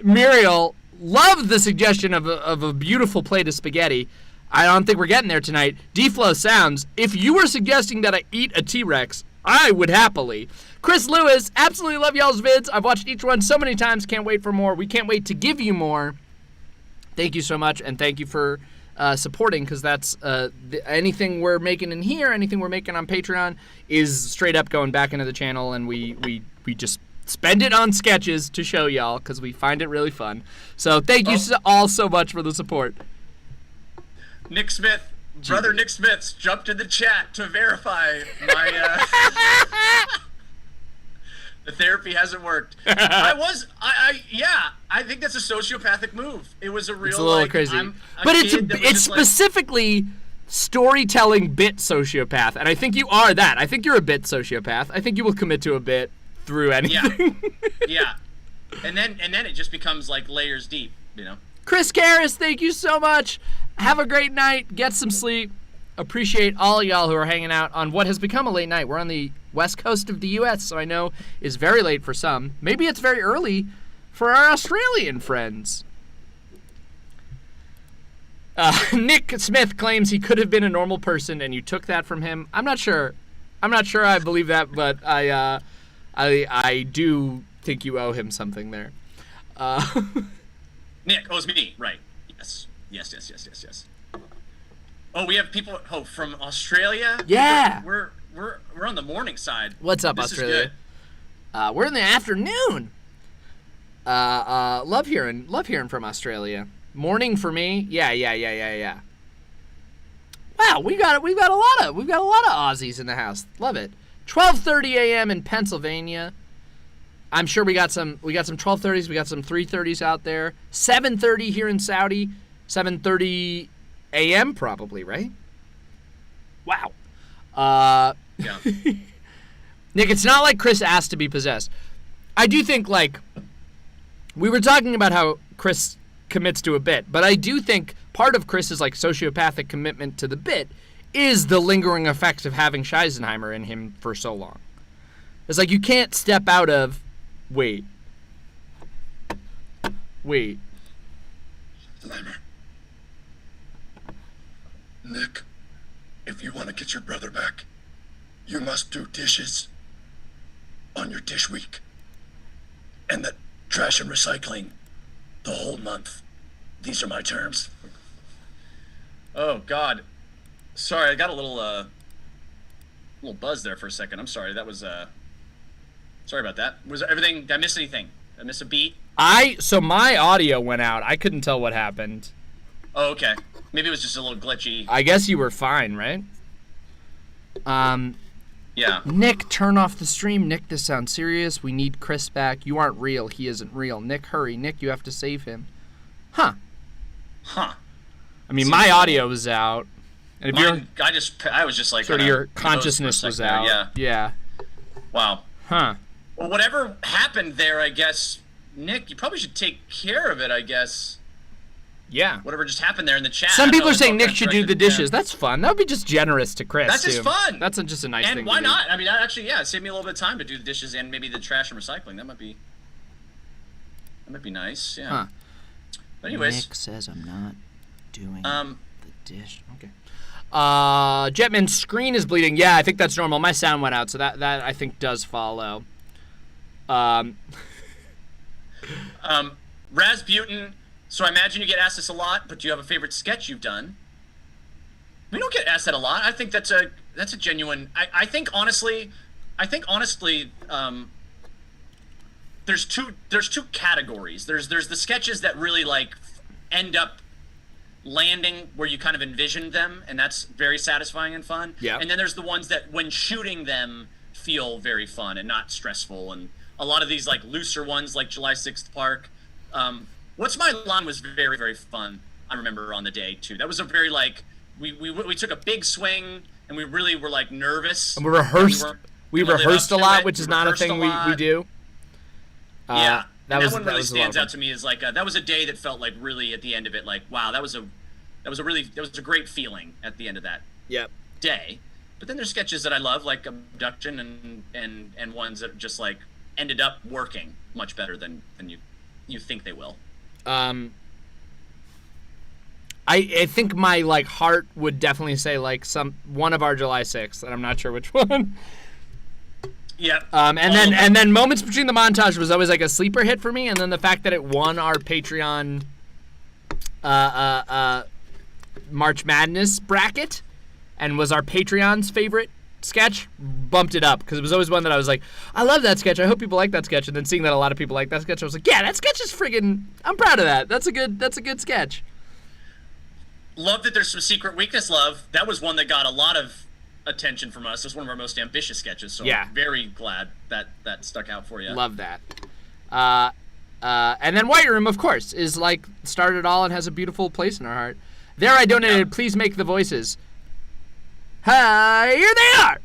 Muriel loved the suggestion of a beautiful plate of spaghetti. I don't think we're getting there tonight. D-Flow Sounds, if you were suggesting that I eat a T-Rex, I would happily. Chris Lewis, absolutely love y'all's vids. I've watched each one so many times. Can't wait for more. We can't wait to give you more. Thank you so much, and thank you for supporting, because that's anything we're making in here, anything we're making on Patreon is straight up going back into the channel, and we just spend it on sketches to show y'all because we find it really fun. So thank you all so much for the support. Nick Smith, brother Nick Smith's jumped in the chat to verify my the therapy hasn't worked. I think that's a sociopathic move. It was a real, it's a little crazy. But it's specifically storytelling bit sociopath, and I think you are that. I think you're a bit sociopath. I think you will commit to a bit through anything. Yeah. And then it just becomes like layers deep, you know. Chris Karras, thank you so much. Have a great night. Get some sleep. Appreciate all of y'all who are hanging out on what has become a late night. We're on the west coast of the U.S., so I know is very late for some. Maybe it's very early for our Australian friends. Nick Smith claims he could have been a normal person, and you took that from him. I'm not sure I believe that, but I do think you owe him something there. Nick owes me, right? Yes. Oh, we have people from Australia. Yeah. We're on the morning side. What's up, this Australia? Is good. We're in the afternoon. Love hearing from Australia. Morning for me. Yeah. Wow, we've got a lot of Aussies in the house. Love it. 12:30 a.m. in Pennsylvania. I'm sure we got some 12:30s, we got some 3:30s out there. 7:30 here in Saudi. 7:30 a.m. probably, right? Wow. Yeah. Nick, it's not like Chris asked to be possessed. I do think, like, we were talking about how Chris commits to a bit, but I do think part of Chris's, like, sociopathic commitment to the bit is the lingering effects of having Scheisenheimer in him for so long. It's like you can't step out of, wait. Scheisenheimer. Nick, if you want to get your brother back, you must do dishes on your dish week. And that trash and recycling the whole month. These are my terms. Oh God. Sorry, I got a little buzz there for a second. I'm sorry. That was sorry about that. Was everything? Did I miss anything? Did I miss a beat? So my audio went out. I couldn't tell what happened. Oh, okay. Maybe it was just a little glitchy. I guess you were fine, right? Yeah. Nick, turn off the stream. Nick, this sounds serious. We need Chris back. You aren't real. He isn't real. Nick, hurry. Nick, you have to save him. Huh. I mean, my audio was out. And if I was just like, sort of your consciousness was out. Yeah. Wow. Huh. Well, whatever happened there, I guess, Nick, you probably should take care of it, I guess. Yeah. whatever just happened there in the chat. Some people are it's saying all Nick kinda should do the directed- dishes. That's fun. That would be just generous to Chris. That's just too. fun. That's just a nice thing. And why to do. not? I mean, that actually, yeah, save me a little bit of time to do the dishes and maybe the trash and recycling. That might be nice. Yeah. Huh. But anyways, Nick says I'm not doing um, the dish. Okay. Jetman's screen is bleeding. Yeah, I think that's normal. My sound went out, so that I think does follow. Rasputin. So I imagine you get asked this a lot, but do you have a favorite sketch you've done? We don't get asked that a lot. I think that's a genuine. I think honestly, there's two categories. There's the sketches that really like end up landing where you kind of envisioned them, and that's very satisfying and fun. Yeah. And then there's the ones that when shooting them feel very fun and not stressful. And a lot of these like looser ones like Julysixth Park. What's My Line was very, very fun. I remember on the day too. That was a very like we took a big swing and we really were like nervous. And we rehearsed. We gonna live rehearsed a up to lot, it. which is We not a rehearsed thing a lot. we do. Yeah, that one really was a lot stands of out to me as like that was a day that felt like really at the end of it like wow that was a great feeling at the end of that Yep. day. But then there's sketches that I love like Abduction and ones that just like ended up working much better than you think they will. I think my like heart would definitely say like one of our July 6th, and I'm not sure which one. Yeah. And then Moments Between the Montage was always like a sleeper hit for me, and then the fact that it won our Patreon March Madness bracket and was our Patreon's favorite sketch bumped it up because it was always one that I was like, I love that sketch. I hope people like that sketch. And then seeing that a lot of people like that sketch, I was like, yeah, that sketch is friggin'. I'm proud of that. That's a good sketch. Love that there's some secret weakness. Love that was one that got a lot of attention from us. It was one of our most ambitious sketches. So Yeah. I'm very glad that stuck out for you. Love that. And then White Room, of course, is like started it all and has a beautiful place in our heart. There I donated. Yeah. Please make the voices. Hi, here they are.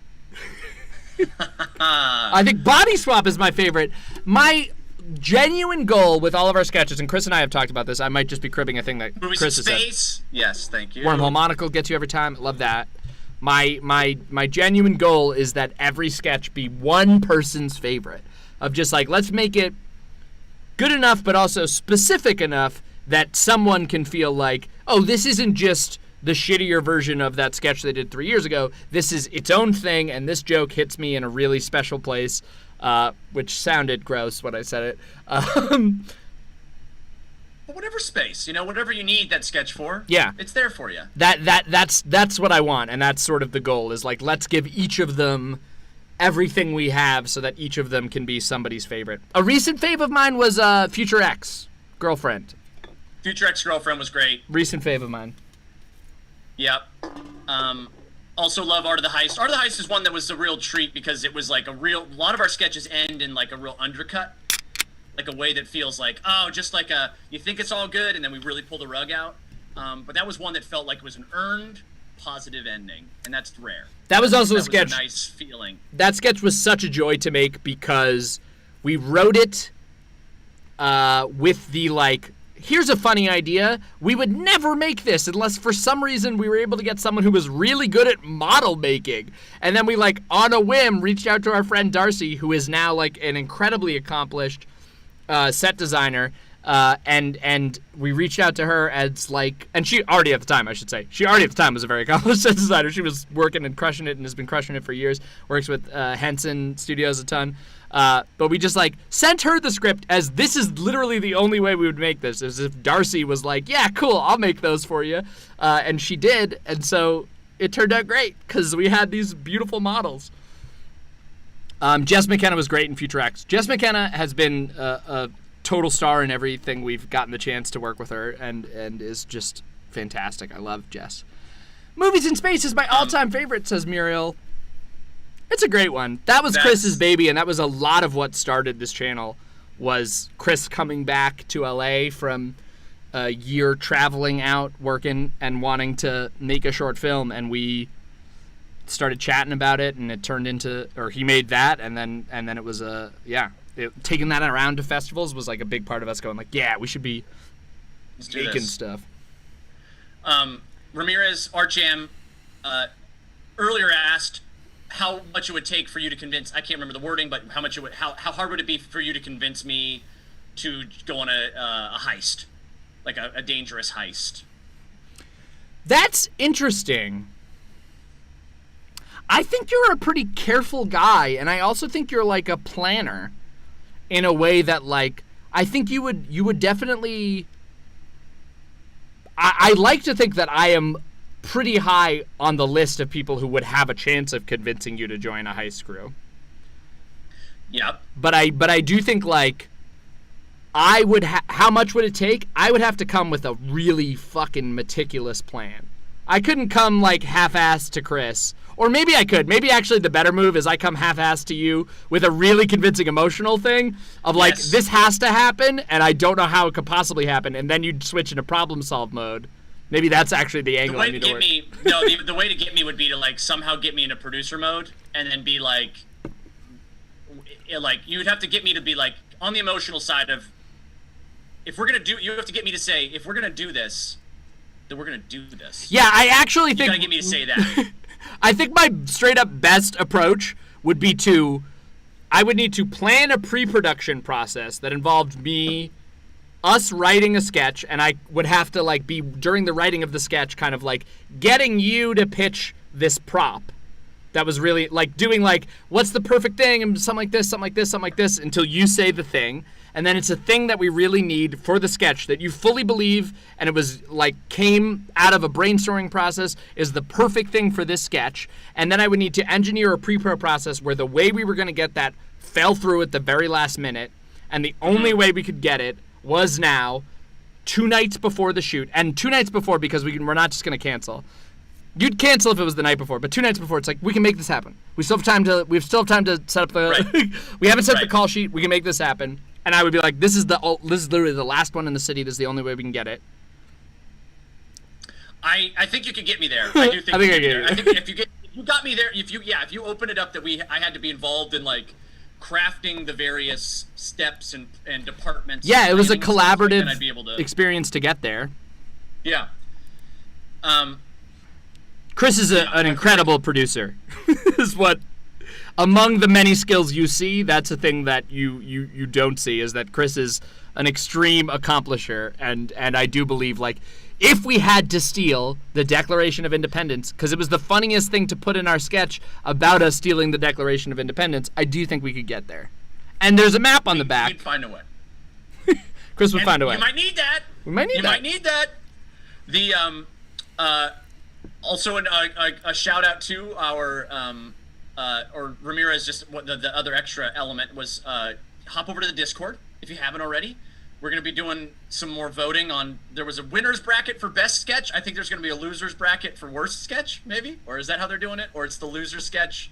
I think Body Swap is my favorite. My genuine goal with all of our sketches, and Chris and I have talked about this. I might just be cribbing a thing that Movies Chris in has said. space. Yes, thank you. Wormhole Monocle gets you every time. Love that. My genuine goal is that every sketch be one person's favorite. Of just like, let's make it good enough, but also specific enough that someone can feel like, oh, this isn't just the shittier version of that sketch they did 3 years ago. This is its own thing, and this joke hits me in a really special place, which sounded gross when I said it. But whatever space, whatever you need that sketch for. Yeah. It's there for you. That's what I want, and that's sort of the goal, is like, let's give each of them everything we have so that each of them can be somebody's favorite. A recent fave of mine was Future X Girlfriend. Future Ex-Girlfriend was great. Recent fave of mine. Yep. Also love Art of the Heist. Art of the Heist is one that was a real treat because it was like a lot of our sketches end in like a real undercut. Like a way that feels like, just like you think it's all good and then we really pull the rug out. But that was one that felt like it was an earned positive ending, and that's rare. That was also a Was sketch. a nice feeling. That sketch was such a joy to make because we wrote it with the like, here's a funny idea. We would never make this unless for some reason we were able to get someone who was really good at model making. And then we like on a whim reached out to our friend Darcy, who is now like an incredibly accomplished set designer. And we reached out to her as like, and she already at the time, I should say, was a very accomplished set designer. She was working and crushing it and has been crushing it for years. Works with Henson Studios a ton. But we just like sent her the script as this is literally the only way we would make this, as if Darcy was like, yeah, cool, I'll make those for you. And she did. And so it turned out great because we had these beautiful models. Jess McKenna was great in Future X. Jess McKenna has been a total star in everything we've gotten the chance to work with her and is just fantastic. I love Jess. Movies in Space is my all-time favorite, says Muriel. It's a great one. That was Chris's baby, and that was a lot of what started this channel, was Chris coming back to LA from a year traveling out, working, and wanting to make a short film, and we started chatting about it, and it turned into, or he made that, and then it was taking that around to festivals was like a big part of us going like, yeah, we should be Let's do Making this. stuff. Ramirez, Archam, earlier asked how much it would take for you to convince. I can't remember the wording, but how hard would it be for you to convince me to go on a heist, like a dangerous heist? That's interesting. I think you're a pretty careful guy, and I also think you're like a planner in a way that, like, I think you would definitely. I like to think that I am pretty high on the list of people who would have a chance of convincing you to join a heist crew. Yep. But I do think, like, I would how much would it take? I would have to come with a really fucking meticulous plan. I couldn't come like half-assed to Chris. Or maybe I could. Maybe actually the better move is I come half-assed to you with a really convincing emotional thing of like, Yes. this has to happen and I don't know how it could possibly happen, and then you'd switch into problem solve mode. Maybe that's actually the The angle I way to need to get work. me, the way to get me would be to like somehow get me into producer mode, and then be like you'd have to get me to be like on the emotional side of, if we're gonna do, you have to get me to say, if we're gonna do this, then we're gonna do this. Yeah, I actually You think gotta get me to say that. I think my straight up best approach would be I would need to plan a pre-production process that involved us writing a sketch, and I would have to like be during the writing of the sketch kind of like getting you to pitch this prop that was really like doing like, what's the perfect thing, and something like this, something like this, something like this, until you say the thing. And then it's a thing that we really need for the sketch that you fully believe, and it was like came out of a brainstorming process, is the perfect thing for this sketch. And then I would need to engineer a pre-pro process where the way we were going to get that fell through at the very last minute, and the only way we could get it was now 2 nights before the shoot. And 2 nights before, because we're not just going to cancel. You'd cancel if it was the night before, but 2 nights before, it's like, we can make this happen. We still have time to set up the Right. we haven't set up the Right. call sheet. We can make this happen. And I would be like, this is literally the last one in the city. This is the only way we can get it. I think you could get me there. I do think. I think you I could get there. it. I think if you got me there, if you open it up that I had to be involved in like crafting the various steps and departments. Yeah, it was a planning and stuff, like, collaborative then I'd be able to. experience to get there. Yeah. Chris is an incredible producer. Is what, among the many skills you see, that's a thing that you don't see, is that Chris is an extreme accomplisher, and I do believe, like, if we had to steal the Declaration of Independence, because it was the funniest thing to put in our sketch about us stealing the Declaration of Independence, I do think we could get there. And there's a map on the back. We'd find a way. Chris would And find a way. You might need that. We might need You that. might need that. The also a shout out to our or Ramirez. Just what the other extra element was, hop over to the Discord if you haven't already. We're gonna be doing some more voting on. There was a winners bracket for best sketch. I think there's gonna be a losers bracket for worst sketch, maybe, or is that how they're doing it? Or it's the loser sketch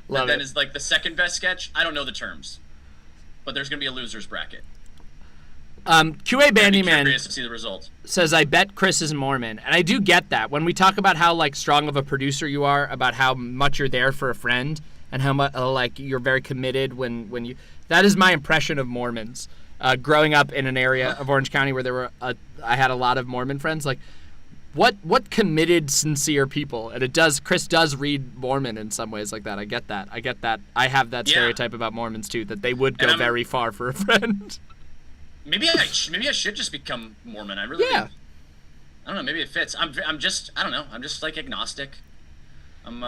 Love that then it. is like the second best sketch. I don't know the terms, but there's gonna be a losers bracket. QA I'd be Bandyman curious to see the results. says, I bet Chris is Mormon. And I do get that. When we talk about how, like, strong of a producer you are, about how much you're there for a friend, and how much, like, you're very committed when you... That is my impression of Mormons. Growing up in an area of Orange County where I had a lot of Mormon friends, like, what committed, sincere people. And Chris does read Mormon in some ways like that. I get that. I have that Yeah. stereotype about Mormons, too, that they would And go I'm- very far for a friend. Maybe I should just become Mormon. I really Yeah. do. I don't know. Maybe it fits. I'm just I don't know. I'm just like agnostic. I'm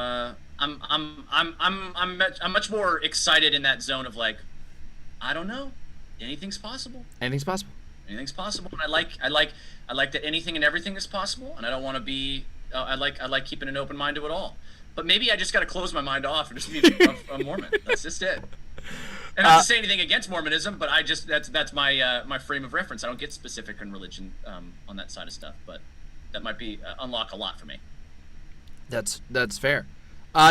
much more excited in that zone of like, I don't know. Anything's possible. Anything's possible. Anything's possible. And I like that anything and everything is possible. And I don't want to be. I like keeping an open mind to it all. But maybe I just got to close my mind off and just be a Mormon. That's just it. And not to say anything against Mormonism, but I just that's my my frame of reference. I don't get specific in religion on that side of stuff, but that might be unlock a lot for me. That's fair.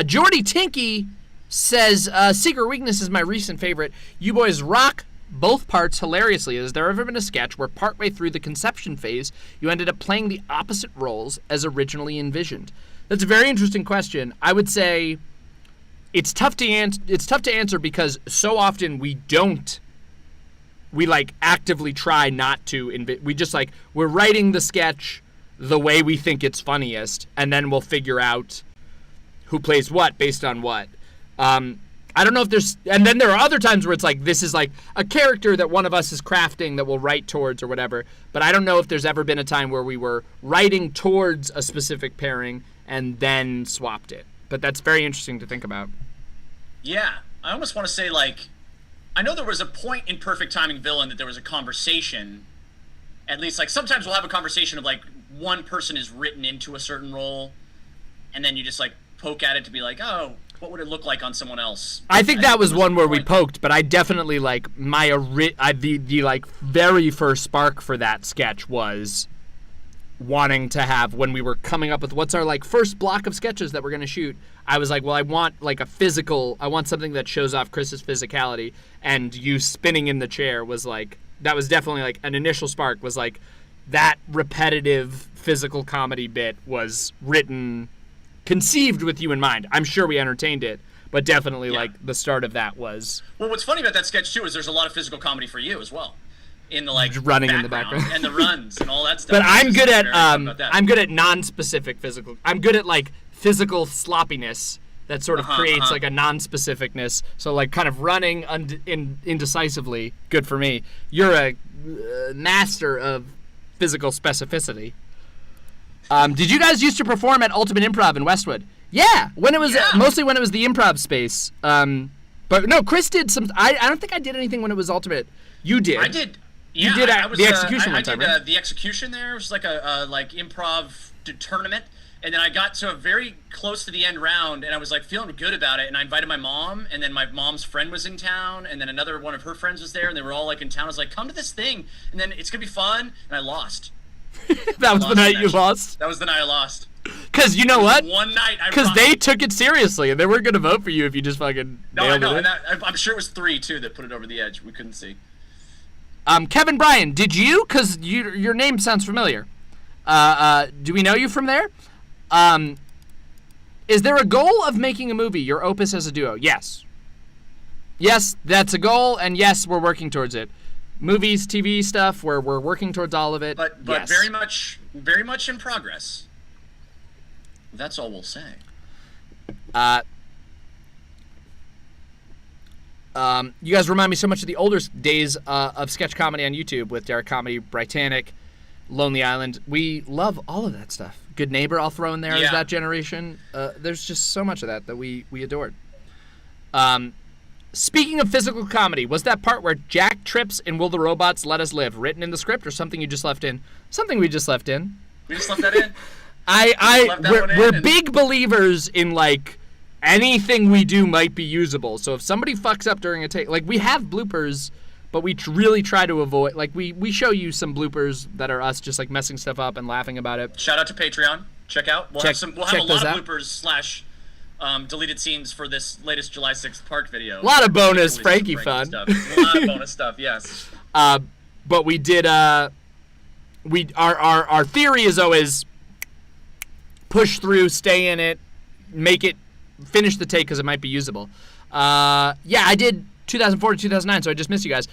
Jordy Tinky says, Secret Weakness is my recent favorite. You boys rock both parts hilariously. Has there ever been a sketch where partway through the conception phase, you ended up playing the opposite roles as originally envisioned? That's a very interesting question. I would say it's tough to answer because so often we don't we like actively try not to. We just like we're writing the sketch the way we think it's funniest, and then we'll figure out who plays what based on what. I don't know if there's, and then there are other times where it's like this is like a character that one of us is crafting that we'll write towards or whatever. But I don't know if there's ever been a time where we were writing towards a specific pairing and then swapped it. But that's very interesting to think about. Yeah, I almost want to say like, I know there was a point in Perfect Timing Villain that there was a conversation. At least like sometimes we'll have a conversation of like one person is written into a certain role, and then you just like poke at it to be like, oh, what would it look like on someone else? I think that was one where we poked, but I definitely like the like very first spark for that sketch was wanting to have, when we were coming up with what's our like first block of sketches that we're going to shoot, I was like, well, I want like I want something that shows off Chris's physicality, and you spinning in the chair was like, that was definitely like an initial spark, was like that repetitive physical comedy bit was conceived with you in mind. I'm sure we entertained it, but definitely like the start of that was. Well, what's funny about that sketch too is there's a lot of physical comedy for you as well, in the like running in the background and the runs and all that stuff. But I'm good at non-specific physical. I'm good at like physical sloppiness that sort of creates like a non-specificness. So like kind of running indecisively, good for me. You're a master of physical specificity. Did you guys used to perform at Ultimate Improv in Westwood? Yeah, mostly when it was the improv space. But no, Chris did some. I don't think I did anything when it was Ultimate. You did. I did. Yeah, you did I was, the execution I one time, did right? the execution there. It was like a like improv tournament, and then I got to a very close to the end round, and I was like feeling good about it, and I invited my mom, and then my mom's friend was in town, and then another one of her friends was there, and they were all like in town. I was like, come to this thing, and then it's gonna be fun, and I lost. That was the night you lost? That was the night I lost. Because you know what? One night. Because they took it seriously, and they weren't going to vote for you if you just fucking nailed it. I'm sure it was 3, too, that put it over the edge. We couldn't see. Kevin Bryan, did you? Because your name sounds familiar. Do we know you from there? Is there a goal of making a movie, your opus as a duo? Yes. Yes, that's a goal, and yes, we're working towards it. Movies, TV stuff, where we're working towards all of it. But yes. very much in progress. That's all we'll say. You guys remind me so much of the older days of sketch comedy on YouTube with Derek Comedy, Britannic, Lonely Island. We love all of that stuff. Good Neighbor, I'll throw in there as that generation. There's just so much of that we adored. Speaking of physical comedy, was that part where Jack trips in Will the Robots Let Us Live written in the script, or something you just left in? Something we just left in. We just left that in? We're big believers in, like, anything we do might be usable. So if somebody fucks up during a take, like, we have bloopers, but we really try to avoid, like, we show you some bloopers that are us just, like, messing stuff up and laughing about it. Shout out to Patreon. Check out. We'll have a lot of bloopers / deleted scenes for this latest Julysixth park video. A lot of bonus Frankie fun. Stuff. A lot of bonus stuff, yes. But we did, our theory is always push through, stay in it, make it, finish the take because it might be usable. I did 2004 to 2009, so I just missed you guys.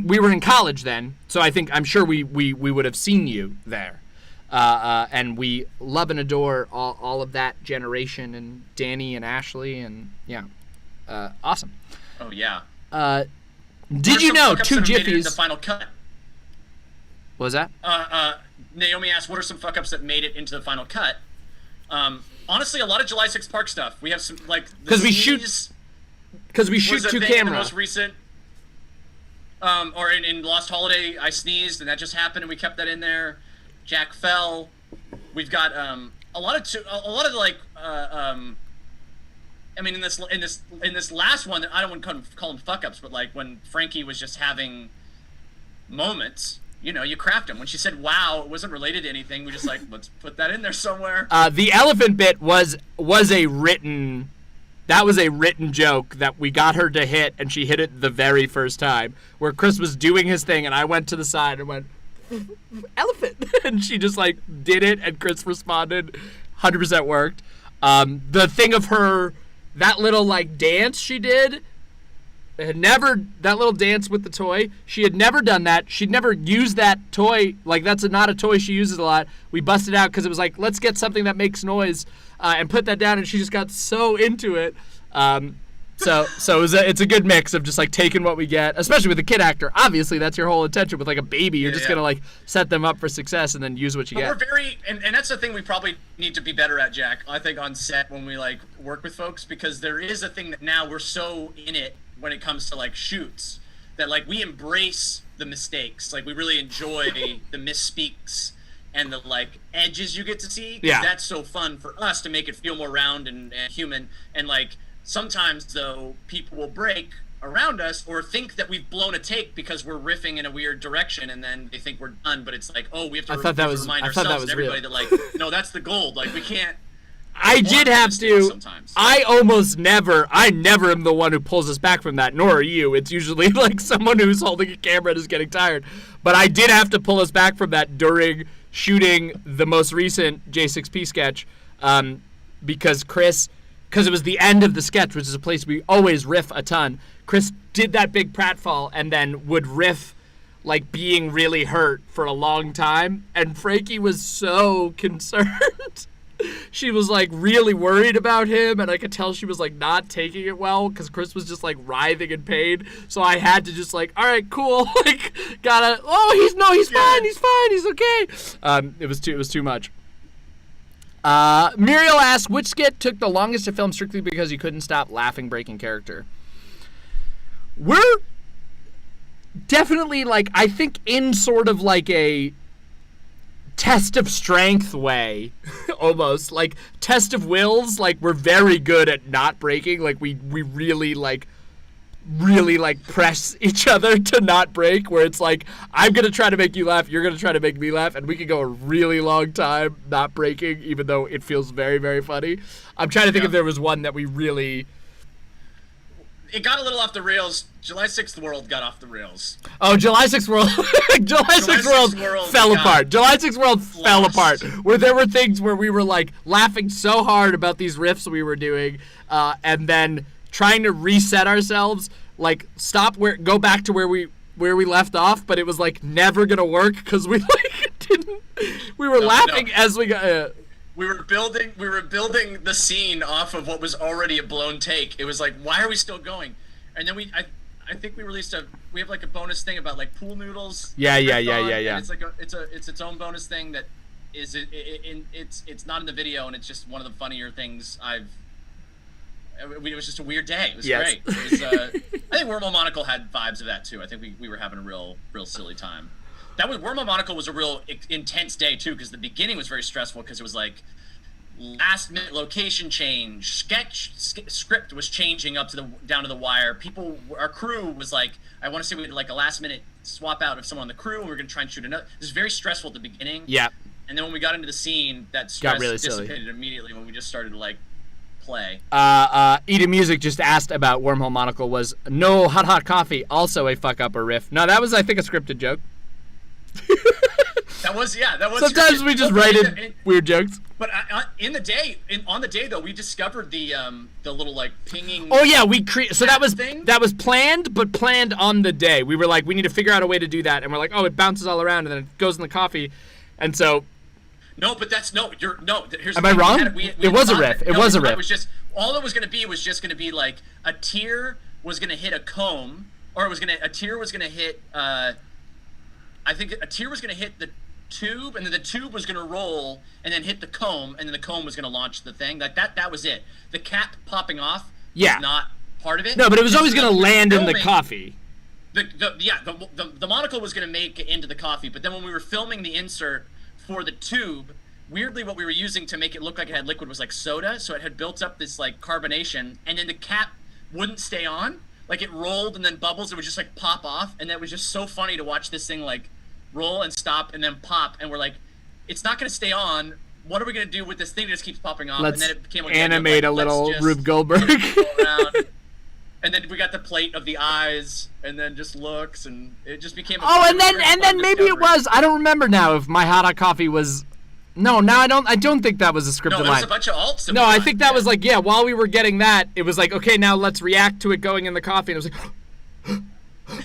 We were in college then, so I'm sure we would have seen you there. And we love and adore all of that generation, and Danny and Ashley, and awesome. Oh yeah. Did you know 2 Jiffies? The final cut. What was that? Naomi asked, "What are some fuck ups that made it into the final cut?" Honestly, a lot of Julysixth Park stuff. We have some like because we shoot 2 camera. The most recent. Or in Lost Holiday, I sneezed and that just happened, and we kept that in there. Jack fell. We've got a lot of like I mean in this last one, I don't want to call them fuck ups, but like when Frankie was just having moments, you craft them. When she said wow, it wasn't related to anything. We just like, let's put that in there somewhere. The elephant bit was a written. That was a written joke that we got her to hit, and she hit it the very first time. Where Chris was doing his thing, and I went to the side and went, elephant, and she just like did it, and Chris responded. 100% worked. The thing of her, that little like dance she did, that little dance with the toy, she had never done that. She'd never used that toy. Like, that's not a toy she uses a lot. We busted out because it was like, let's get something that makes noise and put that down, and she just got so into it. So it's a good mix of just like taking what we get, especially with a kid actor. Obviously, that's your whole intention. With like a baby, you're just gonna like set them up for success and then use what you get. We're very, and that's the thing we probably need to be better at, Jack. I think on set when we like work with folks, because there is a thing that now we're so in it when it comes to like shoots that like we embrace the mistakes. Like we really enjoy the misspeaks and the like edges you get to see. 'Cause that's so fun for us to make it feel more round and human. And like sometimes though people will break around us or think that we've blown a take because we're riffing in a weird direction, and then they think we're done. But it's like, oh, we have to remind ourselves and everybody that like, no, that's the gold. Like we can't. I did have to. Sometimes. I never am the one who pulls us back from that, nor are you. It's usually like someone who's holding a camera and is getting tired. But I did have to pull us back from that during shooting the most recent J6P sketch, because it was the end of the sketch, which is a place we always riff a ton. Chris did that big pratfall and then would riff like being really hurt for a long time, and Frankie was so concerned. She was like really worried about him, and I could tell she was like not taking it well because Chris was just like writhing in pain. So I had to just like, all right, cool, like he's fine, he's okay. It was too much. Muriel asks, which skit took the longest to film strictly because you couldn't stop laughing breaking character? We're definitely like, I think in sort of like a test of strength way, almost like test of wills. Like we're very good at not breaking. Like we really press each other to not break, where it's like, I'm gonna try to make you laugh, you're gonna try to make me laugh, and we can go a really long time not breaking, even though it feels very, very funny. I'm trying to think if there was one that we really... It got a little off the rails. July 6th World got off the rails. Oh, July 6th World. July 6th World fell apart. July 6th World fell apart. Where there were things where we were like laughing so hard about these riffs we were doing, and then trying to reset ourselves, like go back to where we left off, but it was like never gonna work because we like didn't. We were laughing as we got. We were building the scene off of what was already a blown take. It was like, why are we still going? And then I think we have like a bonus thing about like pool noodles. Yeah. It's like it's its own bonus thing that is it's not in the video, and it's just one of the funnier things it was just a weird day. It was great. It was, I think Wormhole Monocle had vibes of that too. I think we were having a real silly time. Wormhole Monocle was a real intense day too, because the beginning was very stressful because it was like last minute location change, script was changing down to the wire. Our crew was like, I want to say we had like a last minute swap out of someone on the crew, and we were gonna try and shoot another. It was very stressful at the beginning. Yeah. And then when we got into the scene, that stress dissipated immediately when we just started to like play. Eden Music just asked about Wormhole Monocle. Was no hot coffee also a fuck up or riff? No, that was, I think, a scripted joke. That was sometimes we just write in weird jokes. But on the day though, we discovered the little like pinging. Oh yeah, so that was planned, but planned on the day. We were like, we need to figure out a way to do that, and we're like, oh, it bounces all around and then it goes in the coffee, and so. No, but here's. Am I wrong? It was a riff. It was a riff. It was just all it was going to be like a tear was going to hit a comb, or a tear was going to hit. I think a tear was going to hit the tube, and then the tube was going to roll and then hit the comb, and then the comb was going to launch the thing. Like that was it. The cap popping off was not part of it. No, but it was always going to land in the coffee. The monocle was going to make it into the coffee, but then when we were filming the insert for the tube, weirdly what we were using to make it look like it had liquid was like soda, so it had built up this like carbonation, and then the cap wouldn't stay on. Like it rolled and then bubbles, it would just like pop off, and that was just so funny to watch this thing like roll and stop and then pop, and we're like, it's not going to stay on. What are we going to do with this thing that just keeps popping off? Let's and then it became animate a little Rube Goldberg. And then we got the plate of the eyes, and then just looks, and it just became. And then maybe it was. I don't remember now if my hot coffee was. No, now I don't think that was a scripted line. No, it was a bunch of alts. No, I think that was like, while we were getting that, it was like, okay, now let's react to it going in the coffee. And it was like,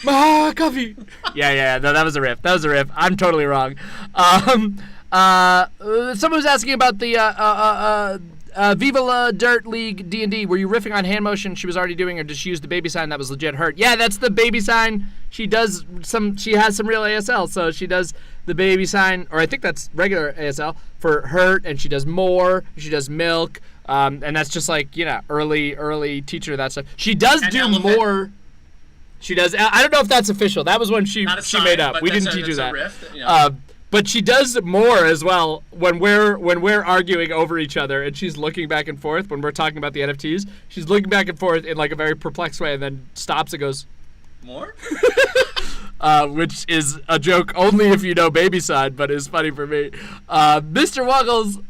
My coffee. Yeah. No, that was a riff. I'm totally wrong. Someone was asking about the Viva La Dirt League D&D. Were you riffing on hand motion she was already doing, or did she use the baby sign that was legit hurt? Yeah, that's the baby sign. She has some real ASL, so she does the baby sign, or I think that's regular ASL for hurt, and she does more. She does milk, and that's just like early teacher that stuff. She does do more. She does. I don't know if that's official. That was one she made up. We didn't teach her that. Riff, but she does more as well when we're arguing over each other, and she's looking back and forth when we're talking about the NFTs. She's looking back and forth in like a very perplexed way, and then stops and goes, "More," which is a joke only if you know baby sign, but is funny for me. Mr. Wuggles,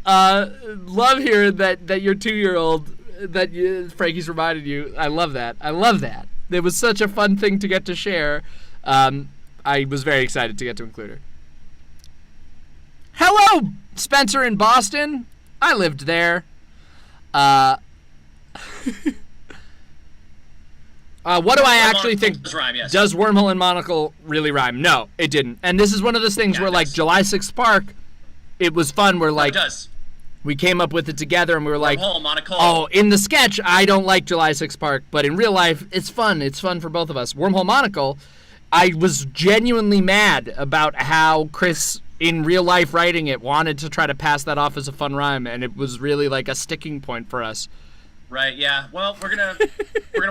love hearing that your 2-year-old Frankie's reminded you. I love that. It was such a fun thing to get to share. I was very excited to get to include her. Hello, Spencer in Boston. I lived there. What do I actually think? Rhyme, yes. Does Wormhole and Monocle really rhyme? No, it didn't. And this is one of those things where, like, Julysixth Park, it was fun. Where, like, it does. We came up with it together, and we were like, Wormhole, Monocle. oh, in the sketch, I don't like Julysixth Park, but in real life, it's fun. It's fun for both of us. Wormhole Monocle, I was genuinely mad about how Chris, in real life writing it, wanted to try to pass that off as a fun rhyme, and it was really like a sticking point for us. Right, yeah. Well, we're gonna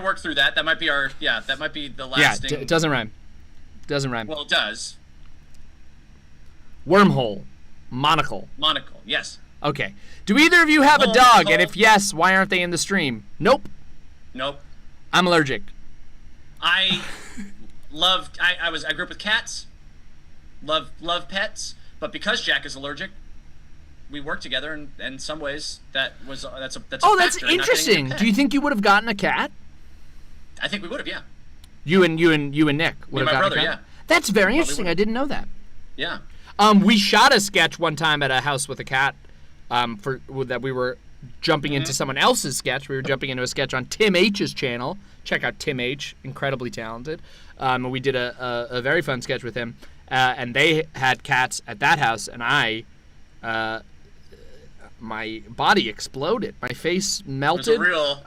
work through that. That might be the last thing. It doesn't rhyme. Well, it does. Wormhole. Monocle. Monocle, yes. Okay. Do either of you have a dog? And if yes, why aren't they in the stream? Nope. I'm allergic. I grew up with cats. Love pets, but because Jack is allergic, we work together, and in some ways that's a that's interesting. Do you think you would have gotten a cat? I think we would have, yeah. You and Nick would have gotten a cat? Yeah. That's very interesting. I didn't know that. Yeah. We shot a sketch one time at a house with a cat. That we were jumping into someone else's sketch. We were jumping into a sketch on Tim H's channel. Check out Tim H, incredibly talented. We did a very fun sketch with him, and they had cats at that house, and my body exploded. My face melted.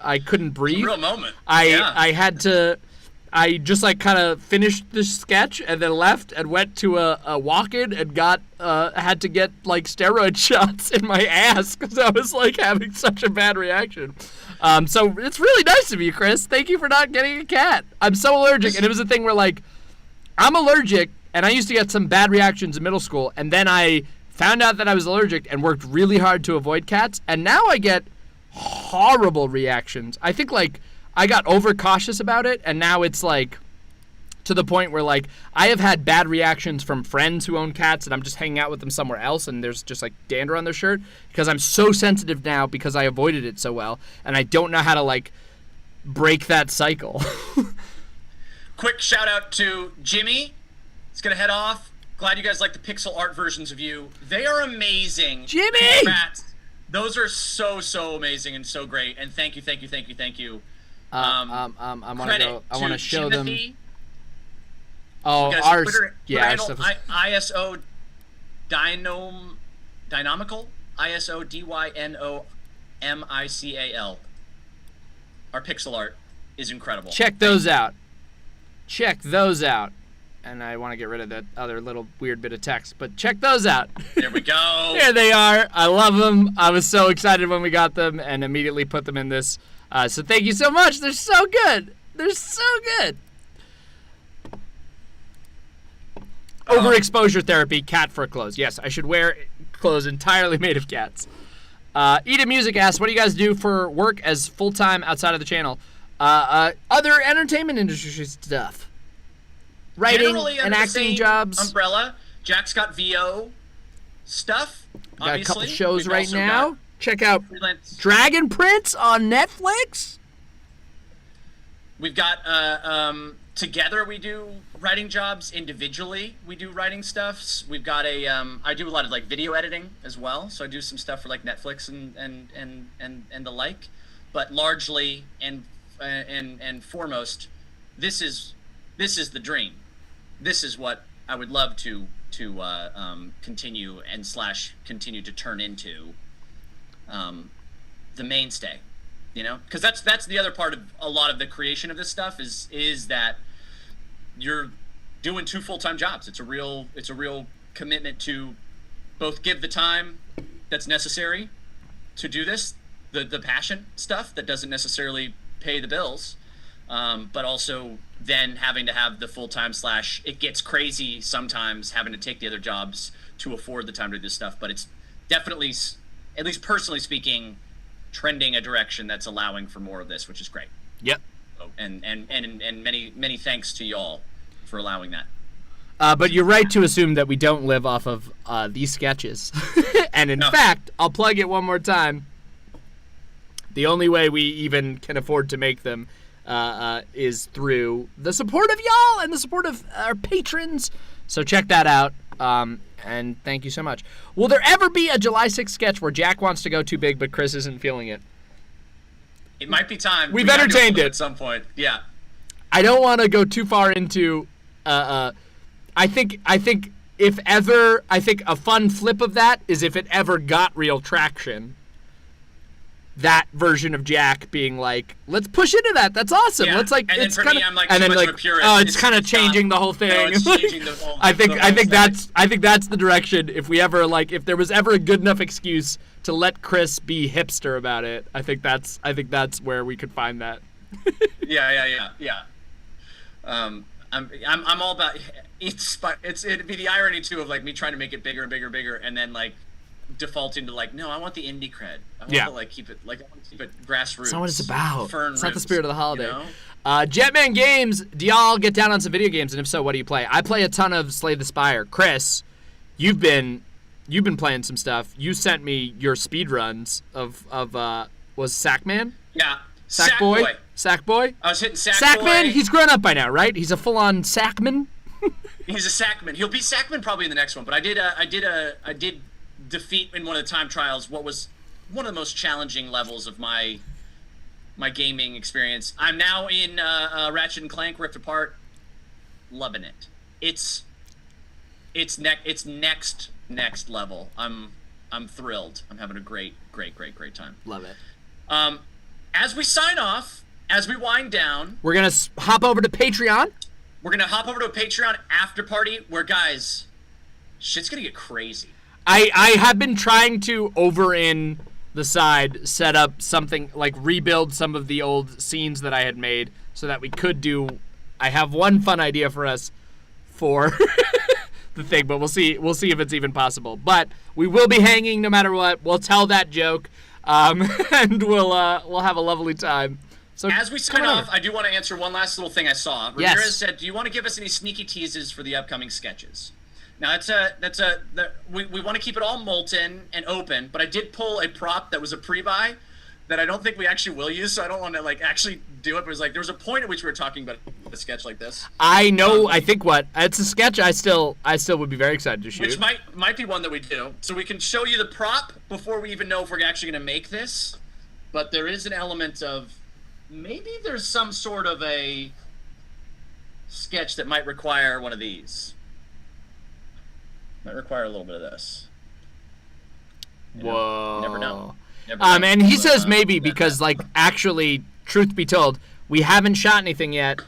I couldn't breathe. It was a real moment. I just like kind of finished the sketch and then left and went to a walk-in and had to get like steroid shots in my ass because I was like having such a bad reaction. So it's really nice of you, Chris. Thank you for not getting a cat. I'm so allergic, and it was a thing where like I'm allergic, and I used to get some bad reactions in middle school, and then I found out that I was allergic and worked really hard to avoid cats, and now I get horrible reactions. I think like I got overcautious about it, and now it's like to the point where like I have had bad reactions from friends who own cats, and I'm just hanging out with them somewhere else, and there's just like dander on their shirt because I'm so sensitive now because I avoided it so well, and I don't know how to like break that cycle. Quick shout out to Jimmy. He's gonna head off. Glad you guys like the pixel art versions of you. They are amazing. Jimmy! Congrats. Those are so amazing and so great. And thank you. I want to show Timothy. them. Oh, ours. Twitter Our handle, stuff is... ISO Dynamical. ISO Our pixel art is incredible. Check those out. And I want to get rid of that other little weird bit of text, but check those out. There we go. There they are. I love them. I was so excited when we got them and immediately put them in this. So thank you so much. They're so good. Overexposure therapy, cat fur clothes. Yes, I should wear clothes entirely made of cats. Eda Music asks, what do you guys do for work as full-time outside of the channel? Other entertainment industry stuff. Writing Generally and acting jobs. Umbrella. Jack's got VO stuff. Got a couple obviously. shows We've right also now. got Check out freelance. Dragon Prince on Netflix. We've got together we do writing jobs. Individually we do writing stuff. We've got I do a lot of like video editing as well. So I do some stuff for like Netflix and the like. But largely and foremost, this is this is the dream. This is what I would love to continue continue to turn into the mainstay, because that's the other part of a lot of the creation of this stuff is that you're doing 2 full-time jobs. It's a real commitment to both give the time that's necessary to do this, the passion stuff that doesn't necessarily pay the bills, but also then having to have the full-time / it gets crazy sometimes having to take the other jobs to afford the time to do this stuff. But it's definitely, at least personally speaking, trending a direction that's allowing for more of this, which is great. Yep. And many thanks to y'all for allowing that. But you're right to assume that we don't live off of these sketches. And in fact, I'll plug it one more time. The only way we even can afford to make them is through the support of y'all and the support of our patrons. So check that out. And thank you so much. Will there ever be a July 6th sketch where Jack wants to go too big, but Chris isn't feeling it? It might be time. We've entertained it at some point. Yeah. I don't want to go too far into. I think if ever, a fun flip of that is if it ever got real traction. That version of Jack being like, let's push into that. That's awesome. Yeah. Let's like, and it's then for kind me, of, I'm like, and too then much like, of a purist. oh, it's kind of changing the whole thing. No, it's changing the whole. I think aesthetic. I think that's the direction. If we ever if there was ever a good enough excuse to let Chris be hipster about it, I think that's where we could find that. Yeah. I'm all about it'd be the irony too of like me trying to make it bigger and bigger and then like defaulting to like, no, I want the indie cred. I want to keep it grassroots. That's not what it's about. Fern It's not the roots, spirit of the holiday. Jetman Games, do y'all get down on some video games? And if so, what do you play? I play a ton of Slay the Spire. Chris, you've been playing some stuff. You sent me your speed runs of was Sackman? Yeah. Sackboy? Sackboy? I was hitting Sackman, he's grown up by now, right? He's a full-on Sackman? He's a Sackman. He'll be Sackman probably in the next one, but I did defeat in one of the time trials what was one of the most challenging levels of my gaming experience. I'm now in Ratchet and Clank Rift Apart, loving it. It's next level. I'm thrilled. I'm having a great time. Love it. As we sign off, as we wind down, we're gonna hop over to Patreon. We're gonna hop over to a Patreon after party where, guys, shit's gonna get crazy. I have been trying to, over in the side, set up something, like rebuild some of the old scenes that I had made so that we could do. I have one fun idea for us for the thing, but we'll see if it's even possible. But we will be hanging no matter what. We'll tell that joke, and we'll have a lovely time. So as we sign off, I do want to answer one last little thing I saw. Ramirez said, "Do you want to give us any sneaky teases for the upcoming sketches?" Now we want to keep it all molten and open, but I did pull a prop that was a pre-buy that I don't think we actually will use, so I don't want to like actually do it. But it was like there was a point at which we were talking about a sketch like this. I know. I think it's a sketch. I still would be very excited to shoot. Which might be one that we do. So we can show you the prop before we even know if we're actually going to make this. But there is an element of maybe there's some sort of a sketch that might require one of these. Might require a little bit of this. Whoa. You never know. And he says maybe because, like, actually, truth be told, we haven't shot anything yet.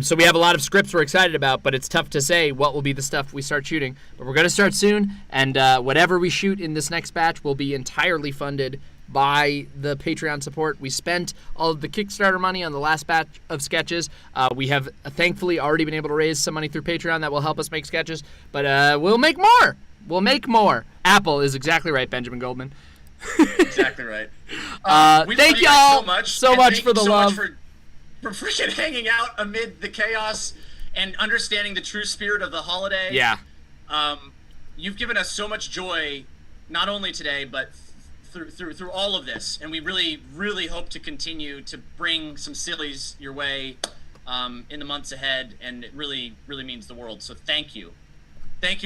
So we have a lot of scripts we're excited about, but it's tough to say what will be the stuff we start shooting. But we're going to start soon, and whatever we shoot in this next batch will be entirely funded by the Patreon support. We spent all of the Kickstarter money on the last batch of sketches. We have thankfully already been able to raise some money through Patreon that will help us make sketches, but we'll make more. We'll make more. Apple is exactly right, Benjamin Goldman. Exactly right. Thank y'all so much for the love. For freaking hanging out amid the chaos and understanding the true spirit of the holiday. Yeah. You've given us so much joy, not only today, but through all of this, and we really hope to continue to bring some sillies your way in the months ahead, and it really means the world. So thank you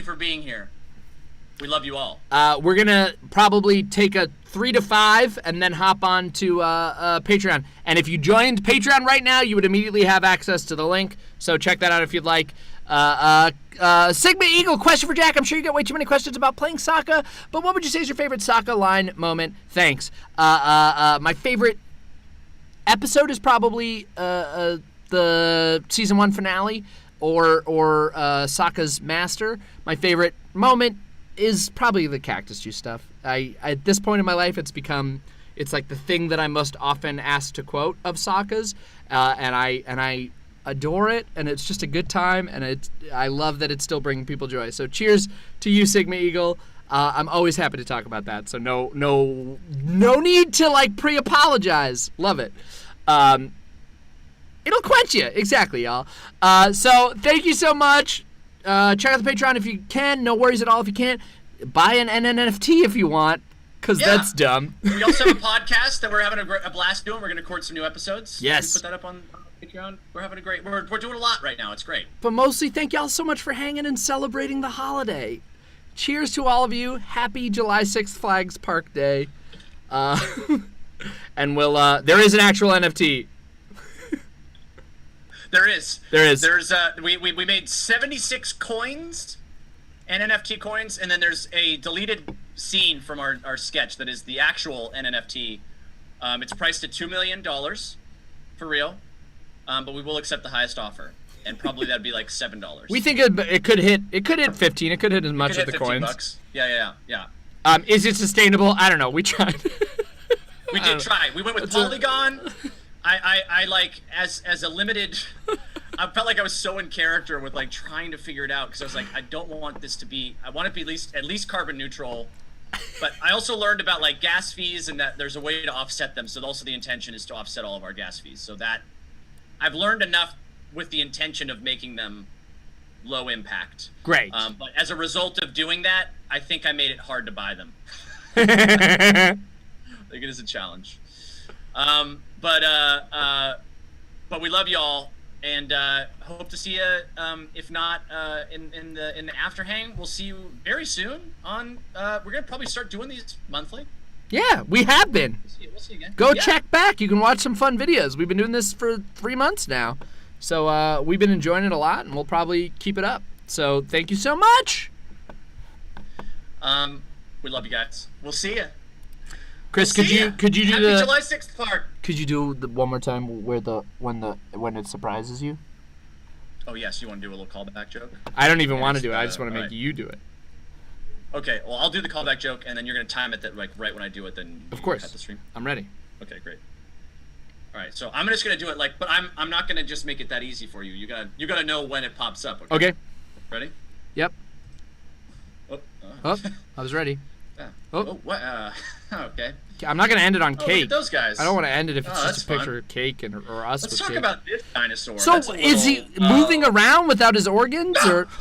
for being here. We love you all. We're going to probably take a 3 to 5 and then hop on to Patreon. And if you joined Patreon right now, you would immediately have access to the link. So check that out if you'd like. Sigma Eagle, question for Jack. I'm sure you get way too many questions about playing Sokka, but what would you say is your favorite Sokka line moment? Thanks. My favorite episode is probably the season 1 finale or Sokka's master. My favorite moment is probably the cactus juice stuff. At this point in my life, it's like the thing that I'm most often asked to quote of Sokka's, and I adore it, and it's just a good time, and I love that it's still bringing people joy. So cheers to you, Sigma Eagle. I'm always happy to talk about that. So no need to like pre-apologize. Love it. It'll quench you. Exactly, y'all. So thank you so much. Check out the Patreon if you can. No worries at all if you can't. Buy an NFT if you want, because that's dumb. We also have a podcast that we're having a blast doing. We're going to record some new episodes. Yes. We put that up on Patreon. We're having we're doing a lot right now. It's great. But mostly, thank y'all so much for hanging and celebrating the holiday. Cheers to all of you. Happy July 6th Flags Park Day. And there is an actual NFT. There is. There's we made 76 coins and NFT coins, and then there's a deleted scene from our sketch that is the actual NFT. It's priced at $2 million for real, but we will accept the highest offer, and probably that'd be like $7. We think it could hit 15. It could hit as much as the coins. $15. Yeah. Is it sustainable? I don't know. We tried. We did try. We went with Polygon. I like as a limited. I felt like I was so in character with like trying to figure it out, because I was like, I don't want this to be. I want it to be at least carbon neutral. But I also learned about like gas fees, and that there's a way to offset them. So also the intention is to offset all of our gas fees. So that I've learned enough with the intention of making them low impact. Great. But as a result of doing that, I think I made it hard to buy them. I think it is a challenge. But we love y'all, and hope to see you. If not in the after hang, we'll see you very soon. We're gonna probably start doing these monthly. Yeah, we have been. We'll see you again. Go check back. You can watch some fun videos. We've been doing this for 3 months now, so we've been enjoying it a lot, and we'll probably keep it up. So thank you so much. We love you guys. We'll see you. Chris, could you do Happy the July 6th part? Could you do the one more time when it surprises you? Oh yes, you want to do a little callback joke? I don't even want to do it. I just want to make you do it. Okay, well I'll do the callback joke, and then you're gonna time it that like right when I do it. Then of course, cut the stream. I'm ready. Okay, great. All right, so I'm just gonna do it like, but I'm not gonna just make it that easy for you. You gotta know when it pops up. Okay. Ready? Yep. Oh, I was ready. Yeah. Oh, what? Okay. I'm not gonna end it on Look cake. at those guys. I don't want to end it if it's that's just a picture fun. of cake or us Let's with talk cake. about this dinosaur. So is he moving around without his organs, or?